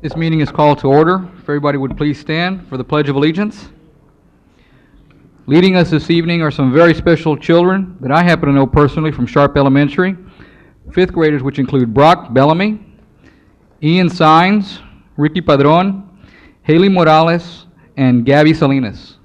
This meeting is called to order. If everybody would please stand for the Pledge of Allegiance. Leading us this evening are some very special children that I happen to know personally from Sharp Elementary. Fifth graders, which include Brock Bellamy, Ian Sines, Ricky Padron, Haley Morales, and Gabby Salinas.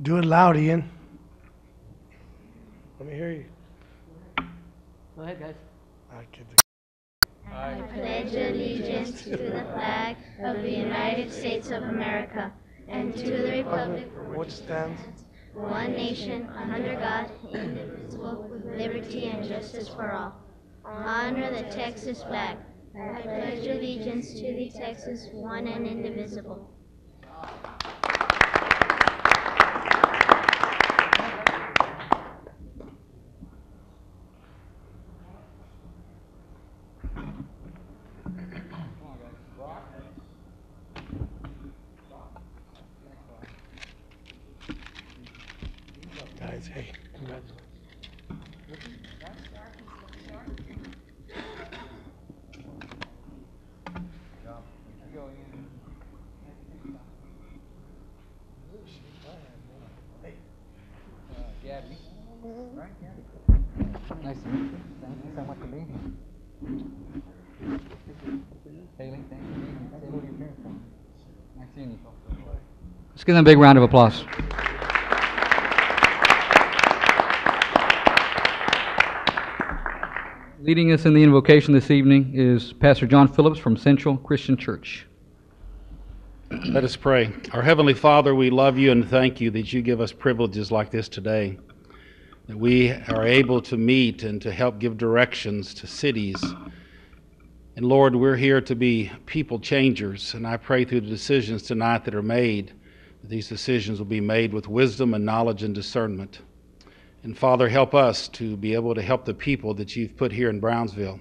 Do it loud, Ian. Let me hear you. Go ahead, guys. I pledge allegiance to the flag of the United States of America and to the republic for which stands one nation, under God, indivisible, with liberty and justice for all. Honor the Texas flag. I pledge allegiance to the Texas, one and indivisible. Guys, hey, congratulations. Gabby. Right, Gabby. Nice to meet you. Thank you so much for being here. Haley, thank you for being here. Say hello to your parents. Nice seeing you. Let's give them a big round of applause. Leading us in the invocation this evening is Pastor John Phillips from Central Christian Church. Let us pray. Our Heavenly Father, we love you and thank you that you give us privileges like this today, that we are able to meet and to help give directions to cities. And Lord, we're here to be people changers, and I pray through the decisions tonight that are made, that these decisions will be made with wisdom and knowledge and discernment. And Father, help us to be able to help the people that you've put here in Brownsville,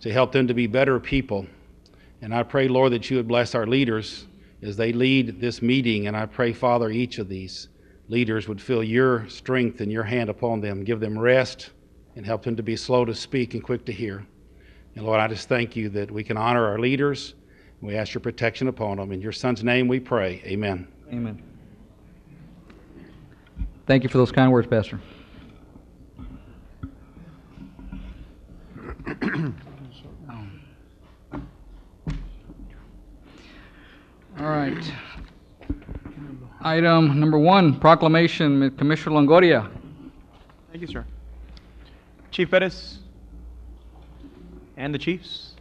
to help them to be better people. And I pray, Lord, that you would bless our leaders as they lead this meeting. And I pray, Father, each of these leaders would feel your strength and your hand upon them, give them rest, and help them to be slow to speak and quick to hear. And Lord, I just thank you that we can honor our leaders. We ask your protection upon them. In your Son's name we pray. Amen. Amen. Thank you for those kind words, Pastor. All right. Item number 1, proclamation, Commissioner Longoria. Thank you, sir. Chief Pettis and the Chiefs.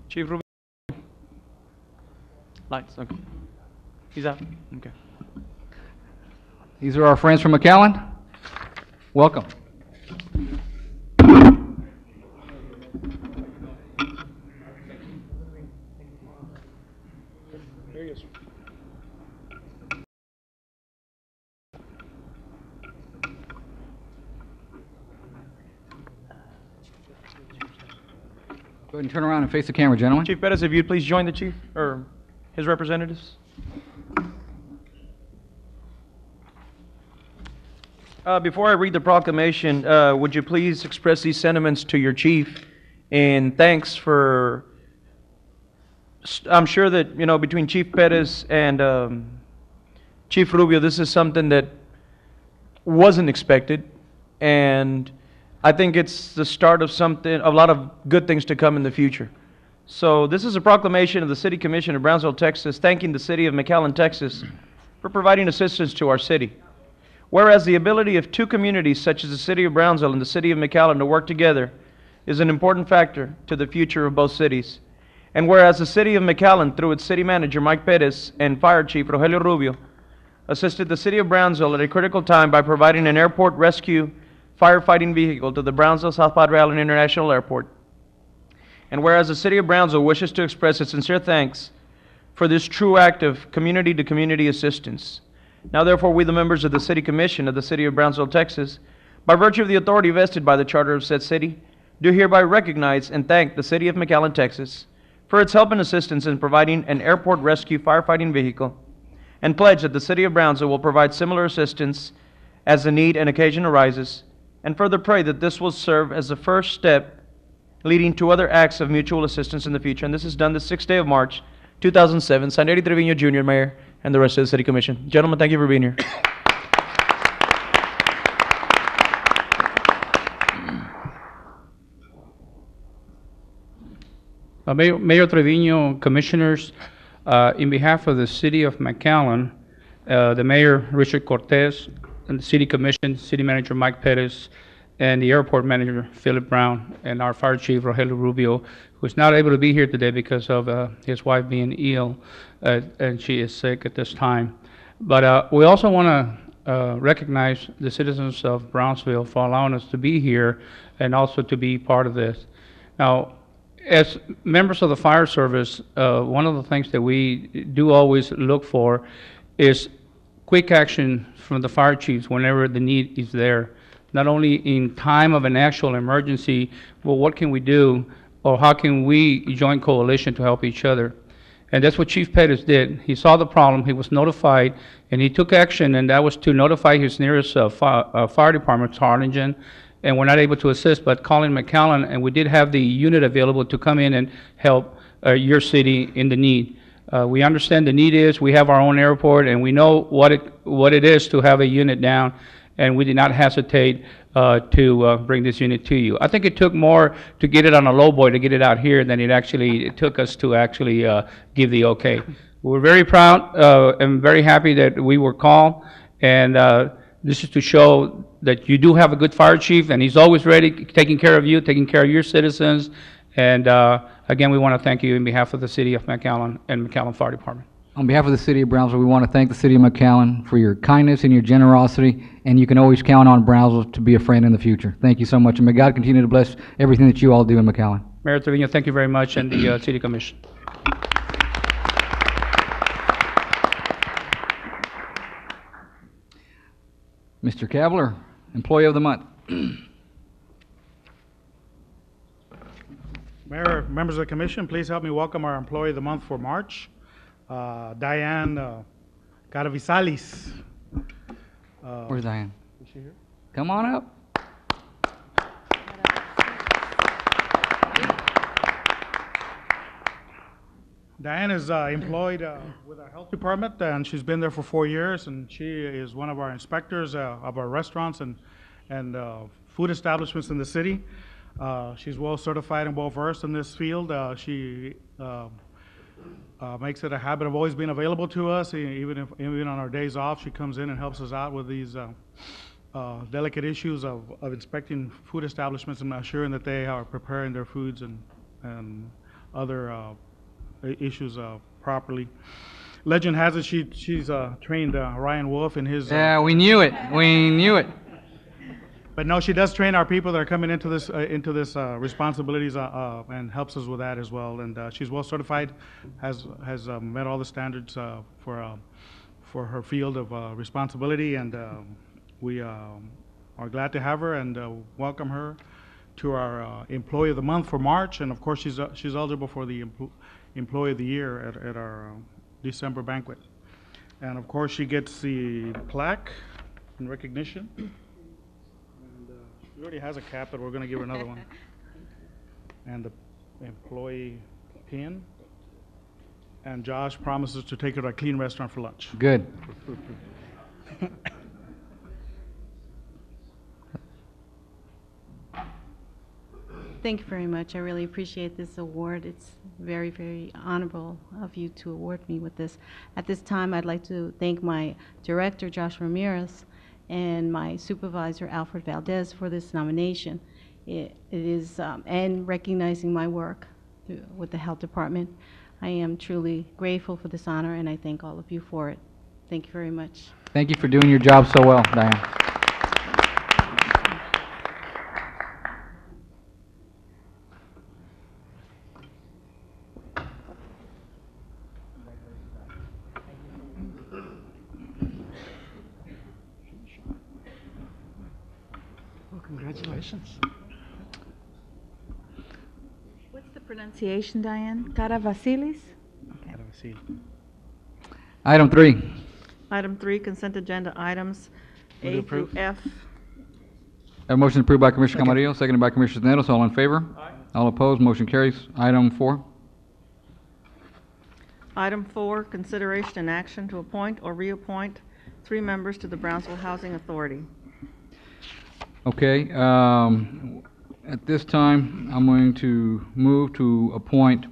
Chief Rubio. Lights, okay. He's out, okay. These are our friends from McAllen. Welcome. Here he is. Go ahead and turn around and face the camera, gentlemen. Chief Pettis, if you'd please join the chief, or his representatives. Before I read the proclamation, would you please express these sentiments to your chief, and thanks for, I'm sure that, you know, between Chief Pettis and Chief Rubio, this is something that wasn't expected, and I think it's the start of something, a lot of good things to come in the future. So this is a proclamation of the City Commission of Brownsville, Texas, thanking the City of McAllen, Texas, for providing assistance to our city. Whereas the ability of two communities, such as the City of Brownsville and the City of McAllen, to work together is an important factor to the future of both cities. And whereas the City of McAllen, through its City Manager, Mike Pettis, and Fire Chief, Rogelio Rubio, assisted the City of Brownsville at a critical time by providing an airport rescue firefighting vehicle to the Brownsville South Padre Island International Airport. And whereas the City of Brownsville wishes to express its sincere thanks for this true act of community-to-community assistance. Now therefore, we, the members of the City Commission of the City of Brownsville, Texas, by virtue of the authority vested by the Charter of said city, do hereby recognize and thank the City of McAllen, Texas, for its help and assistance in providing an airport rescue firefighting vehicle, and pledge that the City of Brownsville will provide similar assistance as the need and occasion arises, and further pray that this will serve as the first step leading to other acts of mutual assistance in the future. And this is done the 6th day of March, 2007. Signed, Eddie Trevino Jr., Mayor, and the rest of the City Commission. Gentlemen, thank you for being here. Mayor Trevino, Commissioners, in behalf of the City of McAllen, the Mayor, Richard Cortez, and the City Commission, City Manager Mike Perez, and the Airport Manager Philip Brown, and our Fire Chief Rogelio Rubio, who is not able to be here today because of his wife being ill, and she is sick at this time. But we also want to recognize the citizens of Brownsville for allowing us to be here and also to be part of this. Now, as members of the fire service, one of the things that we do always look for is quick action from the fire chiefs whenever the need is there. Not only in time of an actual emergency, but what can we do, or how can we join coalition to help each other? And that's what Chief Pettis did. He saw the problem, he was notified, and he took action, and that was to notify his nearest fire department, Harlingen, and we're not able to assist, but calling McAllen, and we did have the unit available to come in and help your city in the need. We understand the need is, we have our own airport, and we know what it is to have a unit down, and we did not hesitate to bring this unit to you. I think it took more to get it on a lowboy to get it out here than it took us to actually give the okay. We're very proud and very happy that we were called, and this is to show that you do have a good fire chief, and he's always ready, taking care of you, taking care of your citizens. And again, we want to thank you in behalf of the City of McAllen and McAllen Fire Department. On behalf of the City of Brownsville, we want to thank the City of McAllen for your kindness and your generosity, and you can always count on Brownsville to be a friend in the future. Thank you so much, and may God continue to bless everything that you all do in McAllen. Mayor Trevino, thank you very much, and the City Commission. Mr. Cavler, Employee of the Month. Mayor, members of the commission, please help me welcome our Employee of the Month for March, Diane Caravisalis. Where's Diane? Is she here? Come on up. Diane is employed with our health department, and she's been there for 4 years, and she is one of our inspectors of our restaurants and food establishments in the city. She's well certified and well versed in this field. She makes it a habit of always being available to us, even on our days off. She comes in and helps us out with these delicate issues of inspecting food establishments and assuring that they are preparing their foods and other issues properly. Legend has it she's trained Ryan Wolf in his. Yeah, we knew it. We knew it. But no, she does train our people that are coming into this responsibilities and helps us with that as well. And she's well certified, has met all the standards for her field of responsibility, and we are glad to have her and welcome her to our Employee of the Month for March. And of course, she's eligible for the Employee of the Year at our December banquet. And of course, she gets the plaque in recognition. She already has a cap, but we're going to give her another one. And the employee pin. And Josh promises to take her to a clean restaurant for lunch. Good. Thank you very much. I really appreciate this award. It's very, very honorable of you to award me with this. At this time, I'd like to thank my director, Josh Ramirez, and my supervisor, Alfred Valdez, for this nomination. It is, and recognizing my work with the health department. I am truly grateful for this honor, and I thank all of you for it. Thank you very much. Thank you for doing your job so well, Diane. Congratulations. What's the pronunciation, Diane? Karavasilis? Item 3. Item 3, consent agenda items Move to A through approve. F. A motion approved by Commissioner Camarillo, seconded by Commissioner Nettles. All in favor? Aye. All opposed, motion carries. Item 4. Item 4, consideration and action to appoint or reappoint 3 members to the Brownsville Housing Authority. Okay, at this time, I'm going to move to appoint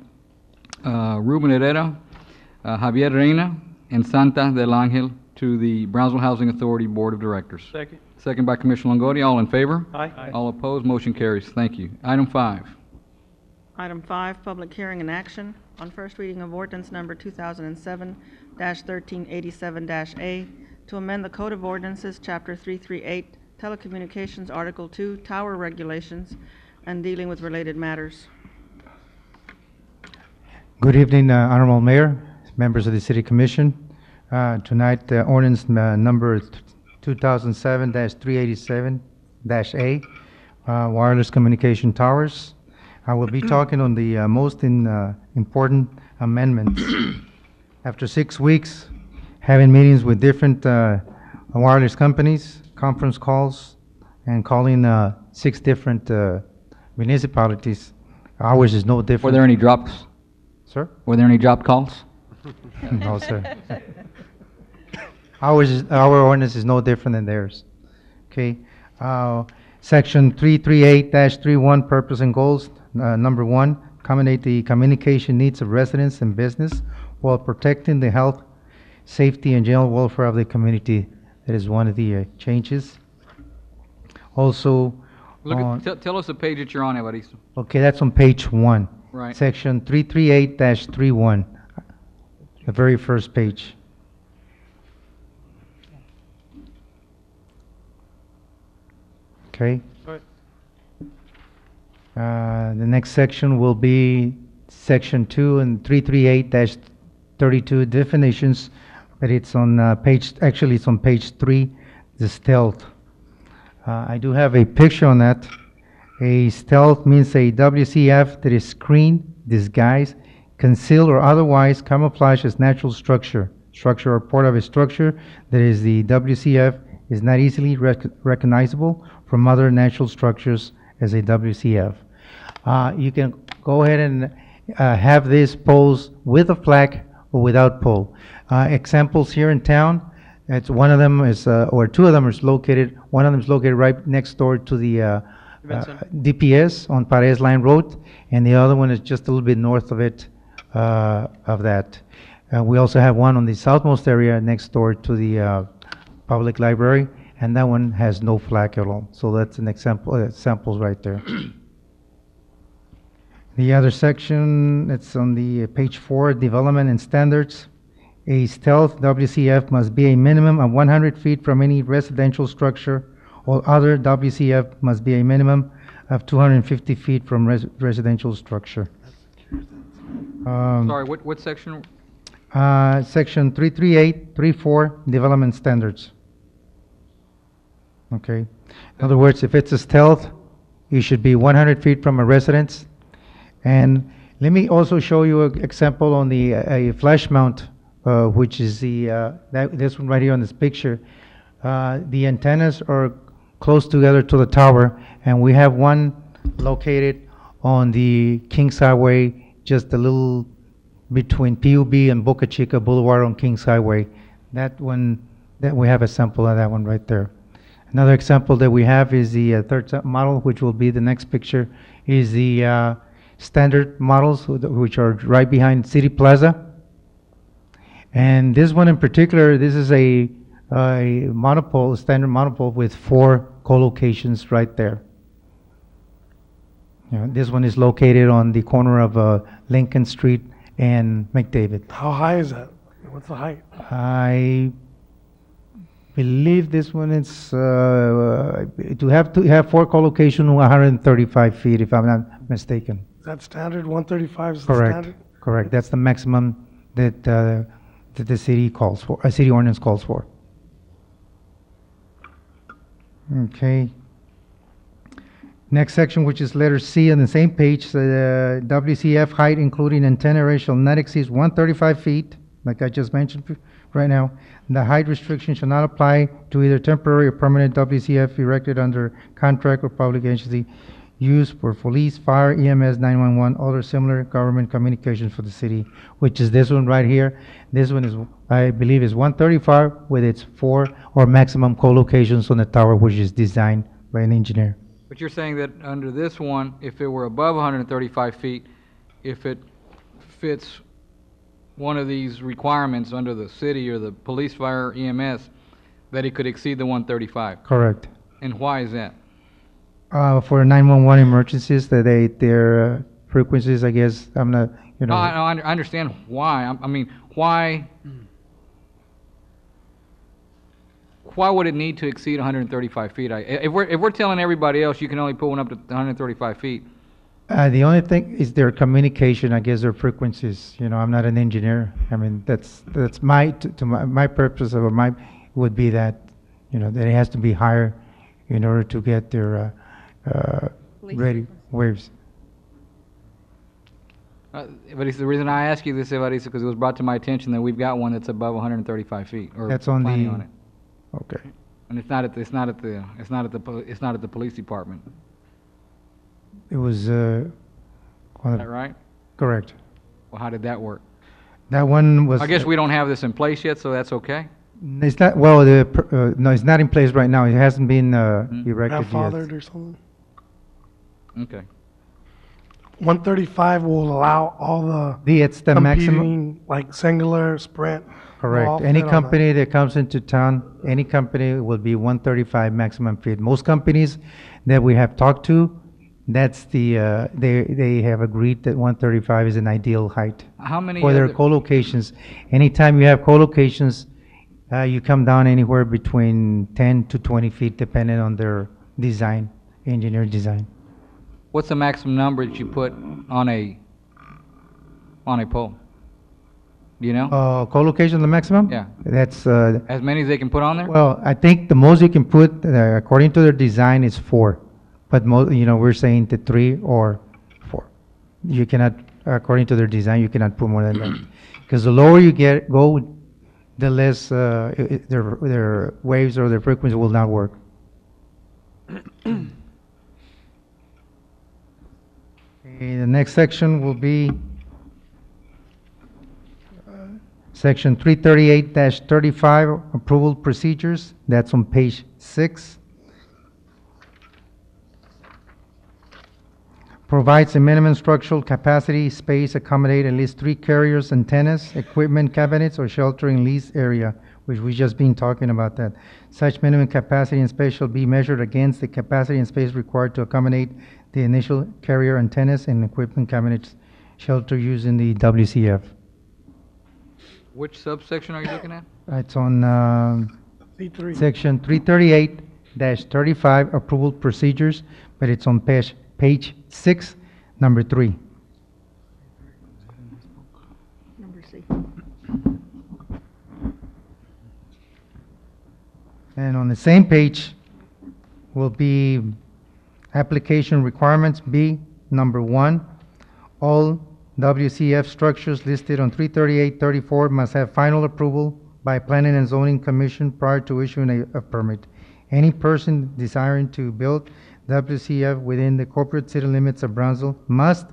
Ruben Herrera, Javier Reina, and Santa del Ángel to the Brownsville Housing Authority Board of Directors. Second. Second by Commissioner Longoria. All in favor? Aye. All opposed, motion carries. Thank you. Item 5. Item 5, public hearing and action on first reading of ordinance number 2007-1387-A to amend the Code of Ordinances, Chapter 338, Telecommunications, Article 2, Tower Regulations, and dealing with related matters. Good evening, Honorable Mayor, members of the City Commission. Tonight, ordinance number 2007-387-A, wireless communication towers. I will be talking on the most important amendments. After 6 weeks, having meetings with different wireless companies, conference calls, and calling 6 different municipalities, ours is no different. Were there any drops? Sir? Were there any drop calls? No, sir. Our ordinance is no different than theirs. Okay. Section 338-31, purpose and goals. Number 1, accommodate the communication needs of residents and business while protecting the health, safety, and general welfare of the community. That is one of the changes. Also, Tell us the page that you're on, Evaristo. okay, that's on page 1. Right. Section 338-31, the very first page. Okay. All right. The next section will be section 2 and 338-32 definitions, but it's on actually it's on page 3, the stealth. I do have a picture on that. A stealth means a WCF that is screened, disguised, concealed, or otherwise camouflaged as natural structure or part of a structure that is the WCF is not easily recognizable from other natural structures as a WCF. You can go ahead and have this poles with a flag or without pole. Examples here in town, it's one of them is, or 2 of them is located, one of them is located right next door to the DPS on Paredes Line Road, and the other one is just a little bit north of it, of that. We also have one on the southmost area next door to the public library, and that one has no flag at all. So that's an example, samples right there. The other section, it's on the page 4, development and standards. A stealth WCF must be a minimum of 100 feet from any residential structure, or other WCF must be a minimum of 250 feet from residential structure. Sorry, what section? Section 338-34, development standards. Okay. In other words, if it's a stealth, you should be 100 feet from a residence. And let me also show you an example on the a flash mount, which is this one right here on this picture. The antennas are close together to the tower, and we have one located on the Kings Highway, just a little between PUB and Boca Chica Boulevard on Kings Highway. That one, that we have a sample of that one right there. Another example that we have is the third model, which will be the next picture, is the standard models, which are right behind City Plaza. And this one in particular, this is a monopole, standard monopole with 4 co-locations right there. This one is located on the corner of Lincoln Street and McDavid. How high is that? What's the height? I believe this one is, to have 4 co-location, 135 feet, if I'm not mistaken. Is that standard? 135 is the Correct, standard? correct. That's the maximum that, that the city calls for, a city ordinance calls for. Okay. Next section, which is letter C on the same page, WCF height including antenna array shall not exceed 135 feet, like I just mentioned right now. The height restriction shall not apply to either temporary or permanent WCF erected under contract or public agency used for police, fire, EMS, 911, other similar government communications for the city, which is this one right here. This one is, I believe, is 135 with its 4 or maximum co-locations on the tower, which is designed by an engineer. But you're saying that under this one, if it were above 135 feet, if it fits one of these requirements under the city or the police, fire, EMS, that it could exceed the 135? Correct. And why is that? For 911 emergencies, that their frequencies, I guess, I'm not, you know. No, I understand why. I mean, why would it need to exceed 135 feet? If we're telling everybody else you can only put one up to 135 feet. The only thing is their communication, I guess, their frequencies. You know, I'm not an engineer. I mean, that's my purpose of my would be that, you know, that it has to be higher in order to get their ready waves. But it's the reason I ask you this, Evaristo, because it was brought to my attention that we've got one that's above 135 feet, or That's on planning the. on it. Okay. And it's not at the police department. It was. Is that right? Correct. Well, how did that work? That one was. I guess we don't have this in place yet, so that's okay. It's not, well, no, it's not in place right now. It hasn't been erected yet. Grandfathered or something? Okay. 135 will allow all the It's the maximum. competing, like Singular, Sprint. will all Correct. Any fit on company that comes into town, any company will be 135 maximum feet. Most companies that we have talked to, that's the, they have agreed that 135 is an ideal height How many for their other- co-locations. Anytime you have co-locations, you come down anywhere between 10 to 20 feet, depending on their design, engineer design. What's the maximum number that you put on a pole? Do you know? Co-location, the maximum? Yeah. That's, As many as they can put on there? well, I think the most you can put, according to their design, is 4. But you know, we're saying the 3 or 4. You cannot, according to their design, you cannot put more than that. Because the lower you go, the less their waves or their frequency will not work. Okay, the next section will be section 338-35, approval procedures. That's on page 6. Provides a minimum structural capacity space accommodate at least 3 carriers, antennas, equipment cabinets, or sheltering lease area, which we just been talking about that. Such minimum capacity and space shall be measured against the capacity and space required to accommodate the initial carrier antennas and equipment cabinets shelter used in the WCF. Which subsection are you looking at? It's on C3. section 338-35, approval procedures, but it's on page 6, number 3. Number C. And on the same page will be application requirements, B, number 1. All WCF structures listed on 338-34 must have final approval by Planning and Zoning Commission prior to issuing a permit. Any person desiring to build WCF within the corporate city limits of Brownsville must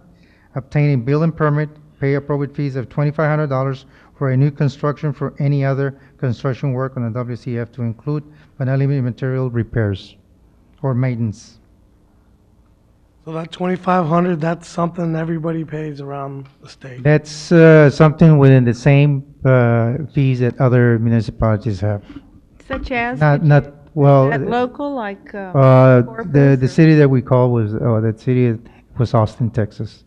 obtain a building permit, pay appropriate fees of $2,500 for a new construction for any other construction work on the WCF to include but not limited material repairs or maintenance. So that 2,500, that's something everybody pays around the state. That's something within the same fees that other municipalities have. Such as? Not well. At local, like The Corpus or- city that we call was that city was Austin, Texas.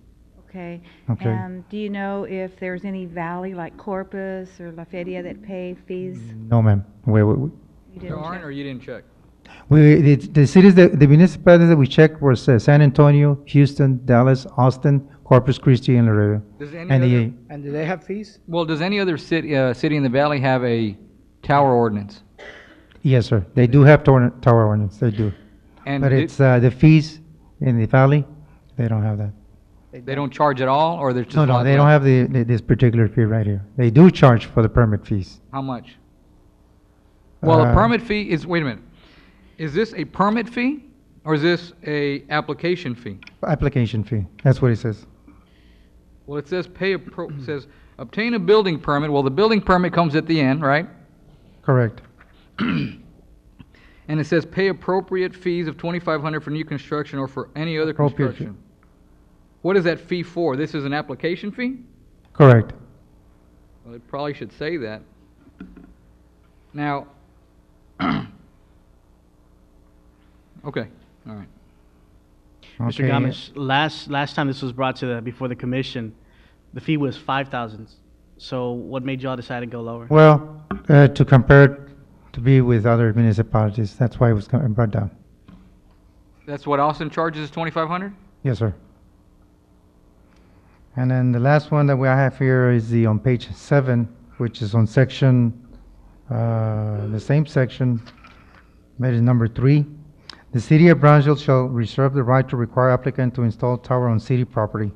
Okay. Okay. And do you know if there's any valley like Corpus or La Feria that pay fees? No, ma'am. You There didn't aren't, check? or you didn't check? The cities, the municipalities that we checked was San Antonio, Houston, Dallas, Austin, Corpus Christi, and Laredo. Does any And other, And do they have fees? well, does any other city in the valley have a tower ordinance? yes, sir, they do have tower ordinance, they do. And But it's, the fees in the valley, they don't have that. they don't charge at all, or there's just No, a no, lot they don't less? have this particular fee right here. They do charge for the permit fees. How much? Well, a Uh, permit fee is, wait a minute, is this a permit fee, or is this a application fee? Application fee, that's what it says. Well, it says it says obtain a building permit, well, the building permit comes at the end, right? Correct. And it says pay appropriate fees of $2,500 for new construction or for any other Appropriate fee. construction. What is that fee for? This is an application fee? Correct. Well, it probably should say that. Now, okay, all right. Mr. Okay. Gomez, last time this was brought to before the commission, the fee was 5,000. So what made y'all decide to go lower? Well, to compare it to be with other municipalities, that's why it was brought down. That's what Austin charges is $2,500? Yes, sir. And then the last one that we have here is on page 7, which is on section, the same section, that is number 3. The city of Brownsville shall reserve the right to require applicant to install tower on city property,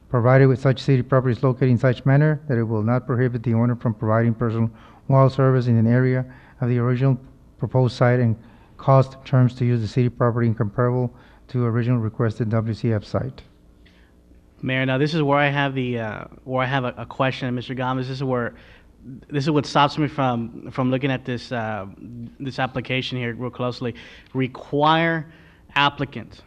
provided with such city property is located in such manner that it will not prohibit the owner from providing personal wall service in an area of the original proposed site and cost terms to use the city property incomparable to original requested WCF site. Mayor, now this is where I have a question, Mr. Gomez. This is what stops me from looking at this this application here real closely. Require applicant.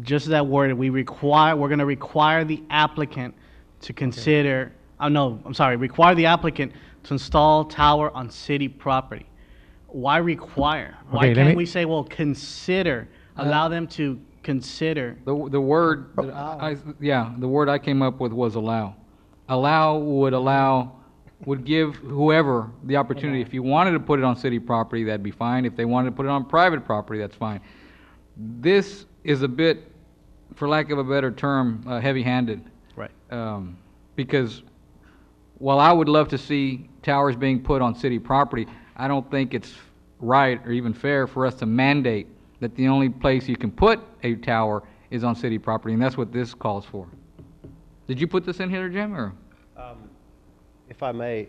Just that word, we're going to require the applicant to consider, require the applicant to install tower on city property. Why require? Why Okay, can't we say, well, consider, allow them to consider? The word, the word I came up with was allow. Allow would give whoever the opportunity. If you wanted to put it on city property, that'd be fine. If they wanted to put it on private property, that's fine. This is a bit, for lack of a better term, heavy-handed. Right. Because while I would love to see towers being put on city property, I don't think it's right or even fair for us to mandate that the only place you can put a tower is on city property, and that's what this calls for. Did you put this in here, Jim, or? If I may,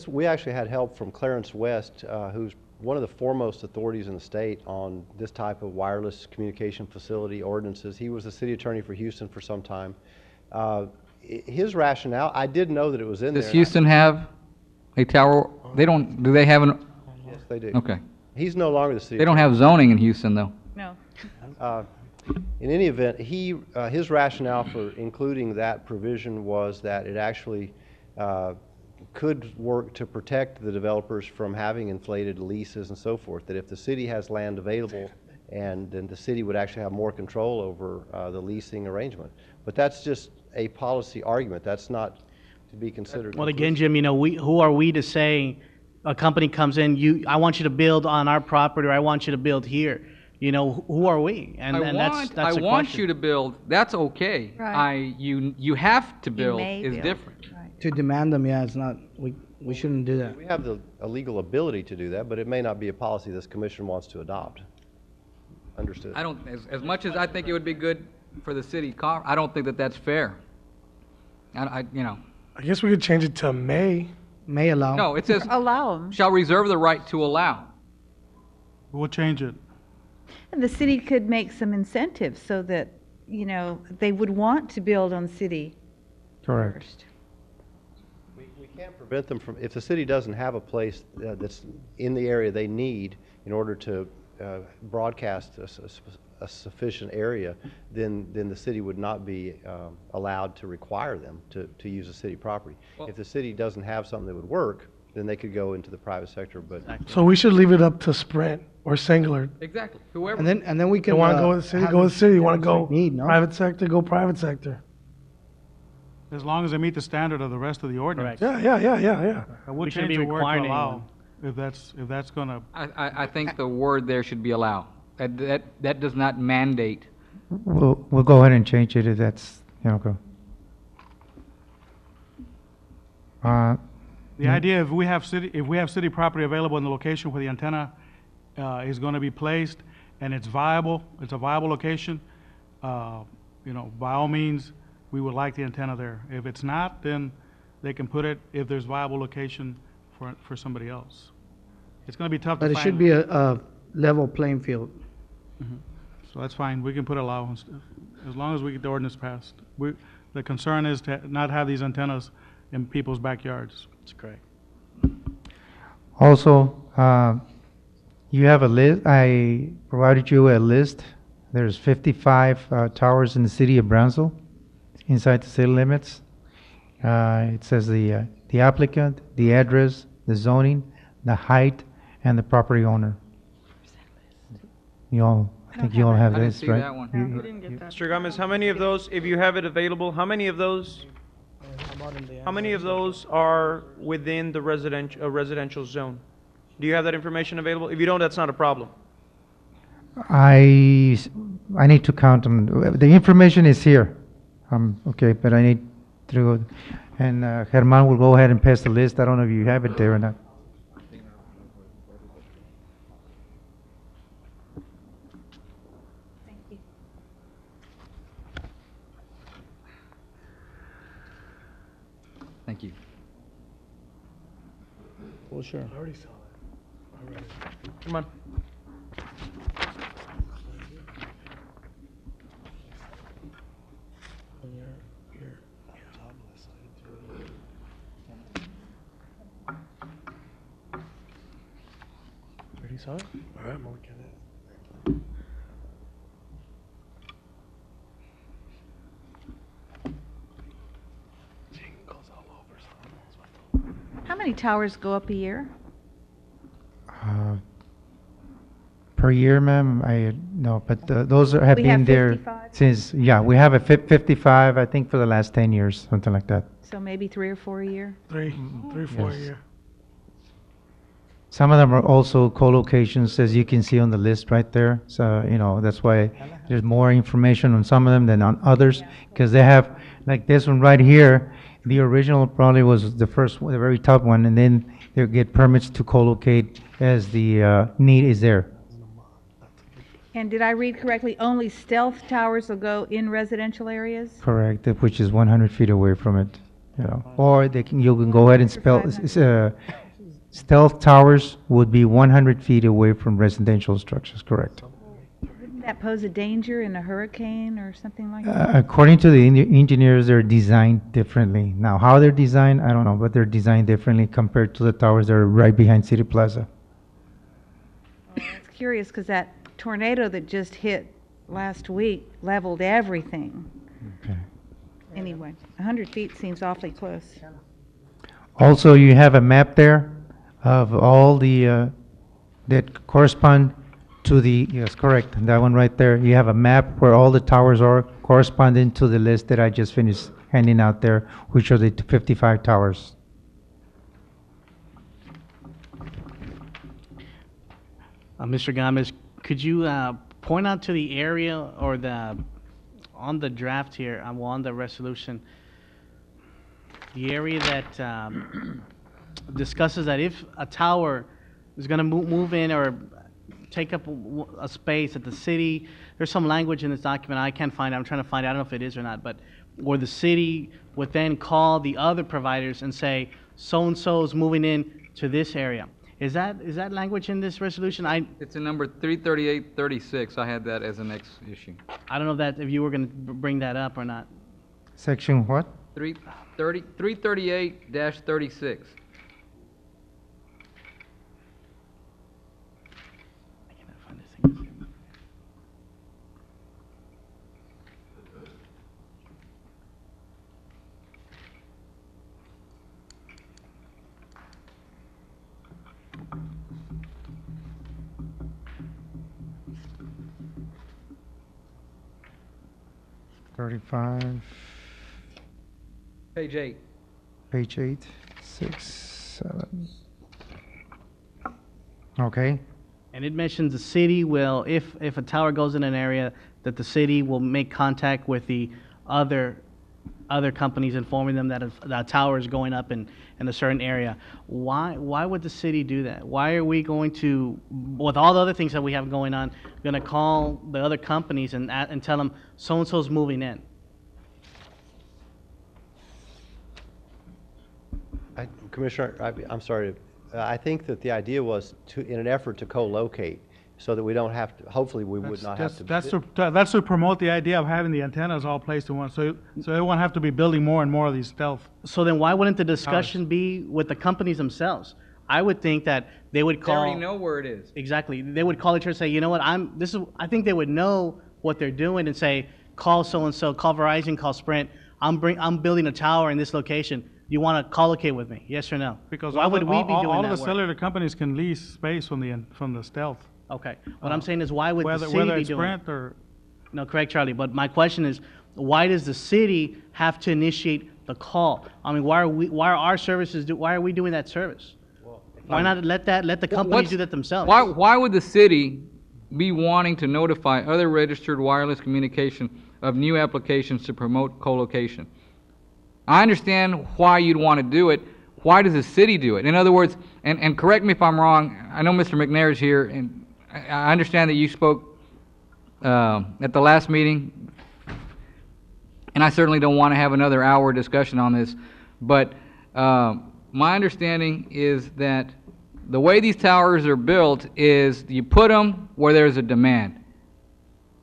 we actually had help from Clarence West, who's one of the foremost authorities in the state on this type of wireless communication facility ordinances. He was the city attorney for Houston for some time. His rationale, I did know that it was in there. Does Houston have a tower? They don't, do they have an? Yes, they do. Okay. He's no longer the city They don't have zoning in Houston, though. No. In any event, his rationale for including that provision was that it actually could work to protect the developers from having inflated leases and so forth, that if the city has land available, and then the city would actually have more control over the leasing arrangement. But that's just a policy argument. That's not to be considered. Well, again, Jim, who are we to say a company comes in, I want you to build on our property, or I want you to build here? Who are we? And that's I the want question. you to build, that's okay. Right. You have to build may is build. different. To demand them, it's not, we shouldn't do that. We have a legal ability to do that, but it may not be a policy this commission wants to adopt. Understood. I don't, as much as I think it would be good for the city, I don't think that that's fair. I guess we could change it to may. May allow. No, it says, Allow them. shall reserve the right to allow. We'll change it. And the city could make some incentives so that, they would want to build on city Correct. first. We can't prevent them from, if the city doesn't have a place that's in the area they need in order to broadcast a sufficient area, then the city would not be allowed to require them to use a city property. Well, if the city doesn't have something that would work, then they could go into the private sector, but. So we should leave it up to Sprint or Singular. Exactly, whoever. And then we You can. want to go with the city, go with the city. You want to go Need, no? private sector, go private sector. As long as they meet the standard of the rest of the ordinance. Correct. Yeah. I would We shouldn't change be the word to requiring allow. anyone. if that's gonna, I think the word there should be allow. That does not mandate. We'll go ahead and change it if that's, go. the idea, if we have city property available in the location where the antenna is gonna be placed, and it's viable, it's a viable location, by all means, we would like the antenna there. If it's not, then they can put it, if there's viable location for somebody else. It's gonna be tough to But find. it should be a level playing field. So that's fine, we can put allow, as long as we get the ordinance passed. The concern is to not have these antennas in people's backyards. That's correct. Also, you have a list, I provided you a list. There's 55 towers in the city of Brownsville, inside the city limits. It says the applicant, the address, the zoning, the height, and the property owner. I think you all have I didn't this, see right? that one. We didn't get that. Mr. Gomez, how many of those, if you have it available, how many of those are within the residential zone? Do you have that information available? If you don't, that's not a problem. I need to count them. The information is here. Okay, but I need to go, and Germán will go ahead and pass the list. I don't know if you have it there or not. Thank you. Well, sure. I already saw it. I read it. Come on. Already saw it? All right, I'm gonna get it. Jingles all over. How many towers go up a year? Per year, ma'am, no, but those have We been have there 55? since, we have a 55, I think, for the last 10 years, something like that. So maybe 3 or 4 a year? Three, 4 a Yes. year. Some of them are also co-locations, as you can see on the list right there. So, that's why there's more information on some of them than on others, because they have, like this one right here, the original probably was the first one, the very top one, and then they get permits to co-locate as the need is there. And did I read correctly, only stealth towers will go in residential areas? Correct, which is 100 feet away from it, Or you can go ahead and spell, stealth towers would be 100 feet away from residential structures, correct. Wouldn't that pose a danger in a hurricane or something like that? According to the engineers, they're designed differently. Now, how they're designed, I don't know, but they're designed differently compared to the towers that are right behind City Plaza. It's curious because that tornado that just hit last week leveled everything. Okay. Anyway, 100 feet seems awfully close. Also, you have a map there of all the, that correspond to the, yes, correct, that one right there. You have a map where all the towers are corresponding to the list that I just finished handing out there, which are the 55 towers. Mr. Gomez, could you point out to the area or on the draft here, on the resolution, the area that discusses that if a tower is going to move in or take up a space at the city, there's some language in this document I can't find. I'm trying to find it. I don't know if it is or not, but where the city would then call the other providers and say, so-and-so is moving in to this area. Is that language in this resolution? It's in number 33836. I had that as the next issue. I don't know if you were going to bring that up or not. Section what? 338-36. I cannot find this thing. Page 8. Page 8, 6, 7. Okay, And it mentions the city will, if a tower goes in an area, that the city will make contact with the other companies, informing them that a tower is going up in a certain area. Why would the city do that? Why are we going to, with all the other things that we have going on, going to call the other companies and tell them so-and-so's moving in? Commissioner, I'm sorry. I think that the idea was in an effort to co-locate, so that we don't have to, hopefully we would not have to. That's to promote the idea of having the antennas all placed in one, so they won't have to be building more and more of these stealth. So then why wouldn't the discussion be with the companies themselves? I would think that they would They call. already know where it is. Exactly. They would call each other and say, you know what, I think they would know what they're doing and say, call so-and-so, call Verizon, call Sprint. I'm building a tower in this location. You want to co-locate with me? Yes or no? Because why would we be doing all that of the work? cellular companies can lease space from the stealth. Okay. What I'm saying is, why would the Whether city be it's doing it? Sprint or, No, correct, Charlie. But my question is, why does the city have to initiate the call? I mean, why are we doing that service? Why not let the companies do that themselves? Why would the city be wanting to notify other registered wireless communication of new applications to promote co-location? I understand why you'd want to do it. Why does the city do it? In other words, and correct me if I'm wrong, I know Mr. McNair is here, and I understand that you spoke at the last meeting, and I certainly don't want to have another hour discussion on this, but my understanding is that the way these towers are built is you put them where there's a demand.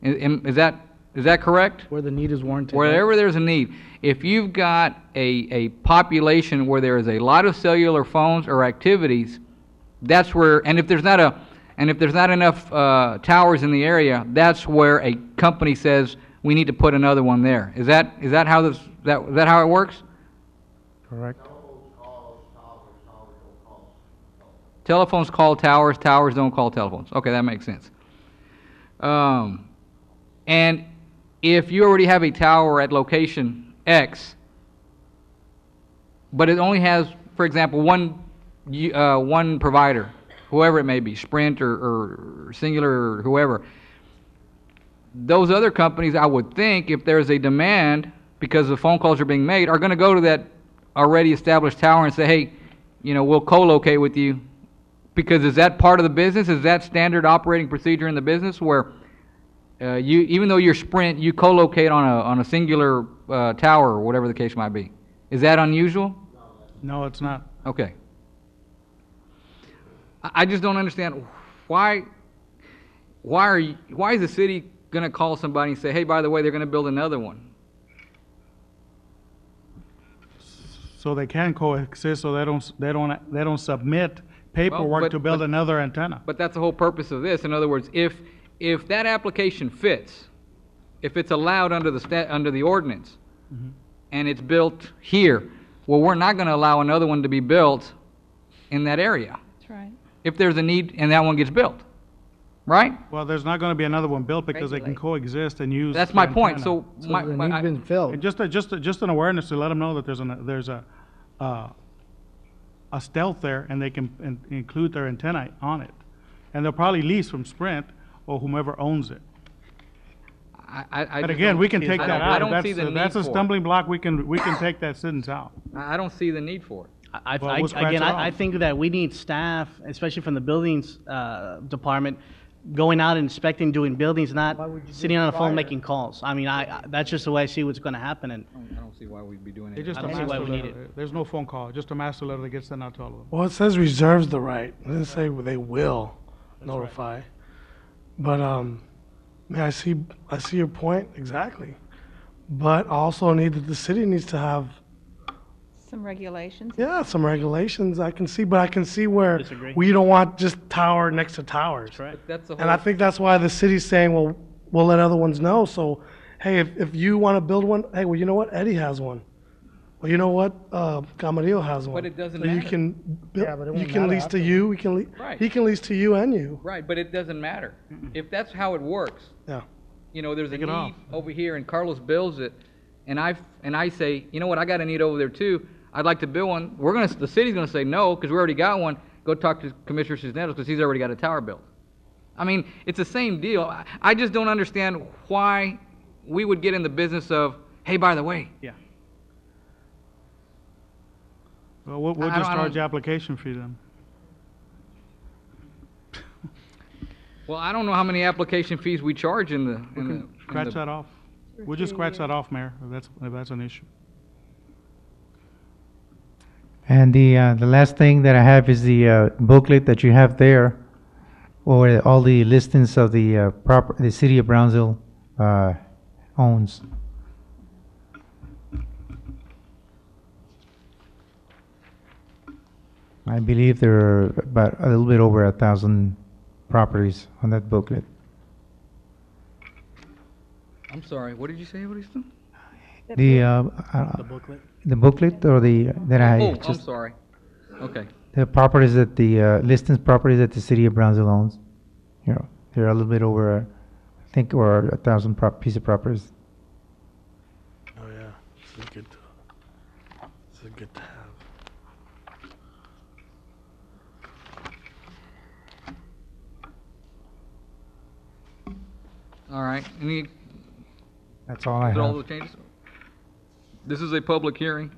Is that correct? Where the need is warranted. Wherever there's a need. If you've got a population where there is a lot of cellular phones or activities, that's where, and if there's not enough towers in the area, that's where a company says we need to put another one there. Is that how is that how it works? Correct. Telephones call towers, towers don't call telephones. Okay, that makes sense. And if you already have a tower at location X, but it only has, for example, one provider, whoever it may be, Sprint or Singular or whoever, those other companies, I would think, if there's a demand because the phone calls are being made, are going to go to that already established tower and say, hey, we'll co-locate with you. Because is that part of the business? Is that standard operating procedure in the business where even though you're Sprint, you co-locate on a Singular tower or whatever the case might be? Is that unusual? no, it's not. Okay. I just don't understand why is the city going to call somebody and say, hey, by the way, they're going to build another one? So they can coexist, so they don't submit paperwork to build another antenna. But that's the whole purpose of this. In other words, if that application fits, if it's allowed under the ordinance, and it's built here, well, we're not going to allow another one to be built in that area. That's right. If there's a need and that one gets built, right? Well, there's not going to be another one built because they can coexist and use. That's my the point. antenna. So, the need's been filled. And just an awareness to let them know that there's a stealth there, and they can include their antenna on it, and they'll probably lease from Sprint or whomever owns it. But again, we can take that out. I don't see the need That's a for it. stumbling block. We can take that sentence out. I don't see the need for it. I think that we need staff, especially from the buildings department, going out and inspecting, doing buildings, not sitting on the phone making calls. I mean, that's just the way I see what's going to happen. And I don't see why we'd be doing It's it. just I a don't see why master we need letter. There's no phone call, just a master letter that gets sent out to all of them. Well, it says reserves the right. It doesn't say they will notify. But I see your point exactly. But I also need that the city needs to have Some regulations. some regulations. I can see, but I can see where Disagree. we don't want just tower next to towers. That's right. That's the whole. And I think that's why the city's saying, well, we'll let other ones know. So, hey, if you want to build one, hey, well, you know what? Eddie has one. Well, you know what? Camarillo has one. But it doesn't so you matter. can Yeah, but it you won't can matter lease to after. you. Right. He can lease to you and you. Right, but it doesn't matter. If that's how it works, Yeah. there's a Take it need off. over here, and Carlos builds it, and I say, you know what? I got a need over there too. I'd like to build one. The city's going to say no because we already got one. go talk to Commissioner Cisneros because he's already got a tower built. I mean, it's the same deal. I just don't understand why we would get in the business of, hey, by the way. Yeah. Well, we'll I just don't- charge the application fee then. Well, I don't know how many application fees we charge in the. Scratch that off. We'll just scratch that off, Mayor, if that's an issue. And the last thing that I have is the booklet that you have there, or all the listings of the the city of Brownsville owns. I believe there are about a little bit over 1,000 properties on that booklet. I'm sorry, what did you say, Evaristo? The booklet? The booklet or that I Oh, I'm just, sorry. Okay. the properties that the listings properties that the city of Brownsville owns. You know, they're a little bit over, I think, or 1,000 piece of properties. Oh, yeah. This is good to have. All right, any, That's all I is that all have. the changes? This is a public hearing.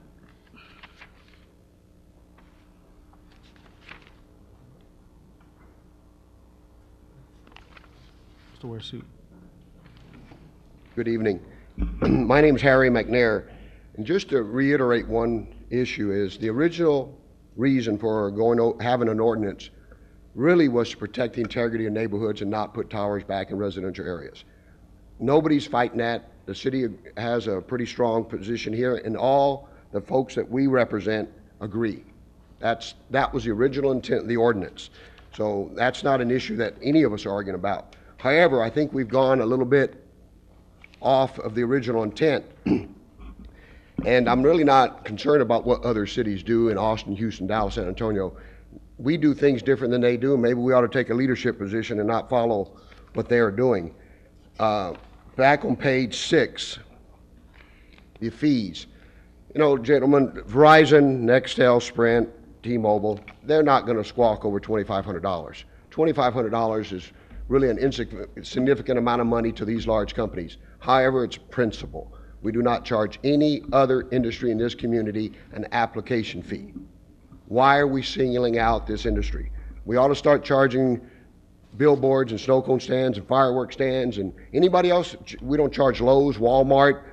Just to wear a suit. Good evening. My name's Harry McNair, and just to reiterate one issue is the original reason for having an ordinance really was to protect the integrity of neighborhoods and not put towers back in residential areas. Nobody's fighting that. The city has a pretty strong position here, and all the folks that we represent agree. That was the original intent of the ordinance. So that's not an issue that any of us are arguing about. However, I think we've gone a little bit off of the original intent. And I'm really not concerned about what other cities do in Austin, Houston, Dallas, San Antonio. We do things different than they do. Maybe we ought to take a leadership position and not follow what they are doing. Back on page 6, the fees. You know, gentlemen, Verizon, Nextel, Sprint, T-Mobile, they're not going to squawk over $2,500. $2,500 is really an insignificant amount of money to these large companies. However, it's principle. We do not charge any other industry in this community an application fee. Why are we singling out this industry? We ought to start charging billboards and snow cone stands and firework stands and anybody else. We don't charge Lowe's, Walmart,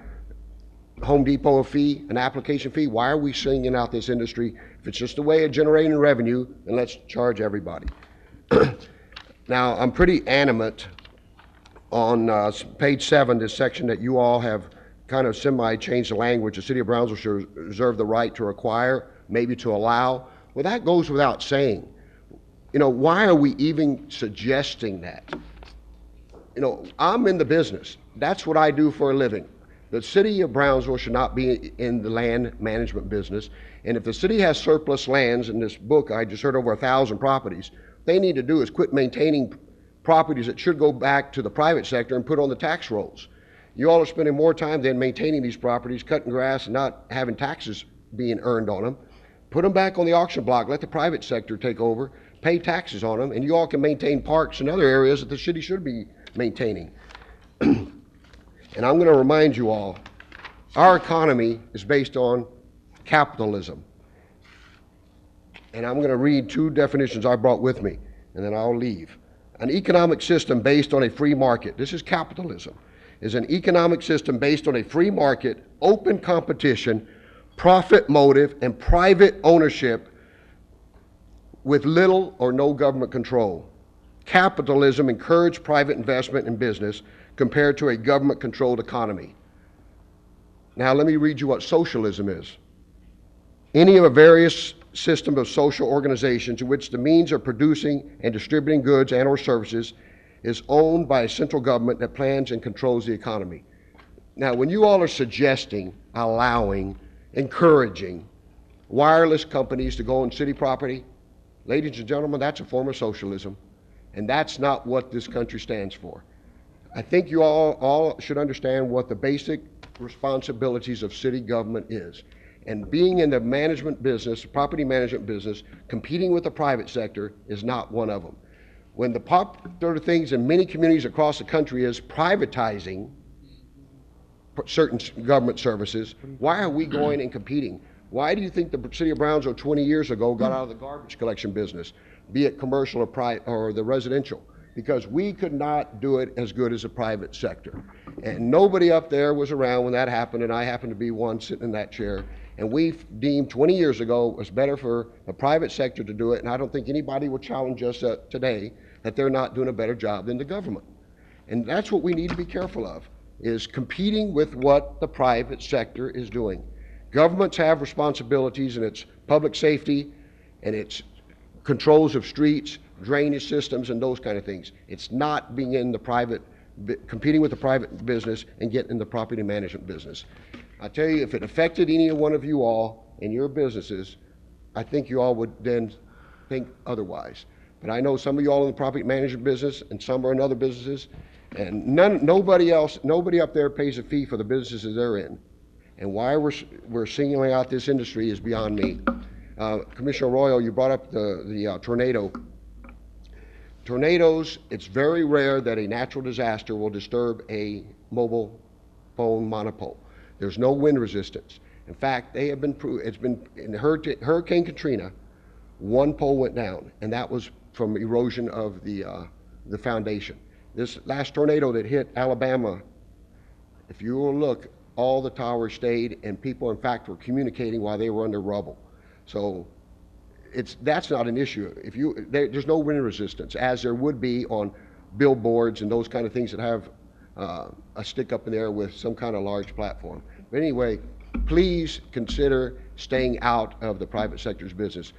Home Depot a fee, an application fee. Why are we singling out this industry? If it's just a way of generating revenue, then let's charge everybody. Now, I'm pretty animate on page 7, this section that you all have kind of semi-changed the language. The city of Brownsville should reserve the right to require, maybe to allow. Well, that goes without saying. You know, why are we even suggesting that? You know, I'm in the business. That's what I do for a living. The city of Brownsville should not be in the land management business. And if the city has surplus lands, in this book I just heard over 1,000 properties, they need to do is quit maintaining properties that should go back to the private sector and put on the tax rolls. You all are spending more time than maintaining these properties, cutting grass and not having taxes being earned on them. Put them back on the auction block, let the private sector take over, pay taxes on them, and you all can maintain parks and other areas that the city should be maintaining. And I'm going to remind you all, our economy is based on capitalism. And I'm going to read 2 definitions I brought with me, and then I'll leave. An economic system based on a free market, this is capitalism, is an economic system based on a free market, open competition, profit motive, and private ownership with little or no government control. Capitalism encourages private investment in business compared to a government-controlled economy. Now let me read you what socialism is. Any of a various system of social organizations in which the means of producing and distributing goods and or services is owned by a central government that plans and controls the economy. Now, when you all are suggesting, allowing, encouraging wireless companies to go on city property, ladies and gentlemen, that's a form of socialism, and that's not what this country stands for. I think you all should understand what the basic responsibilities of city government is. And being in the management business, property management business, competing with the private sector is not one of them. When the popular things in many communities across the country is privatizing certain government services, why are we going and competing? Why do you think the city of Brownsville 20 years ago got out of the garbage collection business, be it commercial or private or the residential? Because we could not do it as good as the private sector. And nobody up there was around when that happened, and I happened to be one sitting in that chair. And we deemed 20 years ago it was better for the private sector to do it, and I don't think anybody will challenge us today that they're not doing a better job than the government. And that's what we need to be careful of, is competing with what the private sector is doing. Governments have responsibilities, and it's public safety, and it's controls of streets, drainage systems, and those kind of things. It's not being in the private, competing with the private business and getting in the property management business. I tell you, if it affected any one of you all in your businesses, I think you all would then think otherwise. But I know some of you all in the property management business, and some are in other businesses, and nobody up there pays a fee for the businesses they're in. And why we're singling out this industry is beyond me. Commissioner Arroyo, you brought up the tornado. Tornadoes, it's very rare that a natural disaster will disturb a mobile phone monopole. There's no wind resistance. In fact, they have been it's been in Hurricane Katrina, one pole went down, and that was from erosion of the foundation. This last tornado that hit Alabama, if you will look, all the towers stayed, and people, in fact, were communicating while they were under rubble. So that's not an issue. There's no wind resistance, as there would be on billboards and those kind of things that have a stick up in there with some kind of large platform. But anyway, please consider staying out of the private sector's business.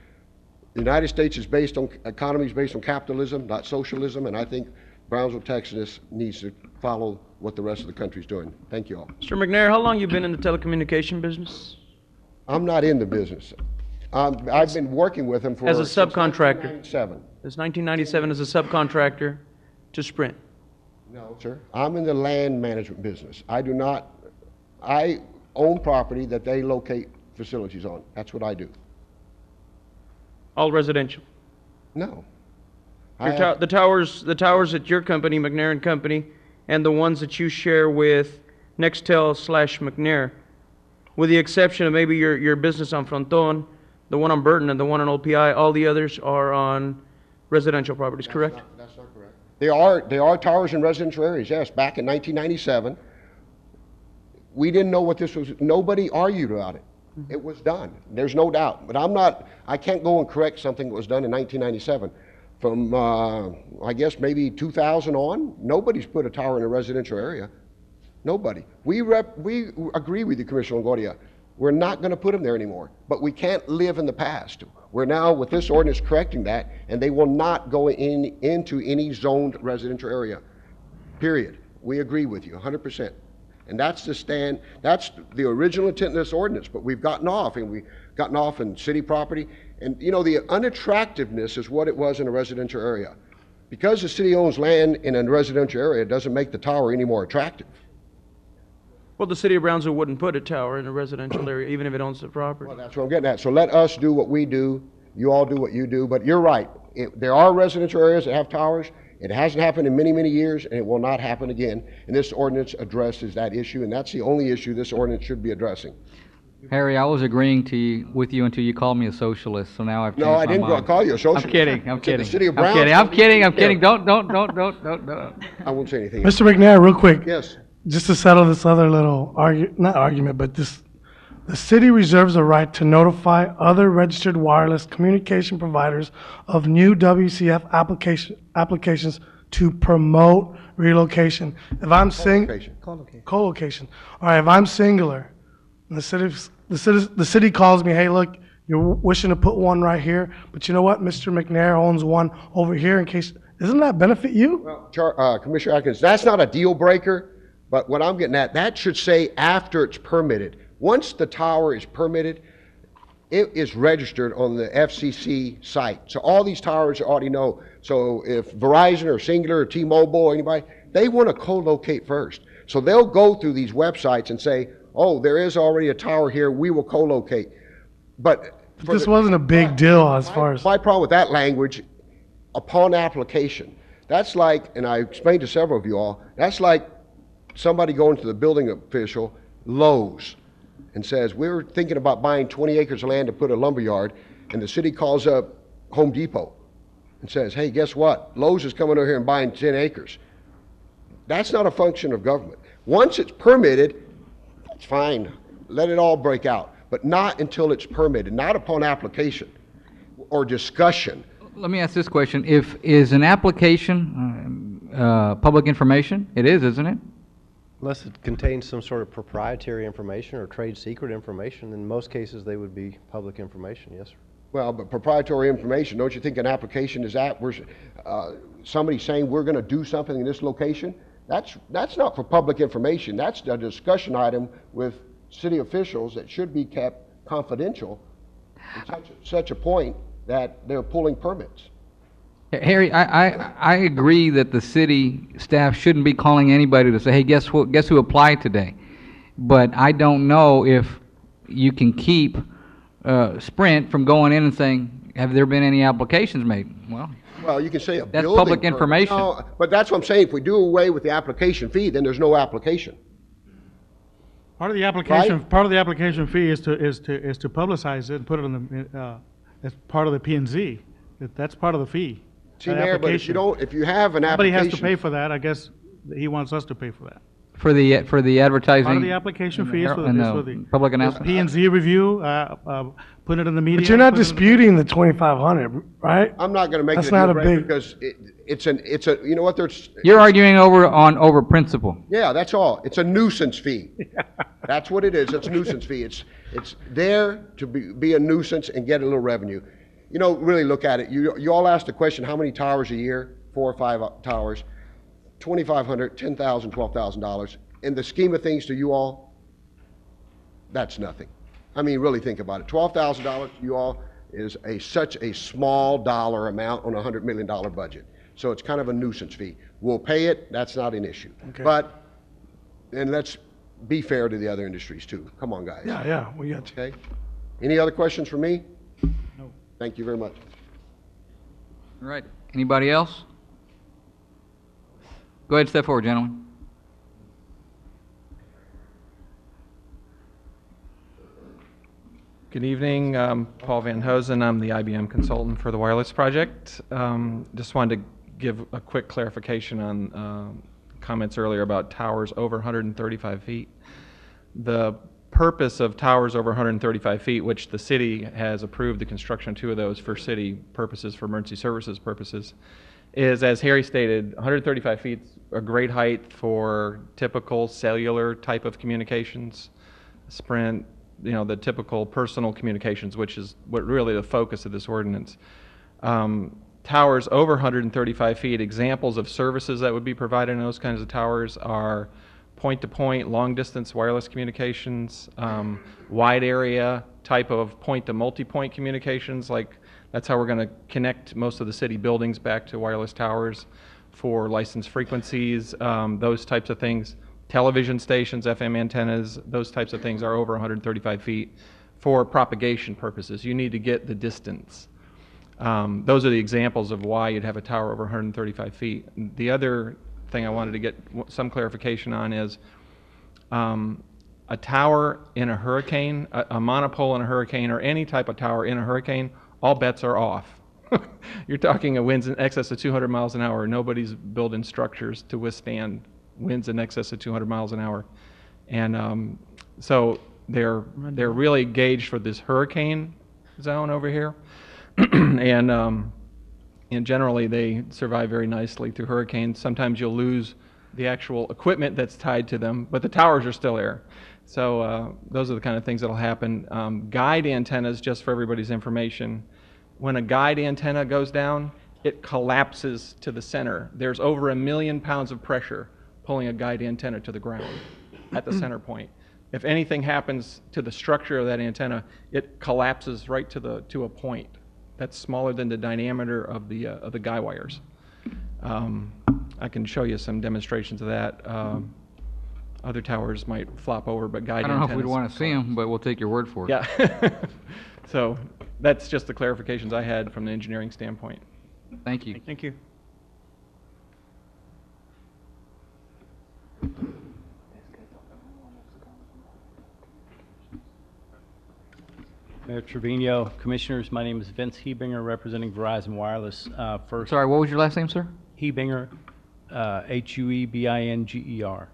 The United States economy is based on capitalism, not socialism, and I think Brownsville, Texas needs to follow what the rest of the country is doing. Thank you all. Mr. McNair, how long you been in the telecommunication business? I'm not in the business. I've been working with them for as a subcontractor. 1997. Since 1997 as a subcontractor to Sprint. No, sir. I'm in the land management business. I own property that they locate facilities on. That's what I do. All residential? No. The towers at your company, McNair and Company, and the ones that you share with Nextel/McNair, with the exception of maybe your business on Fronton, the one on Burton, and the one on OPI, all the others are on residential properties, correct? That's not correct. There are towers in residential areas, yes. Back in 1997, we didn't know what this was. Nobody argued about it. It was done. There's no doubt. But I can't go and correct something that was done in 1997. From, I guess, maybe 2000 on, nobody's put a tower in a residential area. Nobody. We agree with you, Commissioner Longoria. We're not going to put them there anymore. But we can't live in the past. We're now, with this ordinance, correcting that, and they will not go into any zoned residential area, period. We agree with you 100%. And that's the original intent of this ordinance, but we've gotten off, and we've gotten off in city property. And you know, the unattractiveness is what it was in a residential area. Because the city owns land in a residential area, it doesn't make the tower any more attractive. Well, the city of Brownsville wouldn't put a tower in a residential area, even if it owns the property. Well, that's what I'm getting at. So let us do what we do, you all do what you do, but you're right. There are residential areas that have towers. It hasn't happened in many, many years, and it will not happen again. And this ordinance addresses that issue, and that's the only issue this ordinance should be addressing. Harry, I was agreeing with you until you called me a socialist, so now I've changed my mind. No, I didn't call you a socialist. I'm kidding. I'm kidding. The city of I'm kidding. Don't. I won't say anything. Mr. McNair, real quick. Yes. Just to settle this other little not argument, but this, the city reserves the right to notify other registered wireless communication providers of new WCF applications to promote relocation. If I'm co-location. All right, if I'm singular, and the city calls me, hey, look, you're wishing to put one right here, but you know what? Mr. McNair owns one over here in case. Doesn't that benefit you? Well, Commissioner Atkins, that's not a deal breaker, but what I'm getting at, that should say after it's permitted. Once the tower is permitted, it is registered on the FCC site. So all these towers already know. So if Verizon or Singular or T-Mobile or anybody, they want to co-locate first. So they'll go through these websites and say, oh, there is already a tower here, we will co-locate. But This wasn't a big deal as far as. my problem with that language, upon application, that's like, and I explained to several of you all, that's like somebody going to the building official, Lowe's, and says, we're thinking about buying 20 acres of land to put a lumber yard, and the city calls up Home Depot and says, hey, guess what? Lowe's is coming over here and buying 10 acres. That's not a function of government. Once it's permitted, that's fine. Let it all break out, but not until it's permitted, not upon application or discussion. Let me ask this question. Is an application public information? It is, isn't it? Unless it contains some sort of proprietary information or trade secret information, in most cases they would be public information, yes, sir. Well, but proprietary information, don't you think an application is that where somebody saying we're going to do something in this location? That's not for public information. That's a discussion item with city officials that should be kept confidential to such a point that they're pulling permits. Harry, I agree that the city staff shouldn't be calling anybody to say, hey, guess what? Guess who applied today? But I don't know if you can keep Sprint from going in and saying, have there been any applications made? Well, you can say a that's building public permit. information. No, but that's what I'm saying. If we do away with the application fee, then there's no application. Part of the application, Right? part of the application fee is to publicize it and put it on the, as part of the P and Z. That's part of the fee. See, That Mayor, but if you application. don't, if you have an Somebody application. has to pay for that. I guess he wants us to pay for that. For the advertising? Part of the application fee is for and the public announcement? P and Z review, put it in the media. But you're not put it in the- disputing the 2,500, right? I'm not going to make That's it a not deal a breaker big- because it's a, you know what, there's. You're arguing over principle. Yeah, that's all. It's a nuisance fee. That's what it is. It's a nuisance fee. It's there to be a nuisance and get a little revenue. You know, really look at it. You all asked the question, how many towers a year? 4 or 5 towers. $2,500, $10,000, $12,000. In the scheme of things to you all, that's nothing. I mean, really think about it. $12,000 to you all is such a small dollar amount on a $100 million budget. So it's kind of a nuisance fee. We'll pay it. That's not an issue. Okay. But, and let's be fair to the other industries too. Come on, guys. Yeah, we got you. Okay. Any other questions for me? No. Thank you very much. All right. Anybody else? Go ahead, step forward, gentlemen. Good evening, Paul Van Hosen. I'm the IBM consultant for the wireless project. Just wanted to give a quick clarification on comments earlier about towers over 135 feet. The purpose of towers over 135 feet, which the city has approved the construction of 2 of those for city purposes, for emergency services purposes, is, as Harry stated, 135 feet is a great height for typical cellular type of communications, Sprint, you know, the typical personal communications, which is what really the focus of this ordinance. Towers over 135 feet, examples of services that would be provided in those kinds of towers are point-to-point, long-distance wireless communications, wide area type of point-to-multipoint communications, like that's how we're going to connect most of the city buildings back to wireless towers for licensed frequencies, those types of things. Television stations, FM antennas, those types of things are over 135 feet for propagation purposes. You need to get the distance. Those are the examples of why you'd have a tower over 135 feet. The other thing I wanted to get some clarification on is a tower in a hurricane, a monopole in a hurricane, or any type of tower in a hurricane, all bets are off. You're talking a winds in excess of 200 miles an hour. Nobody's building structures to withstand winds in excess of 200 miles an hour. And so they're really gauged for this hurricane zone over here. And generally they survive very nicely through hurricanes. Sometimes you'll lose the actual equipment that's tied to them, but the towers are still there. So those are the kind of things that'll happen. Guide antennas, just for everybody's information, when a guide antenna goes down, it collapses to the center. There's over 1 million pounds of pressure pulling a guide antenna to the ground at the center point. If anything happens to the structure of that antenna, it collapses right to a point that's smaller than the diameter of the guy wires. I can show you some demonstrations of that other towers might flop over, but guide I don't know if we'd antennas- want to see them, but we'll take your word for it. Yeah. So that's just the clarifications I had from the engineering standpoint. Thank you. Thank you. Mayor Trevino, Commissioners, my name is Vince Hebinger, representing Verizon Wireless. First, Sorry, what was your last name, sir? Hebinger, Huebinger.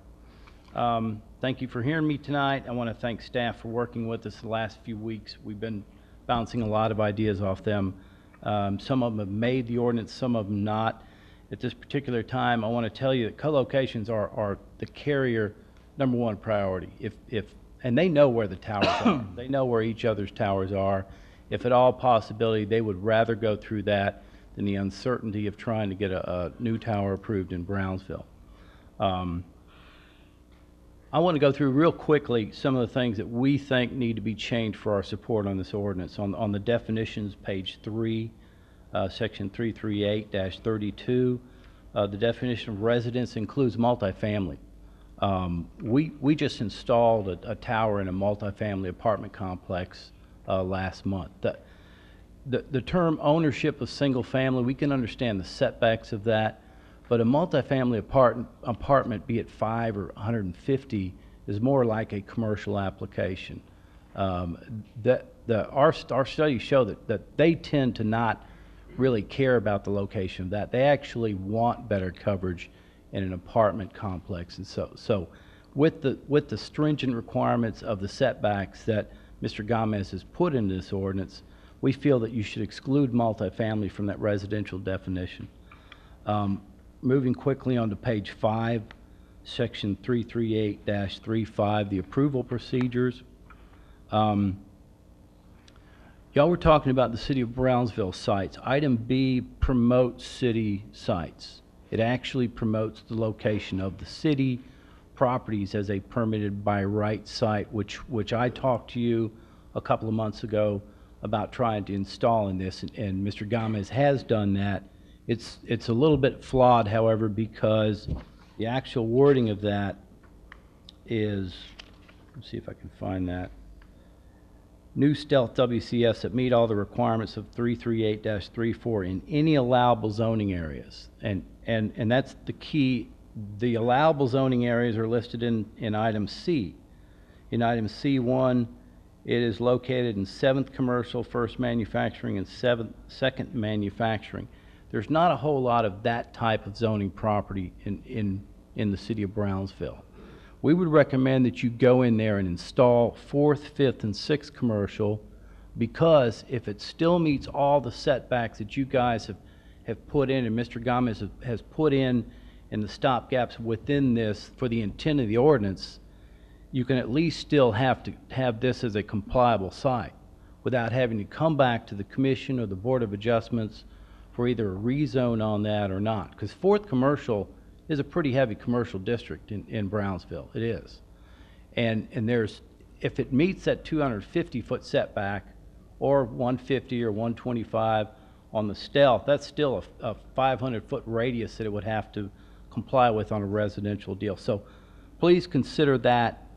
Thank you for hearing me tonight. I want to thank staff for working with us the last few weeks. We've been bouncing a lot of ideas off them. Some of them have made the ordinance, some of them not. At this particular time, I want to tell you that co-locations are the carrier number one priority. And they know where the towers are. They know where each other's towers are. If at all possibility, they would rather go through that than the uncertainty of trying to get a new tower approved in Brownsville. I want to go through real quickly some of the things that we think need to be changed for our support on this ordinance. On the definitions, page 3, section 338-32, the definition of residence includes multifamily. We just installed a tower in a multifamily apartment complex last month. The term ownership of single family, we can understand the setbacks of that, but a multifamily apartment, be it 5 or 150, is more like a commercial application. Our studies show that they tend to not really care about the location of that. They actually want better coverage in an apartment complex. And so with the stringent requirements of the setbacks that Mr. Gomez has put in this ordinance, we feel that you should exclude multifamily from that residential definition. Moving quickly on to page 5, section 338-35, the approval procedures. Y'all were talking about the City of Brownsville sites. Item B promotes city sites. It actually promotes the location of the city properties as a permitted by right site, which I talked to you a couple of months ago about trying to install in this, and Mr. Gomez has done that. It's a little bit flawed, however, because the actual wording of that is, let's see if I can find that. New stealth WCS that meet all the requirements of 338-34 in any allowable zoning areas. And that's the key. The allowable zoning areas are listed in item C. In item C1, it is located in 7th commercial, 1st manufacturing, and 2nd manufacturing. There's not a whole lot of that type of zoning property in the city of Brownsville. We would recommend that you go in there and install 4th, 5th, and 6th commercial, because if it still meets all the setbacks that you guys have put in and Mr. Gomez has put in the stopgaps within this for the intent of the ordinance, you can at least still have to have this as a compliable site without having to come back to the commission or the Board of Adjustments for either a rezone on that or not. Because 4th commercial is a pretty heavy commercial district in Brownsville. It is. And there's, if it meets that 250-foot setback or 150 or 125 on the stealth, that's still a 500-foot radius that it would have to comply with on a residential deal. So please consider that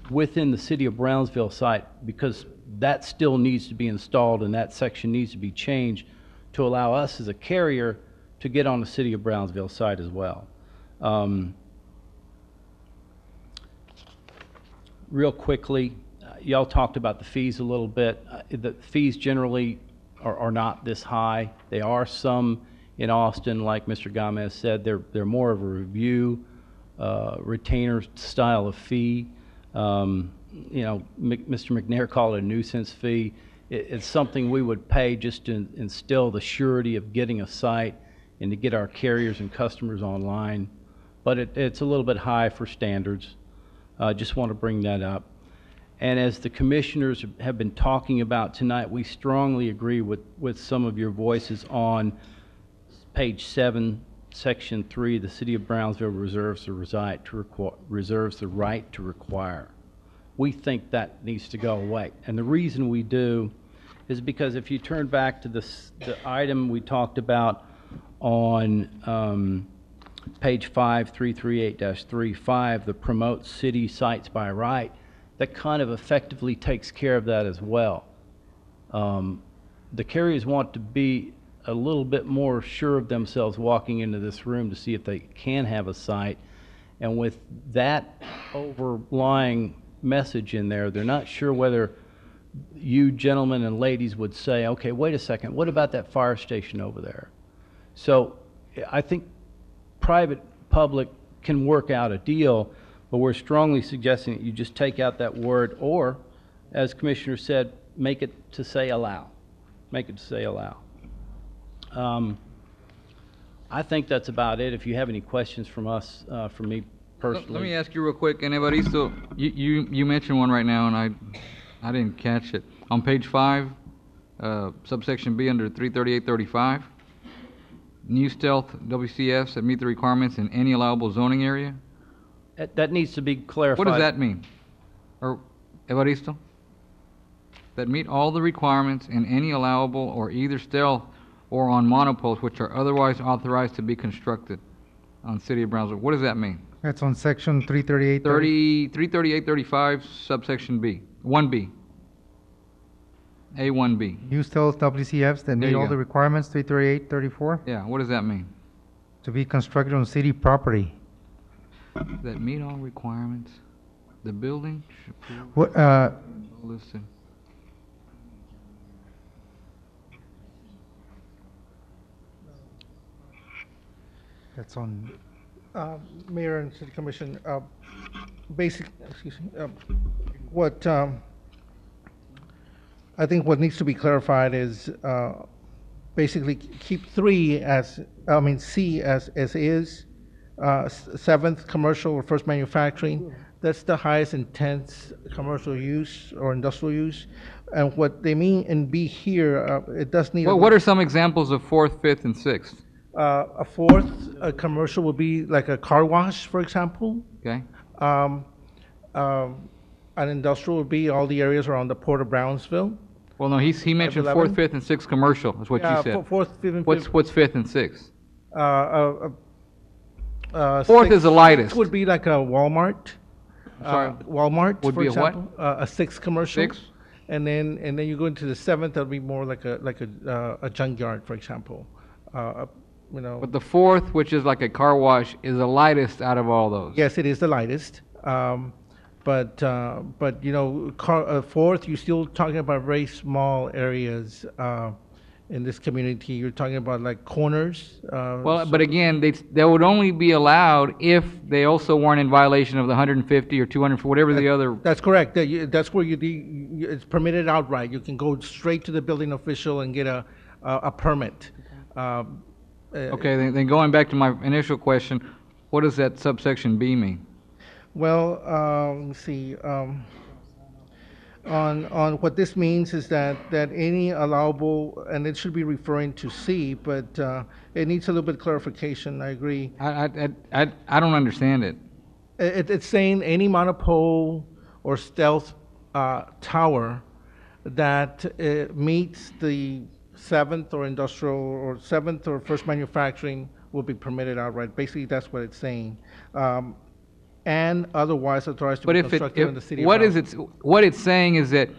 within the City of Brownsville site, because that still needs to be installed and that section needs to be changed to allow us as a carrier to get on the City of Brownsville site as well. Real quickly, y'all talked about the fees a little bit. The fees generally are not this high. They are some in Austin, like Mr. Gomez said. They're more of a review, retainer style of fee. Mr. McNair called it a nuisance fee. It's something we would pay just to instill the surety of getting a site and to get our carriers and customers online. But it's a little bit high for standards. Just want to bring that up. And as the commissioners have been talking about tonight, we strongly agree with some of your voices on page 7, section 3. The City of Brownsville reserves the right to require. We think that needs to go away. And the reason we do is because if you turn back to the item we talked about on page 5, 338-35, the promote city sites by right, that kind of effectively takes care of that as well. The carriers want to be a little bit more sure of themselves walking into this room to see if they can have a site. And with that overlying message in there, they're not sure whether you gentlemen and ladies would say, okay, wait a second, what about that fire station over there? So I think private, public can work out a deal, but we're strongly suggesting that you just take out that word, or, as Commissioner said, make it to say allow. Make it to say allow. I think that's about it. If you have any questions from us, from me personally. Let me ask you real quick, and Evaristo, you mentioned one right now, and I didn't catch it. On page 5, subsection B under 33835, new stealth WCFs that meet the requirements in any allowable zoning area? That needs to be clarified. What does that mean? Or, Evaristo? That meet all the requirements in any allowable or either stealth or on monopoles which are otherwise authorized to be constructed on City of Brownsville. What does that mean? That's on section 338. 33835, subsection B, 1B. A1B. New stealth WCFs that There meet you all go. the requirements, 33834, Yeah, what does that mean? to be constructed on city property. That meet all requirements? The building should prove- What, Listen. that's on, Mayor and City Commission, excuse me, what, I think what needs to be clarified is, basically keep C as is. Seventh, commercial or first manufacturing, that's the highest intense commercial use or industrial use. And what they mean in B here, it does need. Well, what are some examples of 4th, 5th, and 6th? A fourth, a commercial would be like a car wash, for example. Okay. An industrial would be all the areas around the Port of Brownsville. Well, no, he mentioned 4th, 11? 5th, and 6th commercial, is what you Yeah, said. fourth, fifth, and What's fifth. 5th and 6th? Fourth is the lightest. Would be like a Walmart. Sorry? Walmart, Would for be a what? example. A sixth commercial. 6? And then you go into the seventh, that'll be more like a junkyard, for example. But the 4th, which is like a car wash, is the lightest out of all those. Yes, it is the lightest. But fourth, you're still talking about very small areas in this community. You're talking about like corners. Well, but again, they would only be allowed if they also weren't in violation of the 150 or 200, whatever the other. That's correct. That's where it's permitted outright. You can go straight to the building official and get a permit. Okay, then going back to my initial question, what does that subsection B mean? Well, let me see. On what this means is that any allowable, and it should be referring to C, but it needs a little bit of clarification. I agree. I don't understand it. It's saying any monopole or stealth tower that meets the seventh or industrial or seventh or first manufacturing will be permitted outright. Basically, that's what it's saying. And otherwise authorized to But be if constructed in the city. what it's saying is that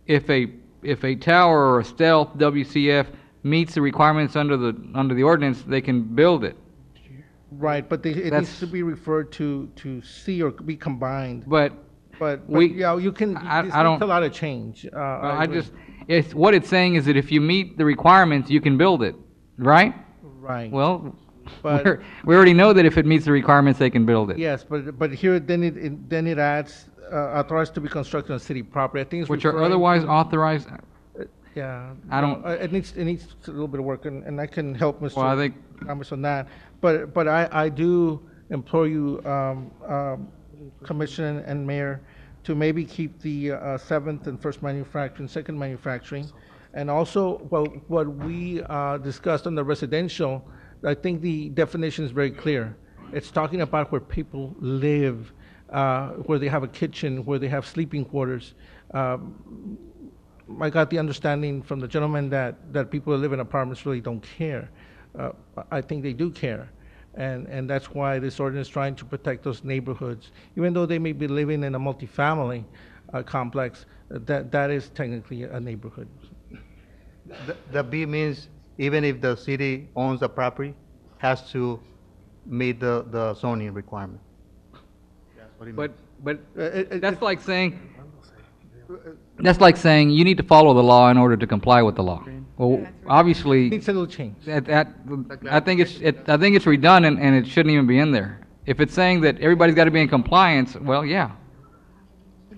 if a tower or a stealth WCF meets the requirements under the ordinance, they can build it. Right, but it needs to be referred to C or be combined. But yeah, you can. I don't. It's a lot of change. What it's saying is that if you meet the requirements, you can build it, right? Right. Well, But- we already know that if it meets the requirements, they can build it. Yes, but here then it adds authorized to be constructed on city property. I think it's Which are referring otherwise to- authorized. Yeah. I don't- It needs a little bit of work, and I can help Mr. Well, I think- Thomas on that. But I do implore you, Commissioner and Mayor, to maybe keep the seventh and first manufacturing, second manufacturing, and also what we discussed on the residential. I think the definition is very clear. It's talking about where people live, where they have a kitchen, where they have sleeping quarters. I got the understanding from the gentleman that people who live in apartments really don't care. I think they do care. And that's why this ordinance is trying to protect those neighborhoods. Even though they may be living in a multifamily complex, that is technically a neighborhood. The B means even if the city owns the property, has to meet the zoning requirement. That's what it means. But that's like saying you need to follow the law in order to comply with the law. Well, obviously, Needs a little change. I think it's redundant and it shouldn't even be in there. If it's saying that everybody's got to be in compliance, well, yeah.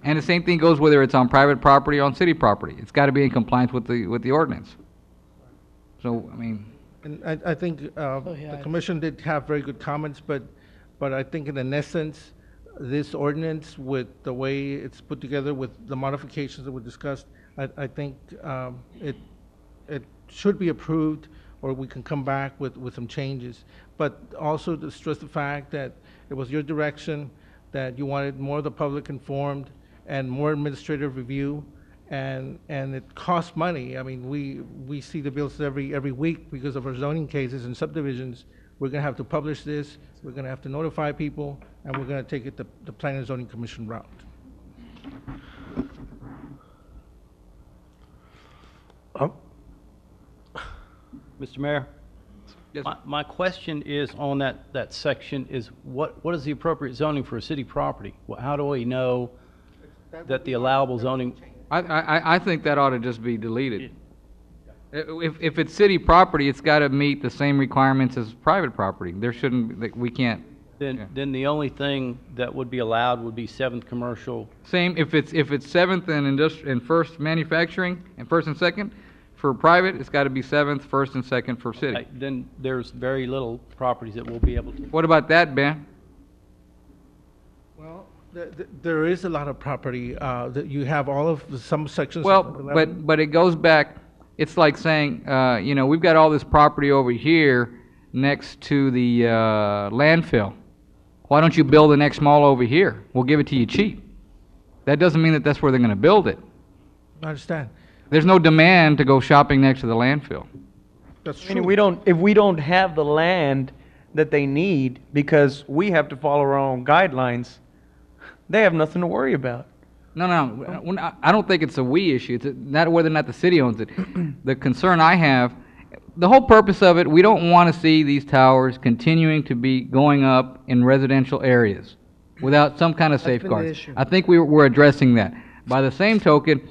And the same thing goes whether it's on private property or on city property. It's got to be in compliance with the ordinance. So, I mean. And I think the commission did have very good comments, but I think in essence, this ordinance with the way it's put together with the modifications that were discussed, I think it should be approved, or we can come back with some changes. But also to stress the fact that it was your direction, that you wanted more of the public informed and more administrative review, and it costs money. I mean, we see the bills every week because of our zoning cases and subdivisions. We're gonna have to publish this, we're gonna have to notify people, and we're gonna take it the Planning and Zoning Commission route. Mr. Mayor? Yes. My question is on that section is what is the appropriate zoning for a city property? How do we know that the allowable zoning? I think that ought to just be deleted. If it's city property, it's got to meet the same requirements as private property. There shouldn't, we can't. Then the only thing that would be allowed would be 7th commercial. Same, if it's 7th and first manufacturing, and first and second, for private, it's got to be 7th, first and second for city. Right, then there's very little properties that will be able to. What about that, Ben? Well, there is a lot of property that you have all of some sections. Well, of 11. but it goes back, it's like saying, you know, we've got all this property over here next to the landfill. Why don't you build the next mall over here? We'll give it to you cheap. That doesn't mean that that's where they're going to build it. I understand. There's no demand to go shopping next to the landfill. That's I mean, if we don't have the land that they need because we have to follow our own guidelines, they have nothing to worry about. No, I don't think it's a we issue. It's not whether or not the city owns it. The concern I have, the whole purpose of it, we don't want to see these towers continuing to be going up in residential areas without some kind of safeguards. I think we're addressing that. By the same token,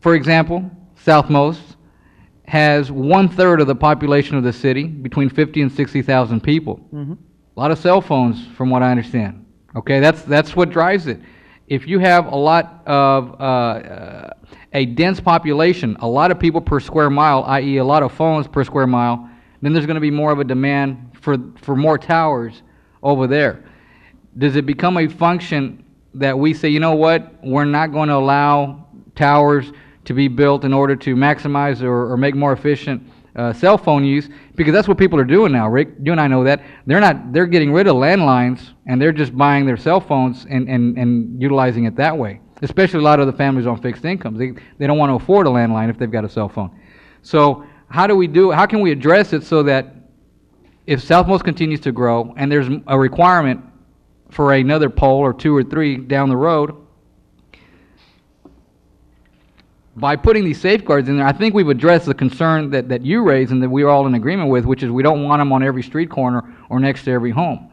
for example, Southmost has 1/3 of the population of the city, between 50 and 60,000 people. Mm-hmm. A lot of cell phones, from what I understand. Okay, that's what drives it. If you have a lot of a dense population, a lot of people per square mile, i.e. a lot of phones per square mile, then there's going to be more of a demand for more towers over there. Does it become a function that we say, you know what, we're not going to allow towers to be built in order to maximize or make more efficient cell phone use? Because that's what people are doing now, Rick. You and I know that. They're getting rid of landlines, and they're just buying their cell phones and utilizing it that way. Especially a lot of the families on fixed incomes. They don't want to afford a landline if they've got a cell phone. So how can we address it so that if Southmost continues to grow and there's a requirement for another pole or 2 or 3 down the road, by putting these safeguards in there, I think we've addressed the concern that you raised and that we're all in agreement with, which is we don't want them on every street corner or next to every home.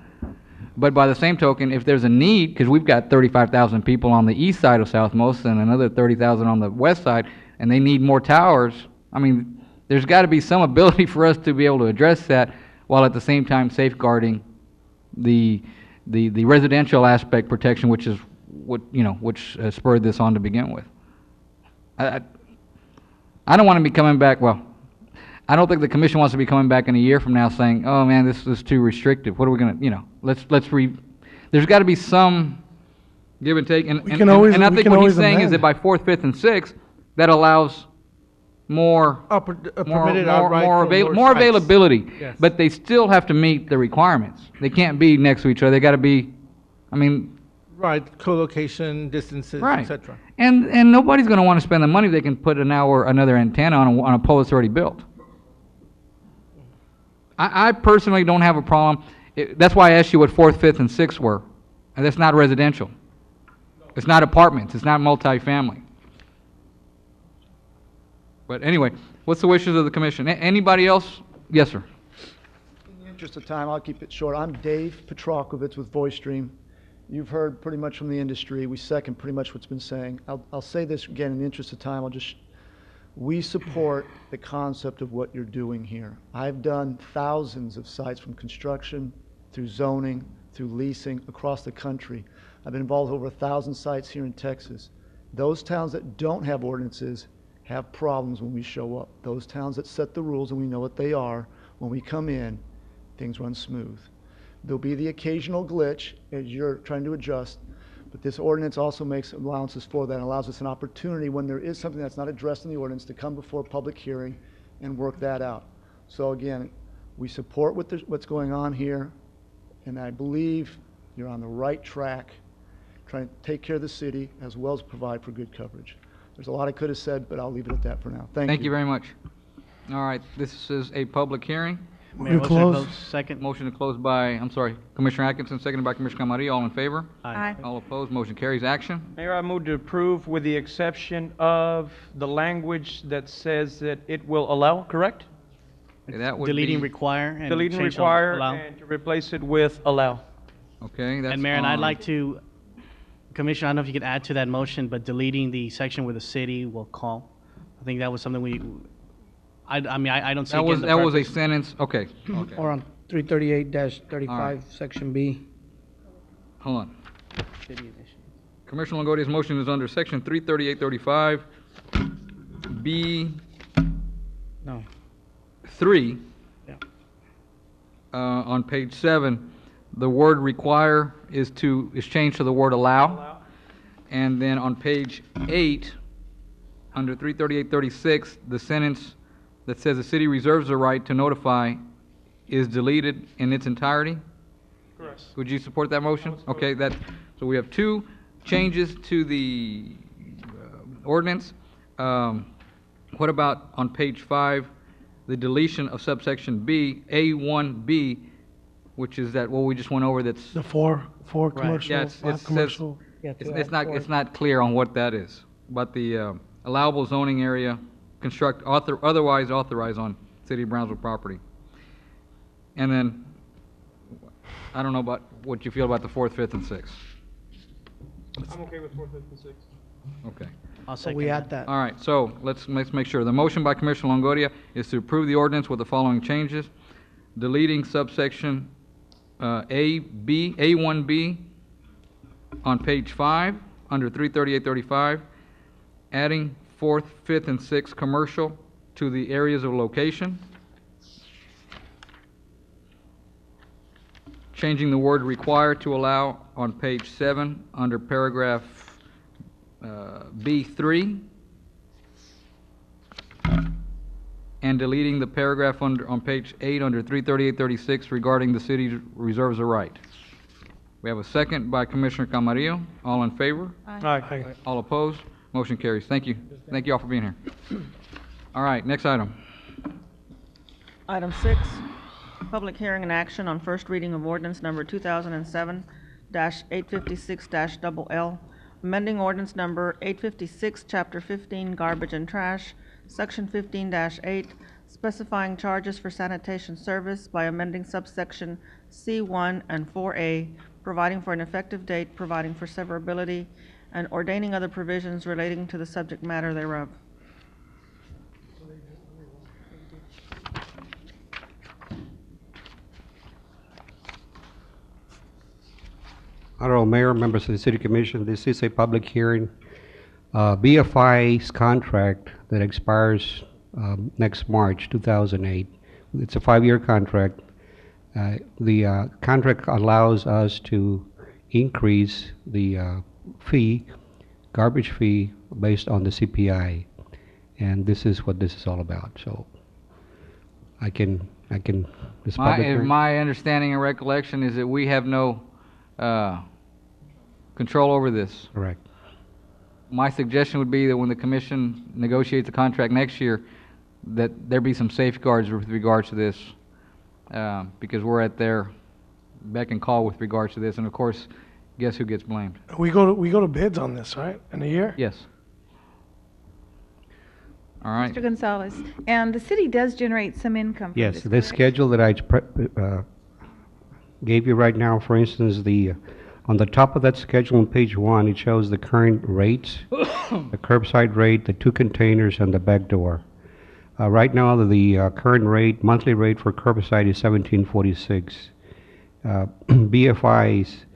But by the same token, if there's a need, because we've got 35,000 people on the east side of Southmost and another 30,000 on the west side, and they need more towers, I mean, there's got to be some ability for us to be able to address that while at the same time safeguarding the residential aspect protection, which is which spurred this on to begin with. I don't want to be coming back, well, I don't think the commission wants to be coming back in a year from now saying, oh man, this is too restrictive. What are we going to, there's got to be some give and take. And I think what he's saying is that by 4th, 5th, and 6th, that allows more availability. Yes. But they still have to meet the requirements. They can't be next to each other. They got to be, I mean. Right, co-location, distances, Right. etc. And nobody's going to want to spend the money they can put another antenna on a pole that's already built. I personally don't have a problem That's why I asked you what 4th, 5th, and 6th were. And that's not residential. It's not apartments, it's not multifamily. But anyway, what's the wishes of the commission? Anybody else? Yes, sir. In the interest of time, I'll keep it short. I'm Dave Petrokowitz with VoiceStream. You've heard pretty much from the industry. We second pretty much what's been saying. I'll say this again in the interest of time. We support the concept of what you're doing here. I've done thousands of sites from construction through zoning, through leasing across the country. I've been involved with over 1,000 sites here in Texas. Those towns that don't have ordinances have problems when we show up. Those towns that set the rules and we know what they are, when we come in, things run smooth. There'll be the occasional glitch as you're trying to adjust, but this ordinance also makes allowances for that and allows us an opportunity when there is something that's not addressed in the ordinance to come before a public hearing and work that out. So again, we support what's going on here, and I believe you're on the right track, trying to take care of the city as well as provide for good coverage. There's a lot I could have said, but I'll leave it at that for now. Thank you very much. All right, this is a public hearing. Mayor, motion to close. Second. Motion to close by, I'm sorry, Commissioner Atkinson, seconded by Commissioner Camarillo. All in favor? Aye. All opposed? Motion carries. Action. Mayor, I move to approve with the exception of the language that says that it will allow, correct? Okay, that would Deleting be, require and Deleting change to require allow. and to replace it with allow. okay, that's And Mayor, and I'd on- like to, Commissioner, I don't know if you could add to that motion, but deleting the section where the city will call. I think that was something I don't see That again was, the that was a purpose. sentence, okay, okay. Or on 338-35, All right. Section B. Hold on. City initiative. Commissioner Longoria's motion is under section 33835, B No. 3. Yeah. On page 7, the word require is changed to the word allow. And then on page 8, under 33836, the sentence that says the city reserves the right to notify is deleted in its entirety. Correct. Would you support that motion? Okay, so we have two changes to the ordinance. What about on page 5, the deletion of subsection B, A1B, which is that what we just went over, that's... The four commercial, Yeah, five commercial. it's not clear on what that is, but the allowable zoning area otherwise authorized on City of Brownsville property. And then, I don't know about what you feel about the 4th, 5th, and 6th. I'm okay with 4th, 5th, and 6th. Okay. I'll second We that. add that. All right, so let's make sure. The motion by Commissioner Longoria is to approve the ordinance with the following changes: deleting subsection A1B on page 5 under 33835, adding 4th, 5th, and 6th commercial to the areas of location, changing the word require to allow on page 7 under paragraph B3, and deleting the paragraph on page 8 under 33836 regarding the city reserves a right. We have a second by Commissioner Camarillo. All in favor? Aye. All opposed? Motion carries. Thank you. Thank you all for being here. All right, next item. Item 6, public hearing and action on first reading of ordinance number 2007-856-LL, amending ordinance number 856, Chapter 15, Garbage and Trash, Section 15-8, specifying charges for sanitation service by amending subsection C1 and 4A, providing for an effective date, providing for severability, and ordaining other provisions relating to the subject matter thereof. Honorable Mayor, members of the City Commission, this is a public hearing. BFI's contract that expires next March 2008. It's a 5-year contract. The contract allows us to increase the garbage fee based on the CPI, and this is what this is all about. So this public hearing. My understanding and recollection is that we have no control over this. Correct. My suggestion would be that when the commission negotiates the contract next year, that there be some safeguards with regards to this, because we're at their beck and call with regards to this, and of course, guess who gets blamed? We go to bids on this, right, in a year? Yes. All right. Mr. Gonzalez, and the city does generate some income from Yes, this, the correct? schedule that I gave you right now, for instance, on the top of that schedule on page 1, it shows the current rates, the curbside rate, the 2 containers, and the back door. Right now, the current rate, monthly rate for curbside is $17.46. BFI's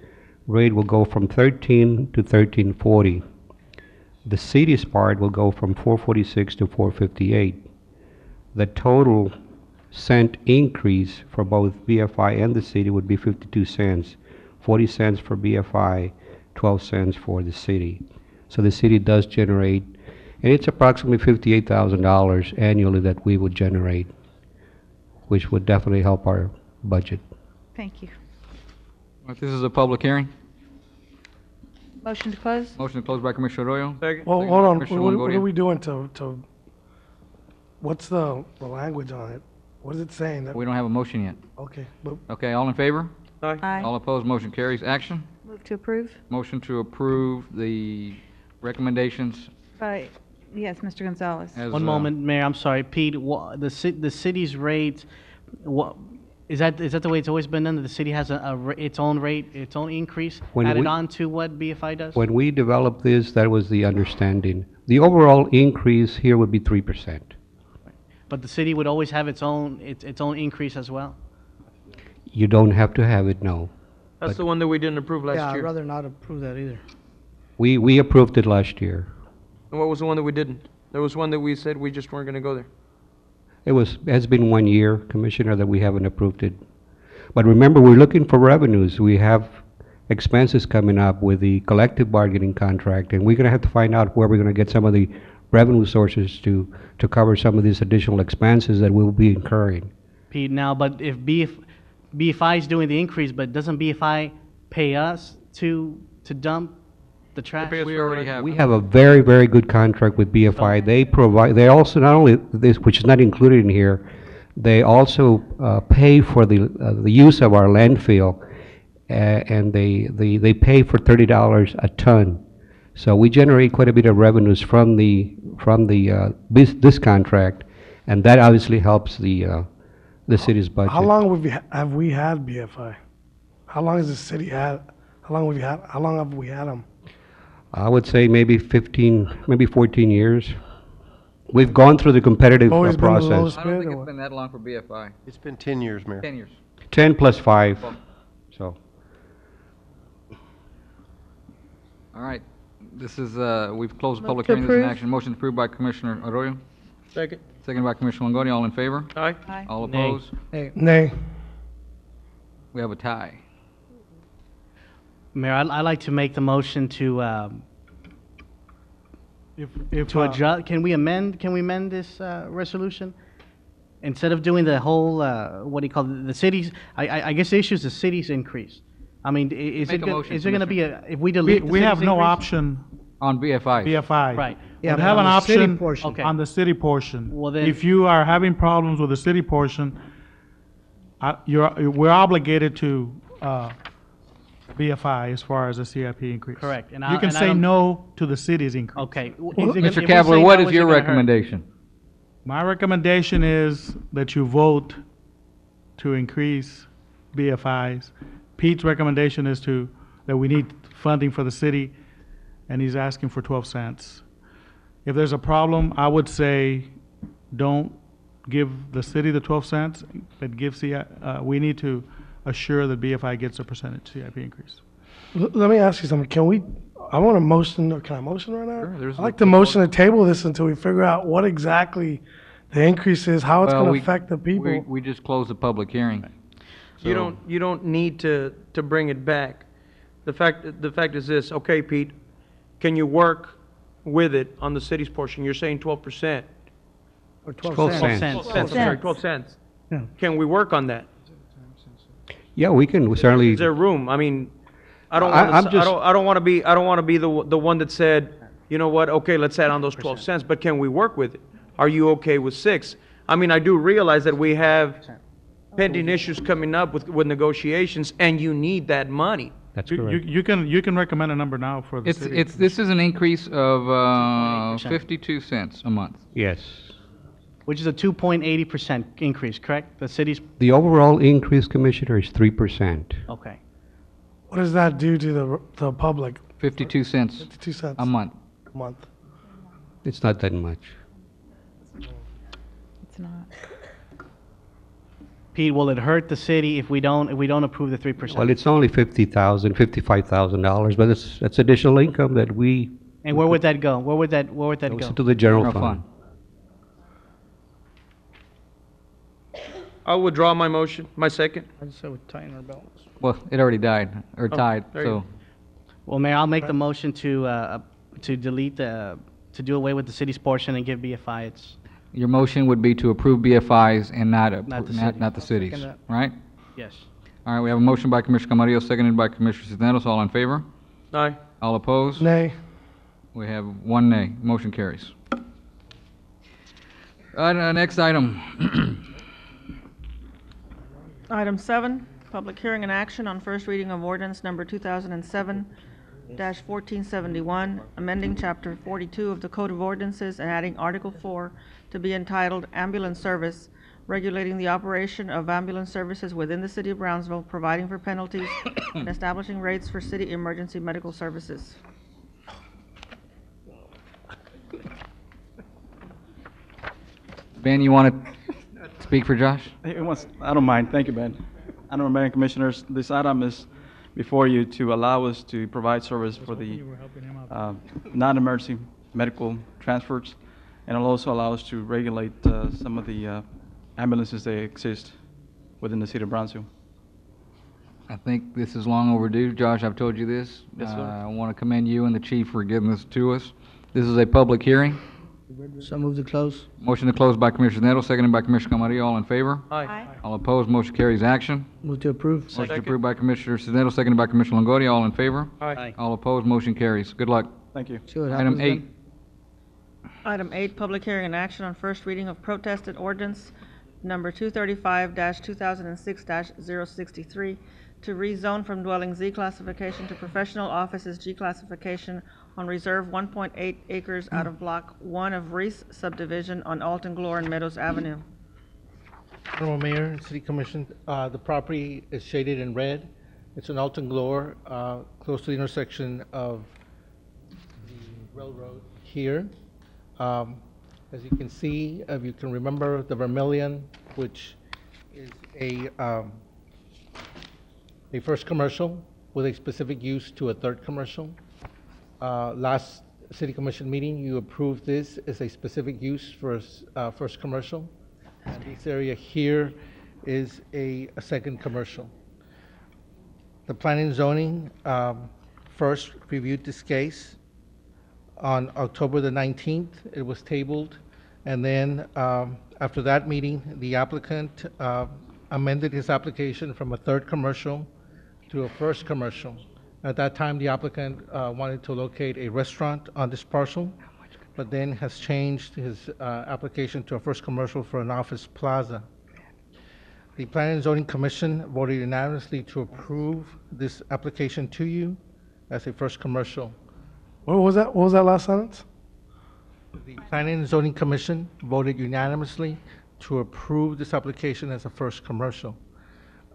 rate will go from $13 to $13.40. The city's part will go from $4.46 to $4.58. The total cent increase for both BFI and the city would be 52 cents. 40 cents for BFI, 12 cents for the city. So the city does generate, and it's approximately $58,000 annually that we would generate, which would definitely help our budget. Thank you. This is a public hearing. Motion to close? Motion to close by Commissioner Arroyo. Well, Second hold by on, Commissioner what Longoria. are we doing to, what's the language on it? What is it saying? That We don't have a motion yet. Okay, but Okay, all in favor? Aye. All opposed, motion carries. Action. Move to approve? Motion to approve the recommendations By, yes, Mr. Gonzalez. as... One moment, Mayor, I'm sorry, Pete, the city's rate, is that the way it's always been done, that the city has its own rate, its own increase When added we- on to what BFI does? When we developed this, that was the understanding. The overall increase here would be 3%. But the city would always have its own increase as well? You don't have to have it, no. That's the one that we didn't approve last Yeah, I'd year. rather not approve that either. We approved it last year. And what was the one that we didn't? There was one that we said we just weren't gonna go there. Has been 1 year, Commissioner, that we haven't approved it. But remember, we're looking for revenues. We have expenses coming up with the collective bargaining contract, and we're gonna have to find out where we're gonna get some of the revenue sources to cover some of these additional expenses that we'll be incurring. Pete, now, but if BFI is doing the increase, but doesn't BFI pay us to dump the trash? We already have... We have a very, very good contract with BFI. They also, not only this, which is not included in here, they also pay for the use of our landfill, and they pay for $30 a ton. So we generate quite a bit of revenues from this contract, and that obviously helps the city's budget. how long have we had BFI? How long has the city had, how long have we had them? I would say maybe 15, maybe 14 years. We've gone through the competitive Always been the process. lowest I don't bid, think or it's what? been that long for BFI. It's been 10 years, Mayor. 10 years. 10 plus 5, so. All right. This is, we've closed the Move public to hearing. This is an approve. action. Motion approved by Commissioner Arroyo. Second. Second by Commissioner Longoria. All in favor? Aye. Aye. All Nay. opposed? Nay. We have a tie. Mayor, I'd like to make the motion to If, adjust, can we amend this resolution? Instead of doing the whole, what do you call it, the city's, I guess the issue is the city's increase. I mean, is Make it, a good- motion, is there gonna be if we we, delete the we have city's no increase? option, On BFI. BFI. Right. Yeah, We but have on an the city option portion. Okay. on the city portion. Well, then- If you are having problems with the city portion, we're obligated to BFI as far as the CIP increase. Correct. And You can I say don't- no to the city's increase. Okay. Mr. Cavalier, what is your recommendation? My recommendation is that you vote to increase BFIs. Pete's recommendation is that we need funding for the city, and he's asking for 12 cents. If there's a problem, I would say, don't give the city the 12 cents, but we need to assure that BFI gets a percentage CIP increase. Let me ask you something. I want to motion, or can I motion right now? Sure, there's I'd like the to motion to table this until we figure out what exactly the increase is, how it's Well, going we- to affect the people. We just closed the public hearing. You So- don't need to bring it back. The fact is this, okay, Pete, can you work with it on the city's portion? You're saying 12%. Or 12 12 cents. cents. 12 cents, I'm sorry, 12 cents. Yeah. Can we work on that? Yeah, we can certainly, Is there room? I mean, I don't I'm want to, just- I don't want to be the one that said, you know what, okay, let's add on those 12 cents, but can we work with it? Are you okay with 6? I mean, I do realize that we have pending issues coming up with negotiations, and you need that money. That's You, correct. you can recommend a number now for the city. This is an increase of 2.8%. 52 cents a month. Yes. Which is a 2.80% increase, correct? The city's, The overall increase, Commissioner, is 3%. okay. What does that do to the public? 52 cents 52 cents a month. a month. It's not that much. It's not. Pete, will it hurt the city if we don't approve the 3%? Well, it's only $50,000, $55,000, but that's additional income that we And where would that go? Where would that goes go? into the general fund. I'll withdraw my motion, my second. I just said we're tightening our belts. Well, it already died, or tied, there you so. go. Well, Mayor, I'll make the motion to delete to do away with the city's portion and give BFI its, Your motion would be to approve BFIs and not Not the city. not the cities, second that. right? yes. All right, we have a motion by Commissioner Camarillo, seconded by Commissioner Cisneros. All in favor? Aye. All opposed? Nay. We have one nay. Motion carries. Next item. Item 7, public hearing and action on first reading of ordinance number 2007-1471, amending Chapter 42 of the Code of Ordinances and adding Article 4 to be entitled Ambulance Service, regulating the operation of ambulance services within the city of Brownsville, providing for penalties, and establishing rates for city emergency medical services. Ben, you want to speak for Josh? I don't mind. Thank you, Ben. Honorable Mayor and Commissioners, this item is before you to allow us to provide service for the non-emergency medical transfers, and it'll also allow us to regulate some of the ambulances that exist within the city of Brownsville. I think this is long overdue. Josh, I've told you this. Yes, sir. I want to commend you and the chief for giving this to us. This is a public hearing. So move to close. Motion to close by Commissioner Nettles, seconded by Commissioner Camarillo. All in favor? Aye. All opposed, motion carries. Action. Move to approve. Motion approved by Commissioner Cisneros, seconded by Commissioner Longoria. All in favor? Aye. All opposed, motion carries. Good luck. Thank you. See what Item happens 8. then. Item 8, public hearing and action on first reading of protested ordinance number 235-2006-063 to rezone from dwelling Z classification to professional offices G classification on reserve 1.8 acres out of Block 1 of Reese subdivision on Alton, Glore, and Meadows Avenue. Honorable Mayor and City Commission, the property is shaded in red. It's an Alton Glore, close to the intersection of the railroad here. As you can see, if you can remember the Vermilion, which is a first commercial with a specific use to a third commercial. Last City Commission meeting, you approved this as a specific use for a first commercial. And this area here is a second commercial. The planning and zoning first reviewed this case on October the 19th. It was tabled. And then after that meeting, the applicant amended his application from a third commercial to a first commercial. At that time, the applicant wanted to locate a restaurant on this parcel, but then has changed his application to a first commercial for an office plaza. The Planning and Zoning Commission voted unanimously to approve this application to you as a first commercial. What was that? What was that last sentence? The Planning and Zoning Commission voted unanimously to approve this application as a first commercial.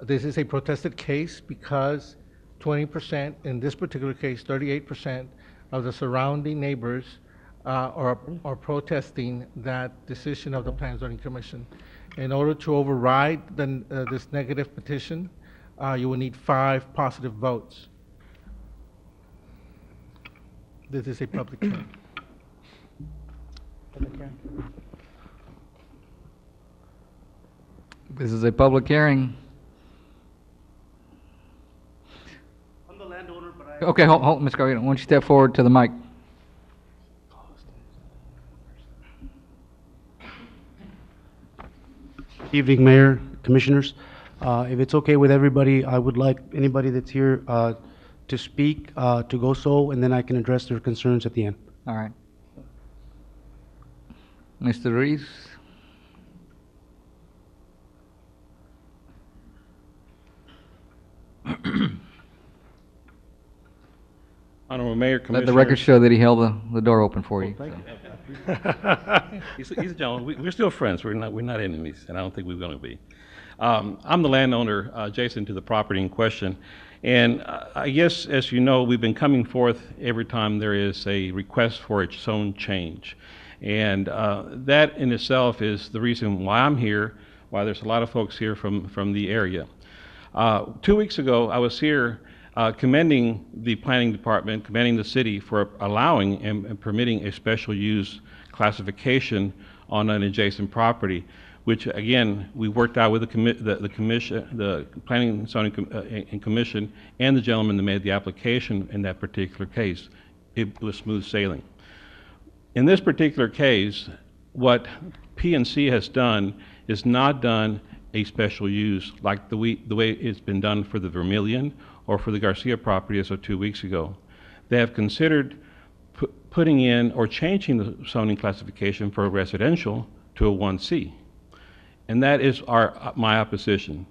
This is a protested case because 20%, in this particular case, 38% of the surrounding neighbors are protesting that decision of the Planning and Zoning Commission. In order to override this negative petition, you will need 5 positive votes. This is a public hearing. This is a public hearing. I'm the landowner, but Okay, hold, Ms. Garrido, why don't you step forward to the mic? Evening, Mayor, Commissioners. If it's okay with everybody, I would like anybody that's here to speak, to go so, and then I can address their concerns at the end. All right. Mr. Reese? Mayor, Let Commissioners. the record show that he held the door open for you. Thank you. He's a gentleman. We're still friends. We're not enemies, and I don't think we're going to be. I'm the landowner adjacent to the property in question, and I guess, as you know, we've been coming forth every time there is a request for a zone change, and that in itself is the reason why I'm here, why there's a lot of folks here from the area. 2 weeks ago, I was here commending the planning department, commending the city for allowing and permitting a special use classification on an adjacent property, which again we worked out with the commission, the planning and zoning and commission, and the gentleman that made the application in that particular case. It was smooth sailing. In this particular case, what PNC has done is not done a special use like the way it's been done for the Vermilion or for the Garcia property as of 2 weeks ago. They have considered putting in or changing the zoning classification for residential to a 1C. And that is my opposition.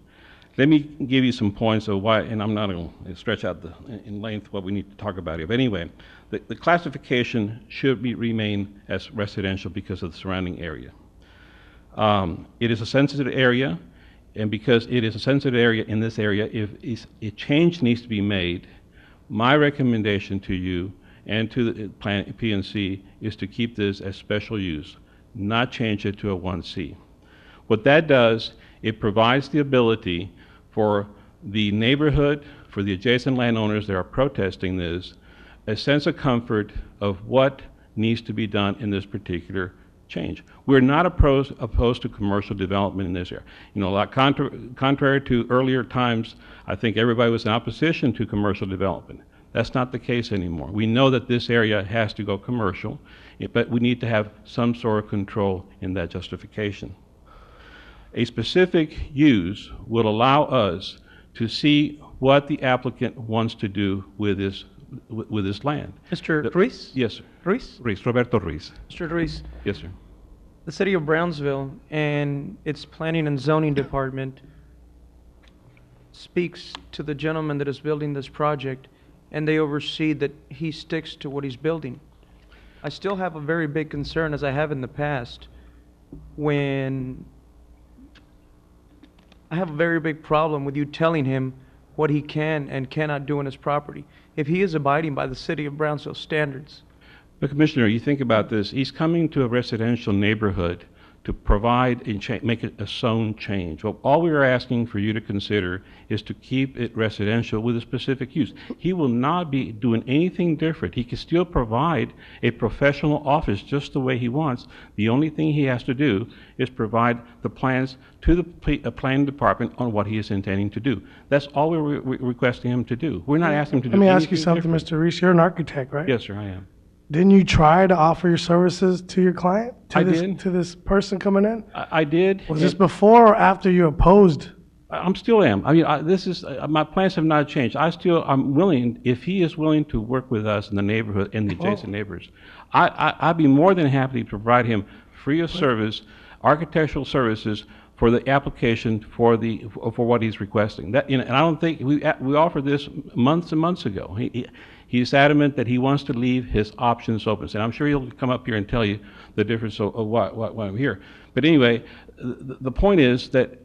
Let me give you some points of why, and I'm not going to stretch out in length what we need to talk about here. But anyway, the classification should remain as residential because of the surrounding area. It is a sensitive area, and because it is a sensitive area in this area, if a change needs to be made, my recommendation to you and to the PNC is to keep this as special use, not change it to a 1C. What that does, it provides the ability for the neighborhood, for the adjacent landowners that are protesting this, a sense of comfort of what needs to be done in this particular change. We're not opposed to commercial development in this area. You know, like contrary to earlier times, I think everybody was in opposition to commercial development. That's not the case anymore. We know that this area has to go commercial, but we need to have some sort of control in that justification. A specific use will allow us to see what the applicant wants to do with this land. Mr. Ruiz? Yes, sir. Ruiz? Ruiz, Roberto Ruiz. Mr. Ruiz, Yes, sir. the city of Brownsville and its planning and zoning department speaks to the gentleman that is building this project, and they oversee that he sticks to what he's building. I still have a very big concern, as I have in the past, when I have a very big problem with you telling him what he can and cannot do on his property, if he is abiding by the city of Brownsville standards. But Commissioner, you think about this. He's coming to a residential neighborhood to provide and make it a zone change. Well, all we are asking for you to consider is to keep it residential with a specific use. He will not be doing anything different. He can still provide a professional office just the way he wants. The only thing he has to do is provide the plans to the planning department on what he is intending to do. That's all we're requesting him to do. We're not asking him to do Let me anything ask you something, different. Mr. Reese. You're an architect, right? Yes, sir, I am. Didn't you try to offer your services to your client? I did. To this person coming in? I did. Was this before or after you opposed? I'm still am. I mean, this is, my plans have not changed. I'm willing, if he is willing to work with us in the neighborhood and the adjacent neighbors, I'd be more than happy to provide him free of service, architectural services for the application for what he's requesting. That, and I don't think, we offered this months and months ago. He's adamant that he wants to leave his options open. And I'm sure he'll come up here and tell you the difference of why I'm here. But anyway, the point is that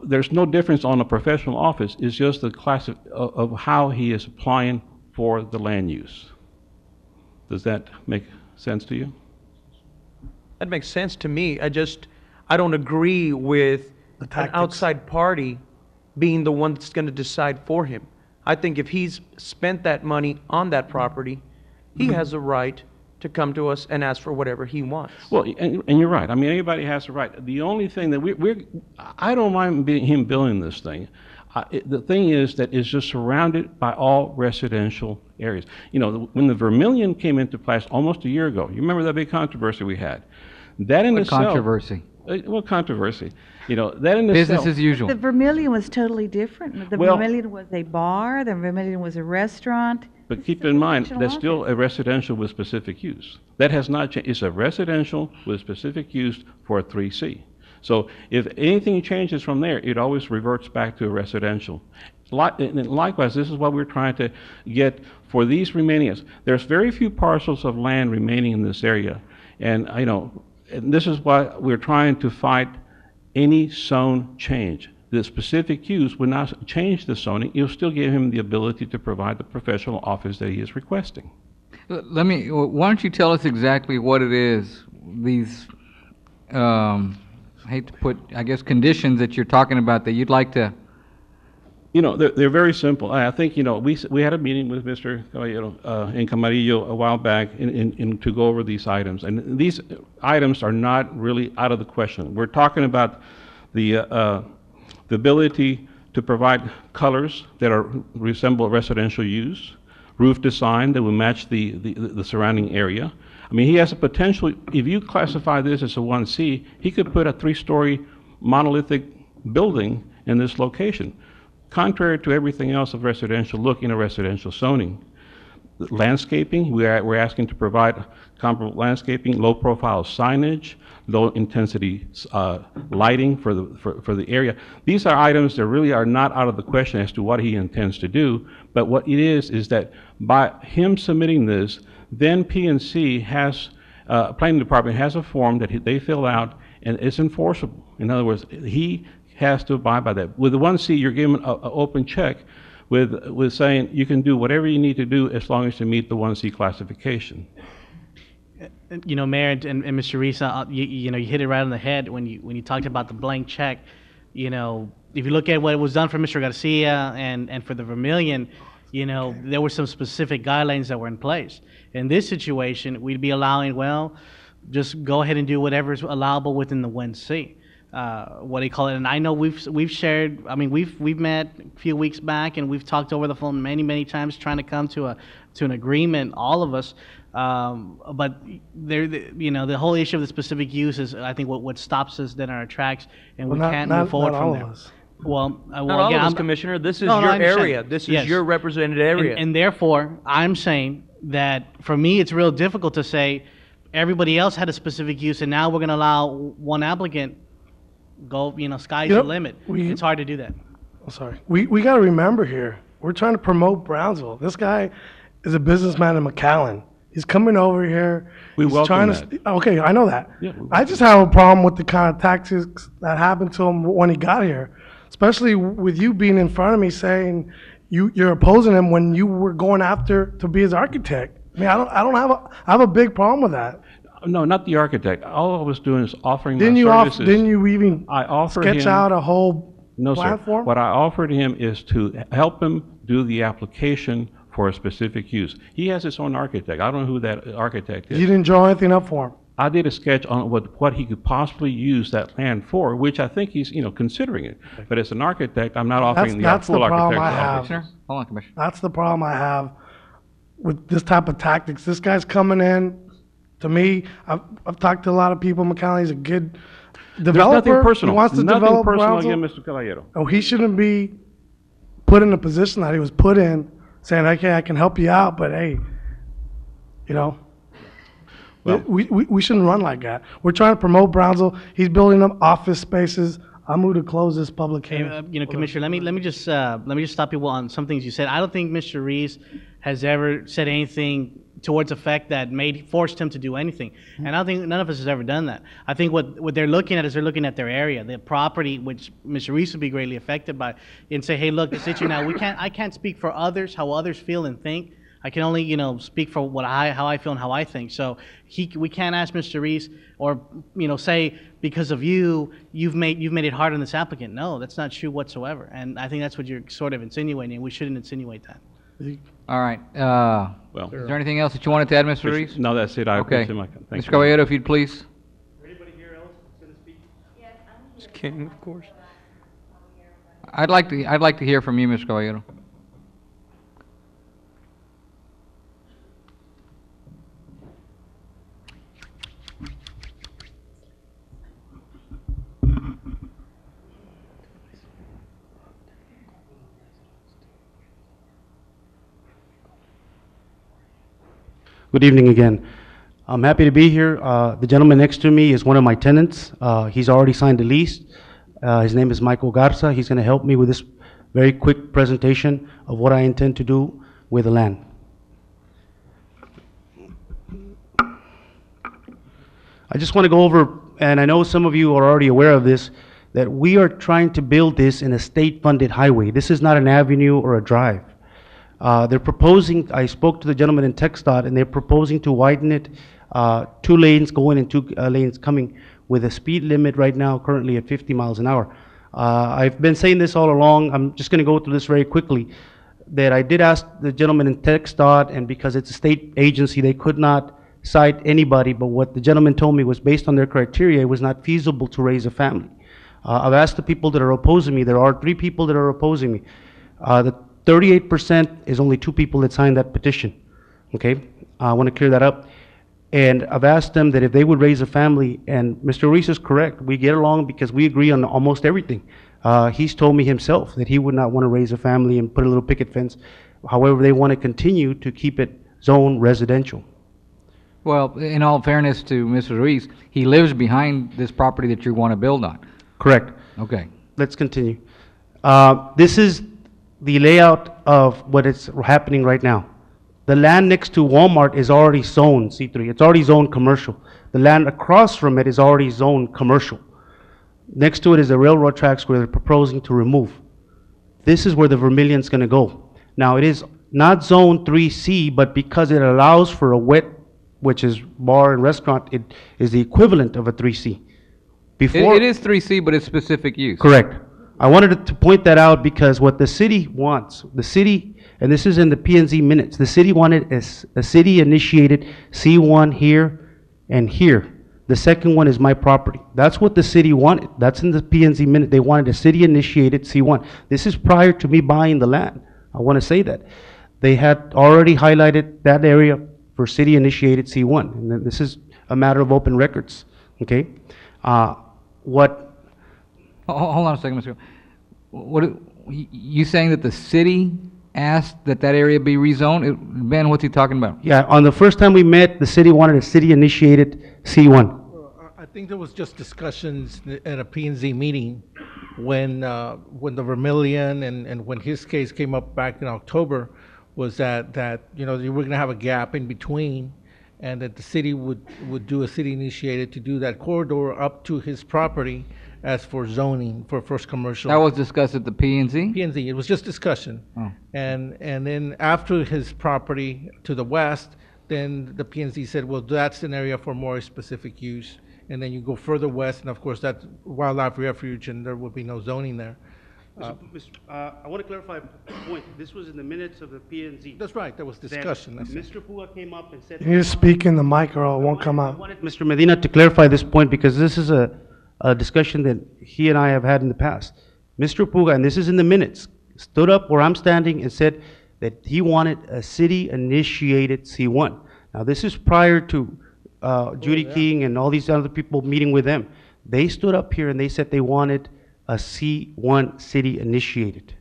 there's no difference on a professional office. It's just the class of how he is applying for the land use. Does that make sense to you? That makes sense to me. I don't agree with an outside party being the one that's going to decide for him. I think if he's spent that money on that property, he has a right to come to us and ask for whatever he wants. Well, and you're right. I mean, anybody has a right. The only thing that I don't mind him building this thing. The thing is that it's just surrounded by all residential areas. You know, when the Vermilion came into place almost a year ago, you remember that big controversy we had? That in itself. Controversy? Well, controversy. You know, that in itself. Business as usual. The Vermilion was totally different. The Vermilion was a bar, the Vermilion was a restaurant. But keep in mind, that's still a residential with specific use. That has not changed. It's a residential with specific use for a 3C. So if anything changes from there, it always reverts back to a residential. And likewise, this is what we're trying to get for these remaining. There's very few parcels of land remaining in this area. And, and this is why we're trying to fight any zone change. The specific use would not change the zoning. It will still give him the ability to provide the professional office that he is requesting. Why don't you tell us exactly what it is, these, I hate to put, I guess, conditions that you're talking about that you'd like to... They're very simple. I think, we had a meeting with Mr. Caballero in Camarillo a while back to go over these items. And these items are not really out of the question. We're talking about the ability to provide colors that resemble residential use, roof design that will match the surrounding area. I mean, he has a potential, if you classify this as a 1C, he could put a 3-story monolithic building in this location, contrary to everything else of residential look in a residential zoning. Landscaping, we're asking to provide comparable landscaping, low profile signage, low intensity lighting for the area. These are items that really are not out of the question as to what he intends to do, but what it is that by him submitting this, then P&C has, Planning Department has a form that they fill out and it's enforceable. In other words, he has to abide by that. With the 1C, you're given an open check with saying you can do whatever you need to do as long as you meet the 1C classification. Mayor and Mr. Reese, you hit it right on the head when you talked about the blank check. If you look at what was done for Mr. Garcia and for the Vermilion, there were some specific guidelines that were in place. In this situation, we'd be allowing, just go ahead and do whatever is allowable within the 1C. What do you call it? And I know we've shared. I mean, we've met a few weeks back, and we've talked over the phone many times, trying to come to an agreement, all of us. But the whole issue of the specific use is, I think, what stops us then in our tracks, and we can't move forward from there. Well, not all of us, Commissioner. This is your area. This is your represented area. And therefore, I'm saying that for me, it's real difficult to say everybody else had a specific use, and now we're going to allow one applicant go. Sky's the limit. It's hard to do that. I'm sorry. We got to remember here, we're trying to promote Brownsville. This guy is a businessman in McAllen. He's coming over here. We welcome that. Okay, I know that. Yeah, I just have a problem with the kind of tactics that happened to him when he got here, especially with you being in front of me saying you're opposing him when you were going after to be his architect. I mean, I have a big problem with that. No, not the architect. All I was doing is offering Didn't my you services. didn't you even I offered sketch him, out a whole no, platform? Sir. What I offered him is to help him do the application for a specific use. He has his own architect. I don't know who that architect is. You didn't draw anything up for him? I did a sketch on what he could possibly use that land for, which I think he's considering it. But as an architect, I'm not offering the full architect's office. Hold on, Commissioner. That's the problem I have with this type of tactics. This guy's coming in. To me, I've talked to a lot of people. McAllen, a good developer. There's nothing personal. He wants to Nothing develop personal Brownsville. against Mr. Caballero. Oh, he shouldn't be put in the position that he was put in, saying, "Okay, I can help you out, but hey, Well, we shouldn't run like that." We're trying to promote Brownsville. He's building up office spaces. I move to close this public hearing. Commissioner, let me just stop you on some things you said. I don't think Mr. Reese has ever said anything towards effect that forced him to do anything, and I don't think none of us has ever done that. I think what they're looking at is they're looking at their area, their property, which Mr. Reese would be greatly affected by, and say, hey, look, this issue now. I can't speak for others, how others feel and think. I can only, speak for how I feel and how I think. So we can't ask Mr. Reese or, say because of you've made it hard on this applicant. No, that's not true whatsoever. And I think that's what you're sort of insinuating. We shouldn't insinuate that. All right. Is there anything else that you wanted to add, Mr. Reese? No, that's it. Okay. Thank Mr. you. Caballero, if you'd please. Anybody here else going to speak? Yes, I'm here. King, of course. I'd like to hear from you, Mr. Caballero. Good evening again. I'm happy to be here. The gentleman next to me is one of my tenants. He's already signed a lease. His name is Michael Garza. He's going to help me with this very quick presentation of what I intend to do with the land. I just want to go over, and I know some of you are already aware of this, that we are trying to build this in a state-funded highway. This is not an avenue or a drive. They're proposing, I spoke to the gentleman in TxDOT, and they're proposing to widen it, 2 lanes going and 2 lanes coming, with a speed limit right now currently at 50 miles an hour. I've been saying this all along. I'm just going to go through this very quickly, that I did ask the gentleman in TxDOT, and because it's a state agency, they could not cite anybody, but what the gentleman told me was based on their criteria, it was not feasible to raise a family. I've asked the people that are opposing me. There are 3 people that are opposing me. The 38% is only 2 people that signed that petition. Okay, I want to clear that up. And I've asked them that if they would raise a family, and Mr. Ruiz is correct, we get along because we agree on almost everything. He's told me himself that he would not want to raise a family and put a little picket fence. However, they want to continue to keep it zone residential. Well, in all fairness to Mr. Ruiz, he lives behind this property that you want to build on. Correct. Okay. Let's continue. This is the layout of what is happening right now. The land next to Walmart is already zoned C3. It's already zoned commercial. The land across from it is already zoned commercial. Next to it is the railroad tracks where they're proposing to remove. This is where the Vermilion's going to go. Now, it is not zone 3C, but because it allows for a wet, which is bar and restaurant, it is the equivalent of a 3C. It is 3C, but it's specific use. Correct. I wanted to point that out because what the city wants, the city, and this is in the P&Z minutes, the city wanted a city-initiated C1 here and here. The second one is my property. That's what the city wanted. That's in the P&Z minute. They wanted a city-initiated C1. This is prior to me buying the land. I want to say that. They had already highlighted that area for city-initiated C1. And then this is a matter of open records, okay? Hold on a second, Mr. What, you saying that the city asked that that area be rezoned? Ben, what's he talking about? Yeah, on the first time we met, the city wanted a city-initiated C1. I think there was just discussions at a P&Z meeting when the Vermilion and when his case came up back in October, was that you know, you were going to have a gap in between, and that the city would do a city-initiated to do that corridor up to his property as for zoning for first commercial. That was discussed at the P&Z? P&Z, it was just discussion. Oh. And then after his property to the west, then the P&Z said, well, that's an area for more specific use. And then you go further west, and of course, that's wildlife refuge, and there will be no zoning there. I want to clarify a point. This was in the minutes of the P&Z. That's right, there was discussion. Then Mr. Puga came up and said... You need to speak in the mic or it won't come out. I wanted Mr. Medina to clarify this point because this is a discussion that he and I have had in the past. Mr. Puga, and this is in the minutes, stood up where I'm standing and said that he wanted a city-initiated C1. Now, this is prior to Judy King and all these other people meeting with them. They stood up here and they said they wanted a C1 city-initiated.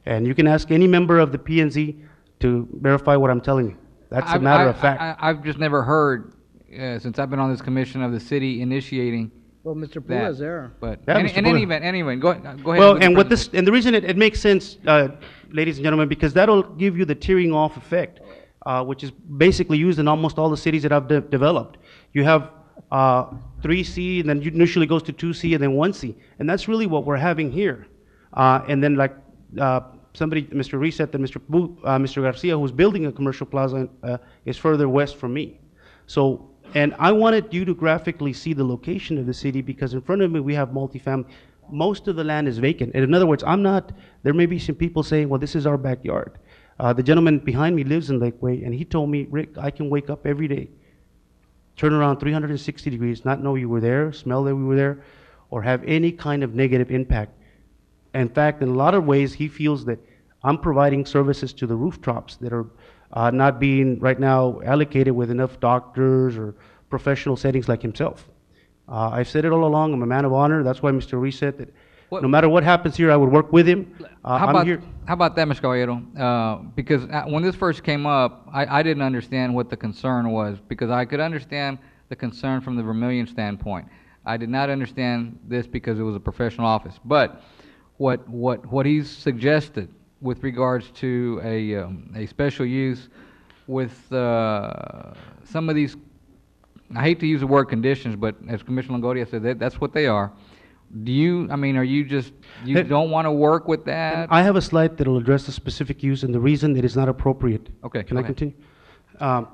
And you can ask any member of the P&Z to verify what I'm telling you. That's a matter of fact. I've just never heard, since I've been on this commission, of the city initiating. Well, Mr. Puga's there. But Yeah, in Mr. any Puga. event, go ahead. Well, with and the what this, and the reason it makes sense, ladies and gentlemen, because that'll give you the tearing off effect, which is basically used in almost all the cities that I've developed. You have 3C, and then it initially goes to 2C, and then 1C, and that's really what we're having here. And then, like somebody, Mr. Reset, and Mr. Garcia, who's building a commercial plaza, is further west from me. So. And I wanted you to graphically see the location of the city because in front of me we have multifamily. Most of the land is vacant. And in other words, there may be some people saying, well, this is our backyard. The gentleman behind me lives in Lakeway, and he told me, Rick, I can wake up every day, turn around 360 degrees, not know you were there, smell that we were there, or have any kind of negative impact. In fact, in a lot of ways, he feels that I'm providing services to the rooftops that are not being right now allocated with enough doctors or professional settings like himself. I've said it all along, I'm a man of honor. That's why Mr. Reese said that no matter what happens here, I would work with him. How about that, Mr. Caballero? Because when this first came up, I didn't understand what the concern was, because I could understand the concern from the Vermilion standpoint. I did not understand this because it was a professional office. But what he's suggested with regards to a special use with some of these, I hate to use the word conditions, but as Commissioner Longoria said, that's what they are. Do you, I mean, are you just, you don't want to work with that? I have a slide that will address the specific use and the reason it is not appropriate. Okay, Can go I ahead. continue?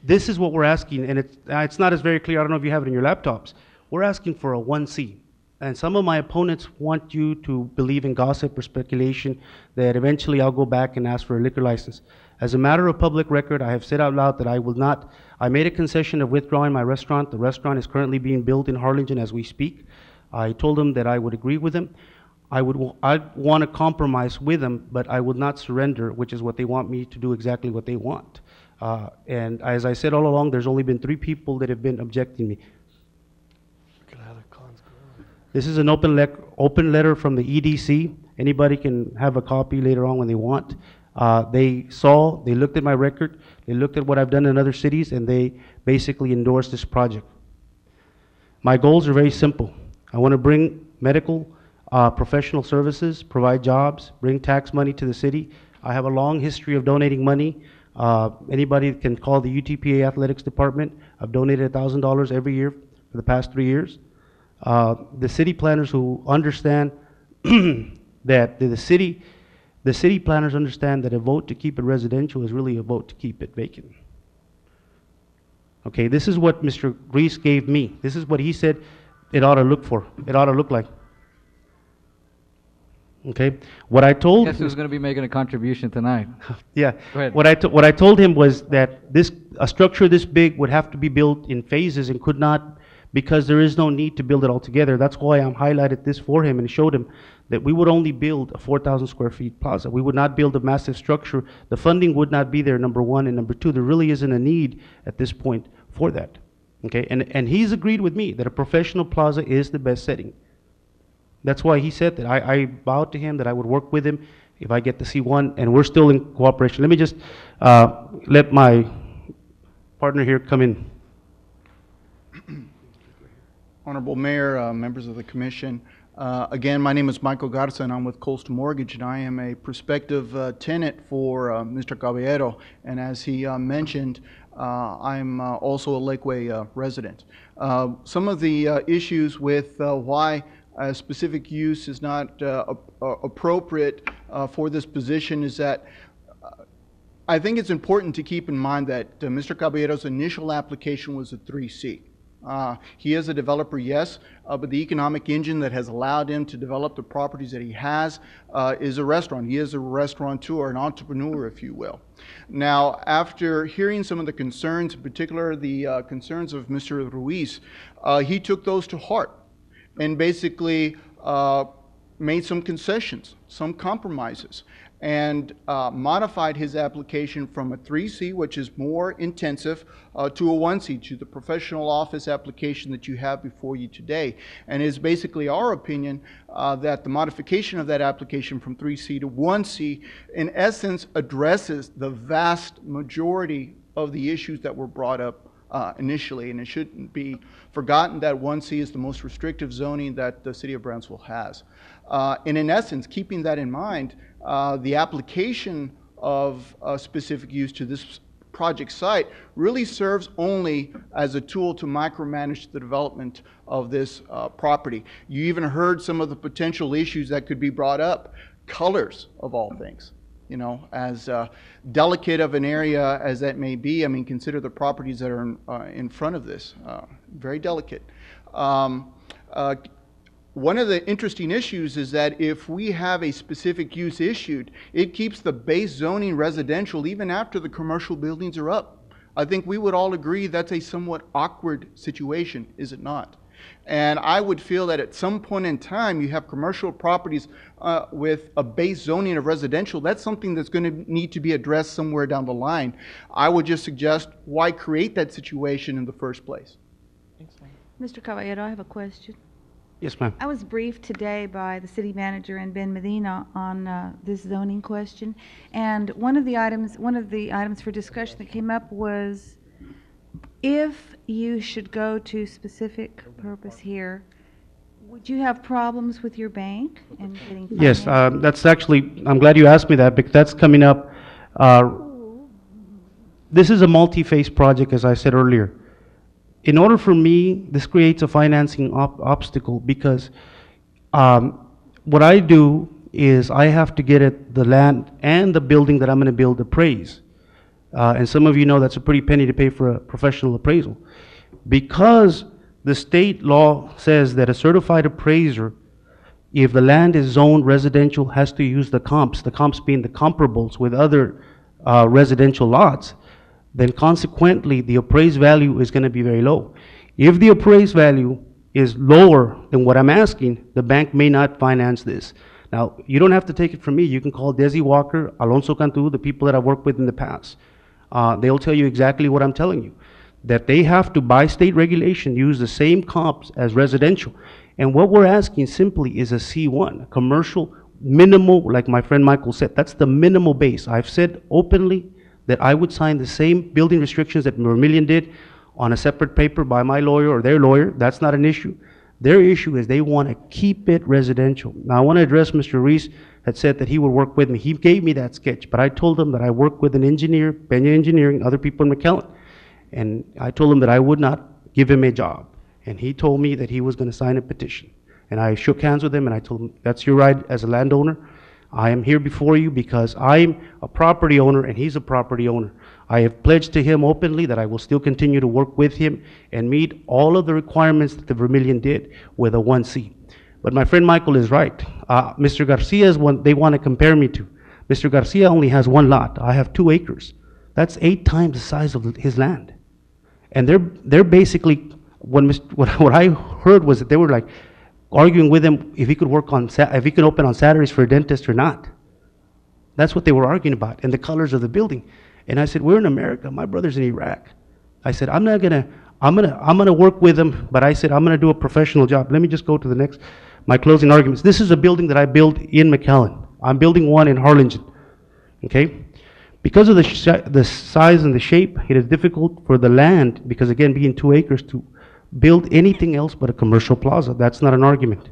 This is what we're asking, and it's not as very clear. I don't know if you have it in your laptops. We're asking for a 1C. And some of my opponents want you to believe in gossip or speculation that eventually I'll go back and ask for a liquor license. As a matter of public record, I have said out loud that I will not, I made a concession of withdrawing my restaurant. The restaurant is currently being built in Harlingen as we speak. I told them that I would agree with them. I'd want to compromise with them, but I would not surrender, which is what they want me to do, exactly what they want. And as I said all along, there's only been 3 people that have been objecting me. This is an open letter from the EDC. Anybody can have a copy later on when they want. They looked at my record, they looked at what I've done in other cities, and they basically endorsed this project. My goals are very simple. I want to bring medical, professional services, provide jobs, bring tax money to the city. I have a long history of donating money. Anybody can call the UTPA Athletics Department. I've donated $1,000 every year for the past 3 years. The city planners who understand that the city planners understand that a vote to keep it residential is really a vote to keep it vacant. Okay, this is what Mr. Reese gave me. This is what he said it ought to look like. Okay, what I told. Guess who's going to be making a contribution tonight? Yeah. Go ahead. What I told him was that a structure this big would have to be built in phases and could not, because there is no need to build it all together. That's why I'm highlighted this for him and showed him that we would only build a 4,000 square feet plaza. We would not build a massive structure. The funding would not be there, number one, and number two, there really isn't a need at this point for that. Okay, and he's agreed with me that a professional plaza is the best setting. That's why he said that. I vowed to him that I would work with him if I get to see one, and we're still in cooperation. Let me just let my partner here come in. Honorable Mayor, members of the Commission, again, my name is Michael Garza, and I'm with Coastal Mortgage, and I am a prospective tenant for Mr. Caballero. And as he mentioned, I'm also a Lakeway resident. Some of the issues with why a specific use is not appropriate for this position is that I think it's important to keep in mind that Mr. Caballero's initial application was a 3C. He is a developer, yes, but the economic engine that has allowed him to develop the properties that he has is a restaurant. He is a restaurateur, an entrepreneur, if you will. Now, after hearing some of the concerns, in particular the concerns of Mr. Ruiz, he took those to heart and basically made some concessions, some compromises, and modified his application from a 3C, which is more intensive, to a 1C, to the professional office application that you have before you today. And it is basically our opinion that the modification of that application from 3C to 1C, in essence, addresses the vast majority of the issues that were brought up initially, and it shouldn't be forgotten that 1C is the most restrictive zoning that the city of Brownsville has. And in essence, keeping that in mind, the application of specific use to this project site really serves only as a tool to micromanage the development of this property. You even heard some of the potential issues that could be brought up, colors of all things. You know, as delicate of an area as that may be, I mean, consider the properties that are in front of this, very delicate. One of the interesting issues is that if we have a specific use issued, it keeps the base zoning residential even after the commercial buildings are up. I think we would all agree that's a somewhat awkward situation, is it not? And I would feel that at some point in time, you have commercial properties with a base zoning of residential. That's something that's going to need to be addressed somewhere down the line. I would just suggest, why create that situation in the first place? Mr. Caballero, I have a question. Yes, ma'am. I was briefed today by the city manager and Ben Medina on this zoning question, and one of the items for discussion that came up was, if you should go to specific purpose here, Would you have problems with your bank and getting Yes, financing? that's actually, I'm glad you asked me that, because that's coming up. This is a multi-phase project, as I said earlier. In order for me, this creates a financing obstacle, because what I do is I have to get at the land and the building that I'm going to build appraised. And some of you know that's a pretty penny to pay for a professional appraisal. Because the state law says that a certified appraiser, if the land is zoned residential, has to use the comps being the comparables with other residential lots, then consequently, the appraised value is going to be very low. If the appraised value is lower than what I'm asking, the bank may not finance this. Now, you don't have to take it from me. You can call Desi Walker, Alonso Cantu, the people that I've worked with in the past. They'll tell you exactly what I'm telling you, that they have to, by state regulation, use the same comps as residential. And what we're asking simply is a C1, commercial, minimal, like my friend Michael said. That's the minimal base. I've said openly that I would sign the same building restrictions that Vermillion did on a separate paper by my lawyer or their lawyer. That's not an issue. Their issue is they want to keep it residential. Now, I want to address Mr. Reese had said that he would work with me. He gave me that sketch, but I told him that I work with an engineer, Peña Engineering, other people in McAllen. And I told him that I would not give him a job. And he told me that he was going to sign a petition. And I shook hands with him and I told him, that's your right as a landowner. I am here before you because I'm a property owner and he's a property owner. I have pledged to him openly that I will still continue to work with him and meet all of the requirements that the Vermillion did with a 1C. But my friend Michael is right. Mr. Garcia is one they want to compare me to. Mr. Garcia only has one lot. I have 2 acres. That's 8 times the size of his land. And they're basically, what I heard was that they were like arguing with him if he could work on, if he could open on Saturdays for a dentist or not. That's what they were arguing about, and the colors of the building. And I said, we're in America. My brother's in Iraq. I said, I'm gonna work with him, but I said, I'm gonna do a professional job. Let me just go to the next, my closing arguments. This is a building that I built in McAllen. I'm building one in Harlingen, okay? Because of the size and the shape, it is difficult for the land, because again, being 2 acres, to build anything else but a commercial plaza. That's not an argument.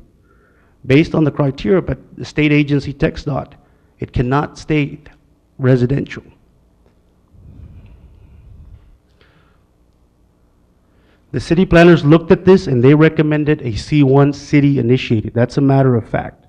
Based on the criteria, but the state agency TxDOT, it cannot stay residential. The city planners looked at this and they recommended a C1 city initiated. That's a matter of fact.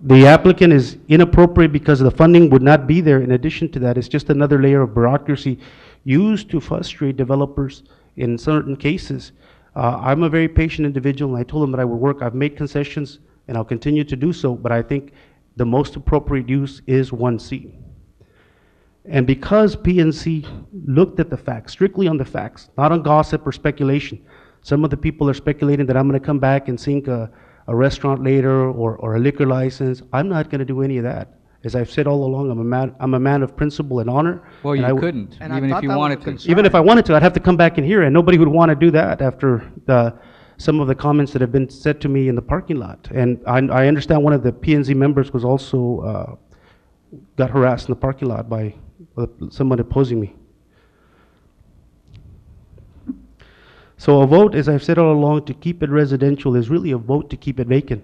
The applicant is inappropriate because the funding would not be there. In addition to that, it's just another layer of bureaucracy used to frustrate developers in certain cases. I'm a very patient individual, and I told them that I would work. I've made concessions, and I'll continue to do so, but I think the most appropriate use is 1C. And because PNC looked at the facts, strictly on the facts, not on gossip or speculation, some of the people are speculating that I'm going to come back and sink a restaurant later or a liquor license. I'm not going to do any of that. As I've said all along, I'm a man of principle and honor. Well, you couldn't, even if you wanted to. Even if I wanted to, I'd have to come back in here, and nobody would want to do that after some of the comments that have been said to me in the parking lot. And I understand one of the PNZ members was also got harassed in the parking lot by someone opposing me. So a vote, as I've said all along, to keep it residential is really a vote to keep it vacant.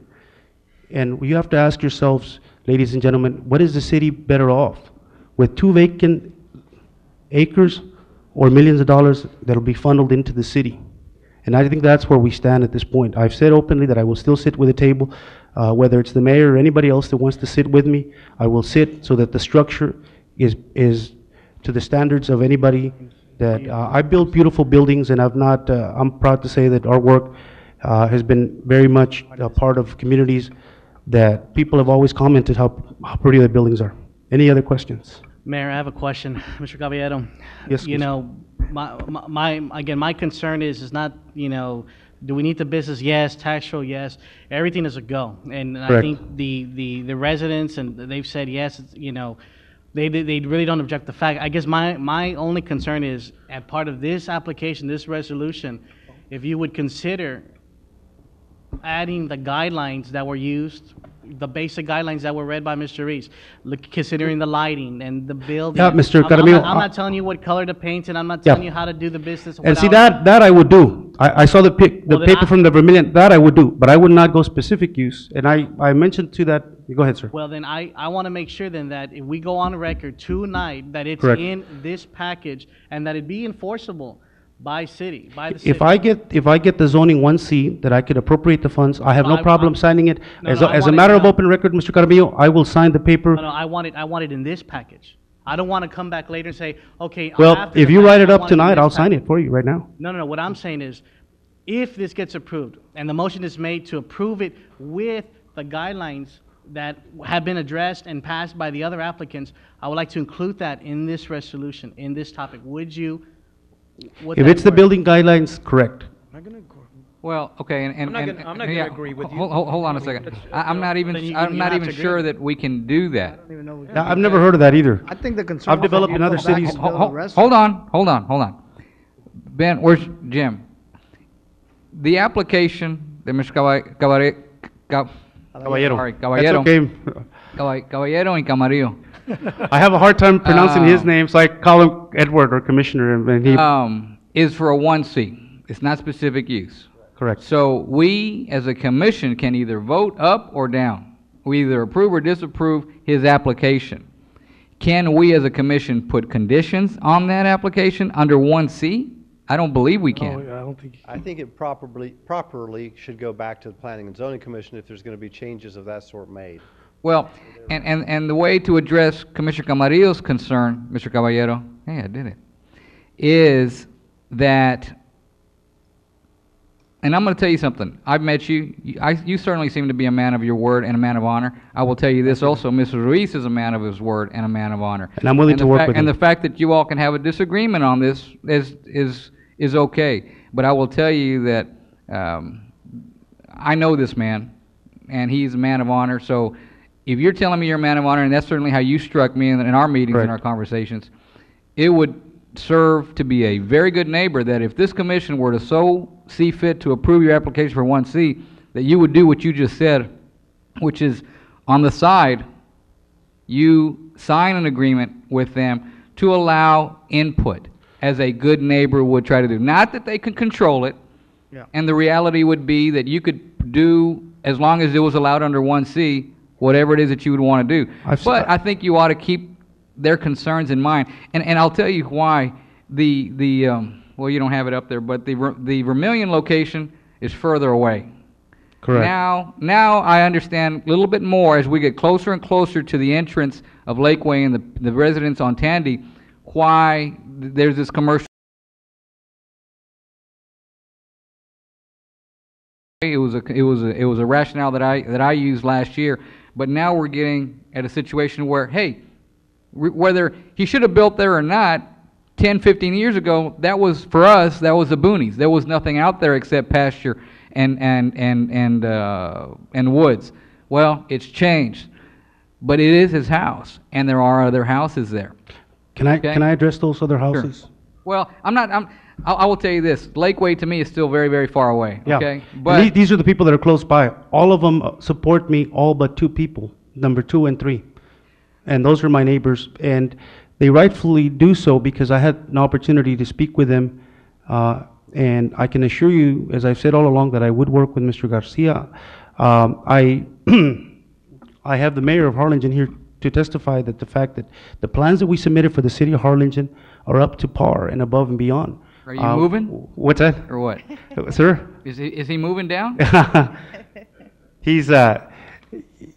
And you have to ask yourselves, ladies and gentlemen, what is the city better off? With 2 vacant acres or millions of dollars that'll be funneled into the city? And I think that's where we stand at this point. I've said openly that I will still sit with the table, whether it's the mayor or anybody else that wants to sit with me. I will sit so that the structure is to the standards of anybody that I build beautiful buildings, and I'm proud to say that our work has been very much a part of communities that people have always commented how pretty the buildings are. Any other questions? Mayor, I have a question. Mr. Caballero. Yes, You know, my concern is not, do we need the business? Yes. Tax roll? Yes. Everything is a go. And I Correct. think the residents, and they've said yes, they really don't object to the fact. I guess my only concern is, as part of this application, this resolution, if you would consider adding the guidelines that were used, the basic guidelines that were read by Mr. Reese, considering the lighting and the building. Yeah, Mr. I'm Caramillo, not telling you what color to paint, and I'm not Yeah. telling you how to do the business. And see, without- that I would do. I saw the Well, then paper from the Vermillion, that I would do, but I would not go specific use. And I mentioned to that, go ahead, sir. Well, then I want to make sure then that if we go on record tonight, that it's Correct. in this package and that it be enforceable by city, by the city. If I get the zoning 1C, that I could appropriate the funds, I have no I- problem signing it. No, As no, a I as a want it matter of now. open record, Mr. Caramillo, I will sign the paper. No, no, I want it in this package. I don't want to come back later and say, okay. Well, after if the you fact, write it I up want in tonight, this I'll sign package. it for you right now. No, no, no, what I'm saying is, if this gets approved, and the motion is made to approve it with the guidelines that have been addressed and passed by the other applicants, I would like to include that in this resolution, in this topic. Would you? would If that it's the work? building guidelines, correct. Well, okay, I'm not gonna yeah, agree with you. Hold on a second. I'm not even, Then you I'm not have even to sure agree. that we can do that. Yeah, I've never heard of that either. I think the concern. I've developed in other cities. Hold on. Ben, where's Jim? The application that Mr. Caballero. Sorry, That's Caballero. okay. Caballero and Camarillo. I have a hard time pronouncing his name, so I call him Edward or Commissioner, and he, Is for a 1C. It's not specific use. correct. So we, as a commission, can either vote up or down. We either approve or disapprove his application. Can we, as a commission, put conditions on that application under 1C? I don't believe we can. I don't think. I think it properly should go back to the Planning and Zoning Commission if there's going to be changes of that sort made. Well, and the way to address Commissioner Camarillo's concern, Mr. Caballero, hey, I did it, is that, and I'm going to tell you something. I've met you. You certainly seem to be a man of your word and a man of honor. I will tell you this also. Mr. Ruiz is a man of his word and a man of honor. And I'm willing to work with And him. the fact that you all can have a disagreement on this is okay. But I will tell you that I know this man, and he's a man of honor. So if you're telling me you're a man of honor, and that's certainly how you struck me in our meetings and Correct. our conversations, it would serve to be a very good neighbor that if this commission were to so see fit to approve your application for 1C, that you would do what you just said, which is on the side, you sign an agreement with them to allow input as a good neighbor would try to do. Not that they could control it, Yeah. and the reality would be that you could do, as long as it was allowed under 1C, whatever it is that you would want to do. But I think you ought to keep their concerns in mind. And I'll tell you why. Well, you don't have it up there, but the Vermillion location is further away. Correct. Now I understand a little bit more as we get closer and closer to the entrance of Lakeway and the residents on Tandy, why there's this commercial. It was a rationale that I used last year, but now we're getting at a situation where, hey, whether he should have built there or not, 10, 15 years ago, that was, for us, that was the boonies. There was nothing out there except pasture and woods. Well, it's changed, but it is his house, and there are other houses there. Can I address those other houses? Well, I will tell you this, Lakeway to me is still very, very far away, Yeah. okay? And But these are the people that are close by. All of them support me, all but two people, number 2 and 3. And those are my neighbors, and they rightfully do so because I had an opportunity to speak with them. And I can assure you, as I've said all along, that I would work with Mr. Garcia. I have the mayor of Harlingen here to testify that the fact that the plans that we submitted for the city of Harlingen are up to par and above and beyond. are you moving? What's that? Or what? Sir? Is he moving down? He's, we've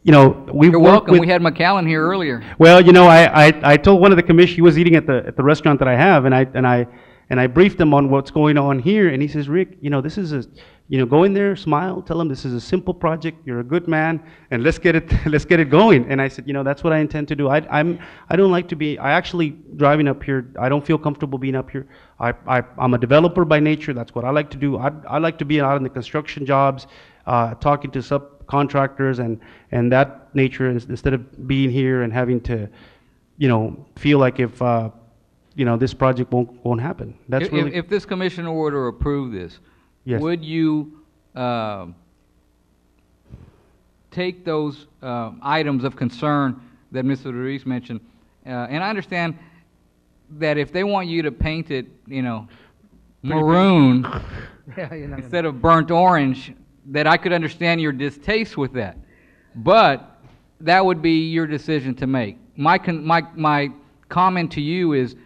You're worked welcome. with. We had McAllen here earlier. Well, I told one of the commission, he was eating at the restaurant that I have, and I briefed him on what's going on here, and he says, Rick, this is go in there, smile, tell him this is a simple project, you're a good man, and let's get it going. And I said, that's what I intend to do. I don't like to be, driving up here, I don't feel comfortable being up here. I'm a developer by nature, that's what I like to do. I like to be out in the construction jobs, talking to subcontractors and that nature, instead of being here and having to, feel like if, this project won't happen. That's really. If this commissioner were to approve this, Yes. would you take those items of concern that Mr. Ruiz mentioned? And I understand that if they want you to paint it, maroon, Yeah, you're not gonna- instead of burnt orange, that I could understand your distaste with that. But that would be your decision to make. My comment to you is,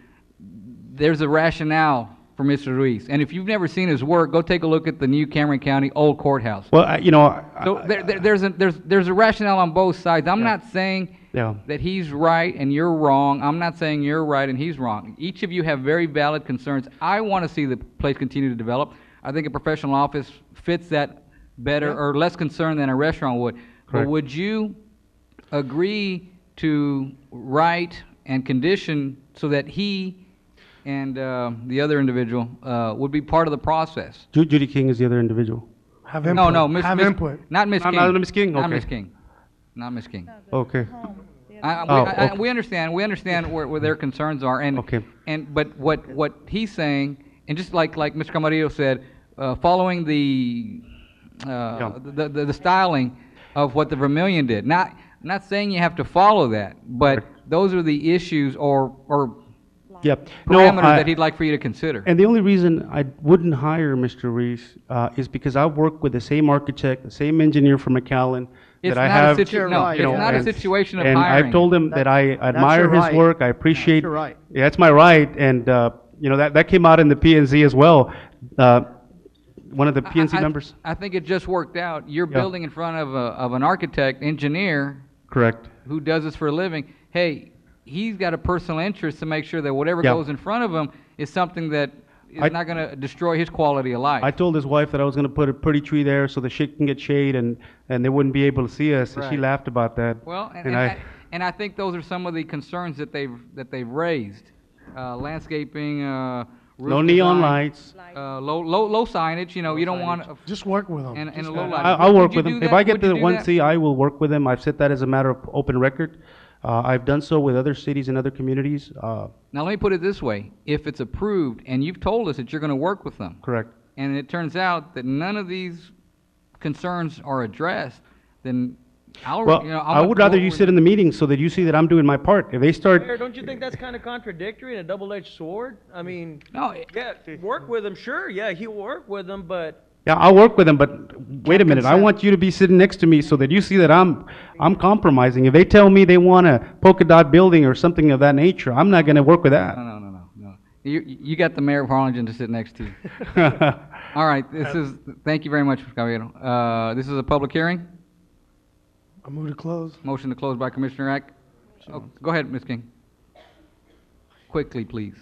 there's a rationale for Mr. Ruiz. And if you've never seen his work, go take a look at the new Cameron County Old Courthouse. Well, So there's a rationale on both sides. I'm not saying Yeah. that he's right and you're wrong. I'm not saying you're right and he's wrong. Each of you have very valid concerns. I want to see the place continue to develop. I think a professional office fits that better or less concern than a restaurant would. But Correct. would you agree to write and condition so that he and the other individual would be part of the process? Judy King is the other individual. Have No, input. no, Miss, Have Miss- input. not Miss Not- King. not Miss King? Not Okay. Miss King. Not Miss King. Okay. We understand where their concerns are, and but what he's saying, and just like Mr. Camarillo said, following the styling of what the Vermilion did. Not saying you have to follow that, but those are the issues or Yep. parameters that he'd like for you to consider. And the only reason I wouldn't hire Mr. Ruiz is because I work with the same architect, the same engineer from McAllen It's that I not a have. situ- no, you know, it's not a and- situation of and hiring. I've told him that I admire your his right. work. I appreciate. your right. Yeah, that's my right, and that came out in the P&Z as well. One of the P&Z members. I think it just worked out. You're Yeah. building in front of an architect, engineer, Correct. who does this for a living. Hey, he's got a personal interest to make sure that whatever Yeah. goes in front of him is something that is not going to destroy his quality of life. I told his wife that I was going to put a pretty tree there so that she can get shade and they wouldn't be able to see us. And she Right. laughed about that. Well, and I think those are some of the concerns that they've raised. Landscaping, roof No neon design, lights. low signage. You know, you don't want Just work with them. and a low light. I'll work Would you with do him. If that? I get Would to you the do 1C, that? I will work with him. I've set that as a matter of open record. I've done so with other cities and other communities. Now, let me put it this way. If it's approved, and you've told us that you're going to work with them, Correct. and it turns out that none of these concerns are addressed, then Well, I would rather you sit in the meeting so that you see that I'm doing my part. If they start, Mayor, don't you think that's kind of contradictory and a double-edged sword? I mean, no, yeah, work with him, sure, yeah, he'll work with them, but yeah, I'll work with them, but wait a minute. I want you to be sitting next to me so that you see that I'm compromising. If they tell me they want a polka dot building or something of that nature, I'm not going to work with that. No. You got the mayor of Harlingen to sit next to you. All right, thank you very much, Mr. Caballero. This is a public hearing. I move to close. Motion to close by Commissioner Eck. Oh, go ahead, Ms. King. Quickly, please.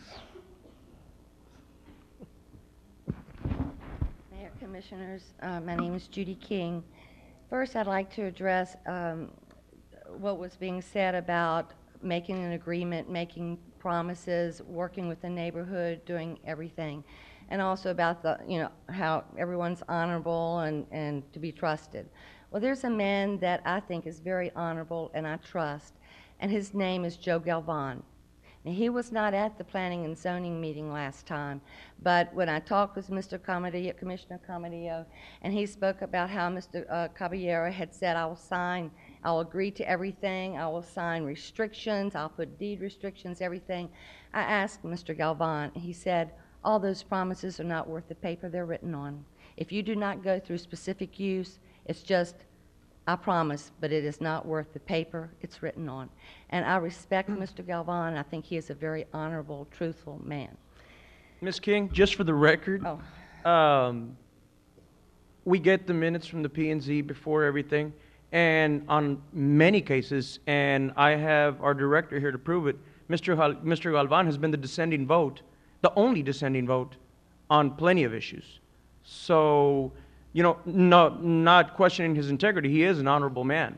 Mayor, Commissioners, my name is Judy King. First, I'd like to address what was being said about making an agreement, making promises, working with the neighborhood, doing everything, and also about how everyone's honorable and to be trusted. Well, there's a man that I think is very honorable and I trust, and his name is Joe Galvan. Now, he was not at the Planning and Zoning meeting last time, but when I talked with Mr. Camadillo, Commissioner Camadillo, and he spoke about how Mr. Caballero had said, I'll agree to everything, I will sign restrictions, I'll put deed restrictions, everything. I asked Mr. Galvan, and he said, all those promises are not worth the paper they're written on. If you do not go through specific use, it's just, I promise, but it is not worth the paper it's written on. And I respect Mr. Galvan. I think he is a very honorable, truthful man. Ms. King, just for the record, we get the minutes from the P&Z before everything, and on many cases, and I have our director here to prove it, Mr. Galvan has been the dissenting vote, the only dissenting vote on plenty of issues. So, not questioning his integrity, he is an honorable man.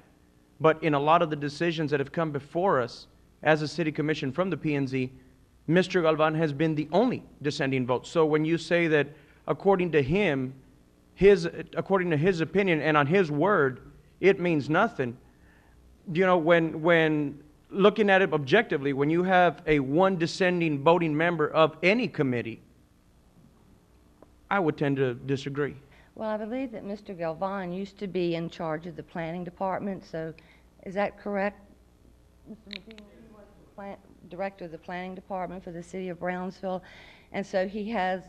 But in a lot of the decisions that have come before us as a city commission from the P&Z, Mr. Galvan has been the only dissenting vote. So when you say that according to him, according to his opinion and on his word, it means nothing, when looking at it objectively, when you have a one dissenting voting member of any committee, I would tend to disagree. Well, I believe that Mr. Galvan used to be in charge of the planning department, so is that correct? Mr. Medina, he was the director of the planning department for the city of Brownsville, And so he has,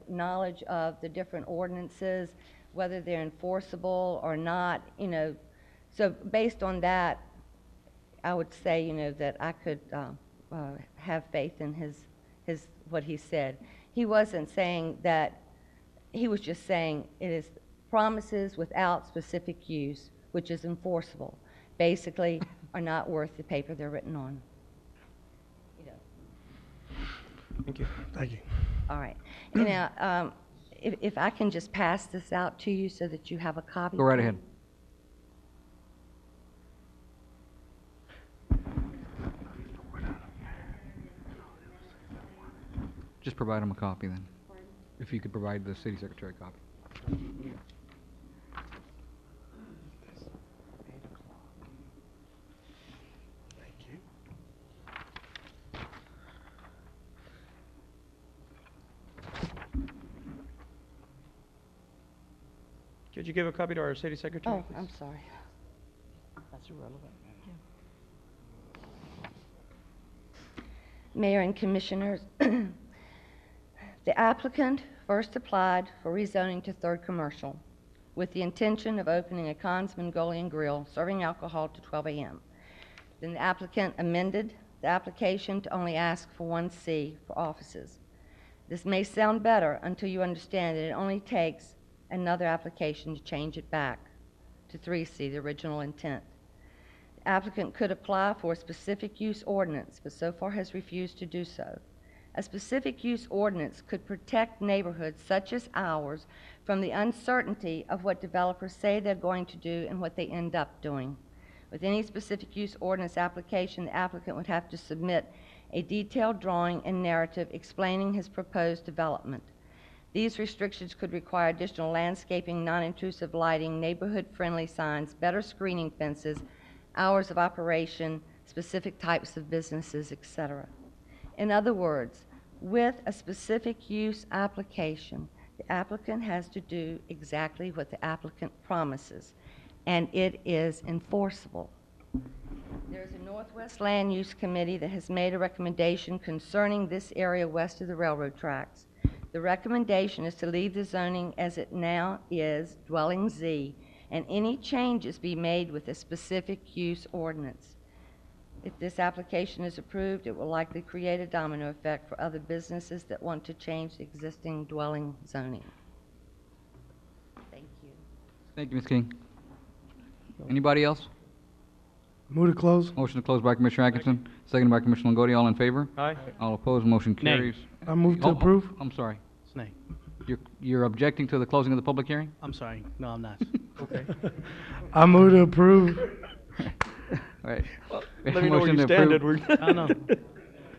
knowledge of the different ordinances, whether they're enforceable or not, So based on that, I would say, that I could have faith in what he said. He wasn't saying that, he was just saying it is promises without specific use, which is enforceable, basically are not worth the paper they're written on. Thank you. Thank you. All right. Now, if I can just pass this out to you so that you have a copy. Go right ahead. Just provide him a copy then. If you could provide the city secretary a copy. Could you give a copy to our city secretary? Oh, please? I'm sorry. That's irrelevant. Mayor and Commissioners, the applicant first applied for rezoning to third commercial with the intention of opening a Khan's Mongolian Grill serving alcohol to 12 a.m. Then the applicant amended the application to only ask for 1C for offices. This may sound better until you understand that it only takes another application to change it back to 3C, the original intent. The applicant could apply for a specific use ordinance, but so far has refused to do so. A specific use ordinance could protect neighborhoods such as ours from the uncertainty of what developers say they're going to do and what they end up doing. With any specific use ordinance application, the applicant would have to submit a detailed drawing and narrative explaining his proposed development. These restrictions could require additional landscaping, non-intrusive lighting, neighborhood-friendly signs, better screening fences, hours of operation, specific types of businesses, etc. In other words, with a specific use application, the applicant has to do exactly what the applicant promises, and it is enforceable. There is a Northwest Land Use Committee that has made a recommendation concerning this area west of the railroad tracks. The recommendation is to leave the zoning as it now is, dwelling Z, and any changes be made with a specific use ordinance. If this application is approved, it will likely create a domino effect for other businesses that want to change the existing dwelling zoning. Thank you. Thank you, Ms. King. Anybody else? Move to close. Motion to close by Commissioner Atkinson, seconded by Commissioner Longoria. All in favor? Aye. All opposed, motion Nay. carries. I move to Oh, approve. I'm sorry. Snake. You're objecting to the closing of the public hearing? I'm sorry. No, I'm not. Okay. I move to approve. All right. Let me know where Motion you to stand, approve. Edward. I know.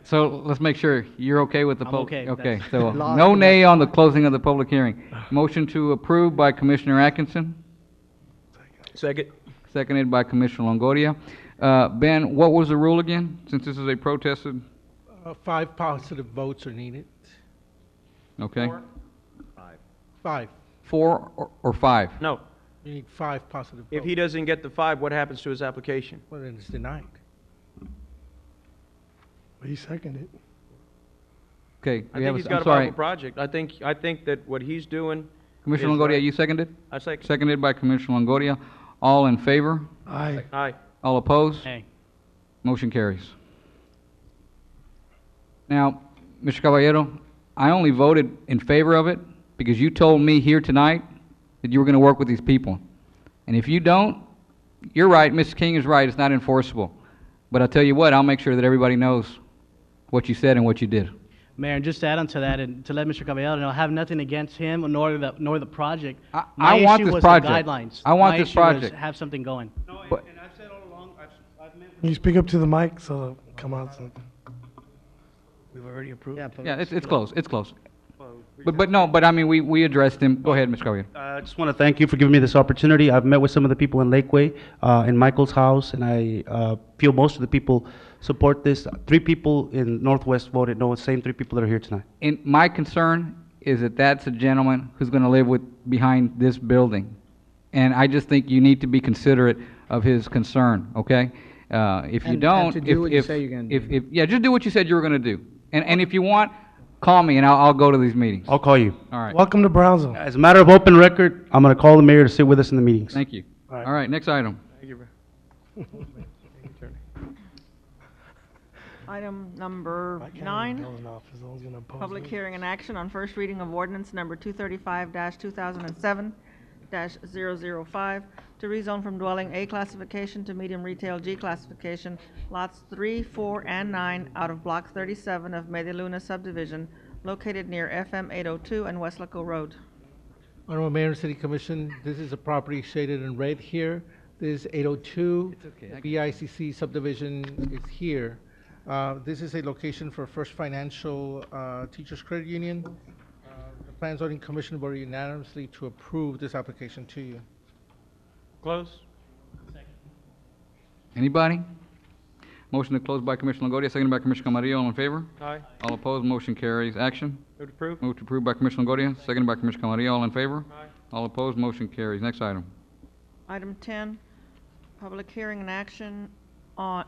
So let's make sure you're okay with the I'm public. okay with Okay, that. so Lost no in nay on the closing of the public hearing. Motion to approve by Commissioner Atkinson, Second. seconded by Commissioner Longoria. Ben, what was the rule again, since this is a protested? 5 positive votes are needed. Okay. 5. 4 or 5? No. You need 5 positive votes. If he doesn't get the 5, what happens to his application? Well, then it's denied. He seconded. Okay. I we have think he's a- got I'm a sorry. viable project. I think that what he's doing. Commissioner is Longoria, right. you seconded? I second. Seconded by Commissioner Longoria. All in favor? Aye. Aye. All opposed? Hey. Motion carries. Now, Mr. Caballero, I only voted in favor of it because you told me here tonight that you were going to work with these people. And if you don't, you're right, Mrs. King is right, it's not enforceable. But I'll tell you what, I'll make sure that everybody knows what you said and what you did. Mayor, and just to add on to that, and to let Mr. Caballero know, I have nothing against him nor the project. I My want issue this was project. the guidelines. I want My this issue was project. have something going. No, and, But- and I've said all along, I've met Can you speak up to the mic so come out? We've already approved. Yeah, it's close, it's close. But I mean, we addressed him. Go ahead, Mr. Caballero. I just want to thank you for giving me this opportunity. I've met with some of the people in Lakeway, in Michael's house, and I feel most of the people support this. 3 people in Northwest voted no, the same 3 people that are here tonight. And my concern is that that's a gentleman who's going to live behind this building. And I just think you need to be considerate of his concern, okay? If you And don't, to do what you say you're gonna do. yeah, just do what you said you were going to do. And if you want, call me and I'll go to these meetings. I'll call you. All right. Welcome to Brownsville. As a matter of open record, I'm going to call the mayor to sit with us in the meetings. Thank you. All right, next item. Thank you, bro. Item number I can't 9, even build enough, is no one's gonna oppose public me. hearing and action on first reading of ordinance number 235-2007-005 to rezone from dwelling A classification to medium retail G classification, lots 3, 4, and 9 out of block 37 of Media Luna subdivision located near FM 802 and Westlaco Road. Honorable Mayor and City Commission, this is a property shaded in red here. This is 802. BICC subdivision is here. This is a location for First Financial Teachers Credit Union. The Plan Zoning Commission voted unanimously to approve this application to you. Close. Anybody? Motion to close by Commissioner Longoria, seconded by Commissioner Camarillo. All in favor? Aye. All opposed, motion carries. Action. Move to approve. Move to approve by Commissioner Longoria, seconded by Commissioner Camarillo. All in favor? Aye. All opposed, motion carries. Next item. Item 10, public hearing and action on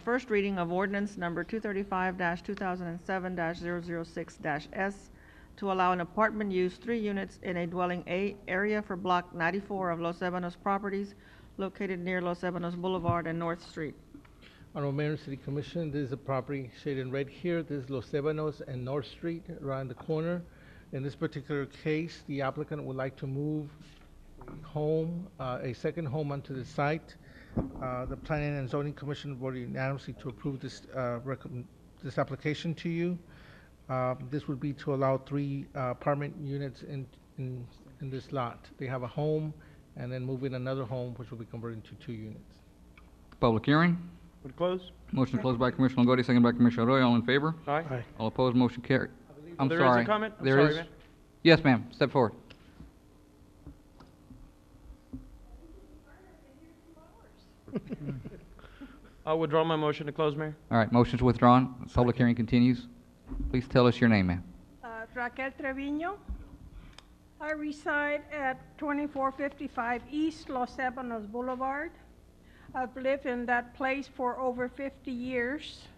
first reading of ordinance number 235-2007-006-S to allow an apartment use 3 units in a dwelling A area for block 94 of Los Ebanos properties located near Los Ebanos Boulevard and North Street. Honorable Mayor and City Commission, this is a property shaded in red here. This is Los Ebanos and North Street around the corner. In this particular case, the applicant would like to move a second home onto the site. The Planning and Zoning Commission voted unanimously to approve this this application to you. This would be to allow 3 apartment units in this lot. They have a home and then move in another home, which will be converted into 2 units. Public hearing. Would close. Motion to close by Commissioner Longoria, seconded by Commissioner Arroyo. All in favor? Aye. Aye. All opposed, motion carried. I'm There is a sorry. comment? I'm There sorry, is? ma'am. Yes, ma'am. Step forward. I'll withdraw my motion to close, Mayor. All right, motion's withdrawn. Public hearing continues. Please tell us your name, ma'am. Raquel Trevino. I reside at 2455 East Los Ebanos Boulevard. I've lived in that place for over 50 years.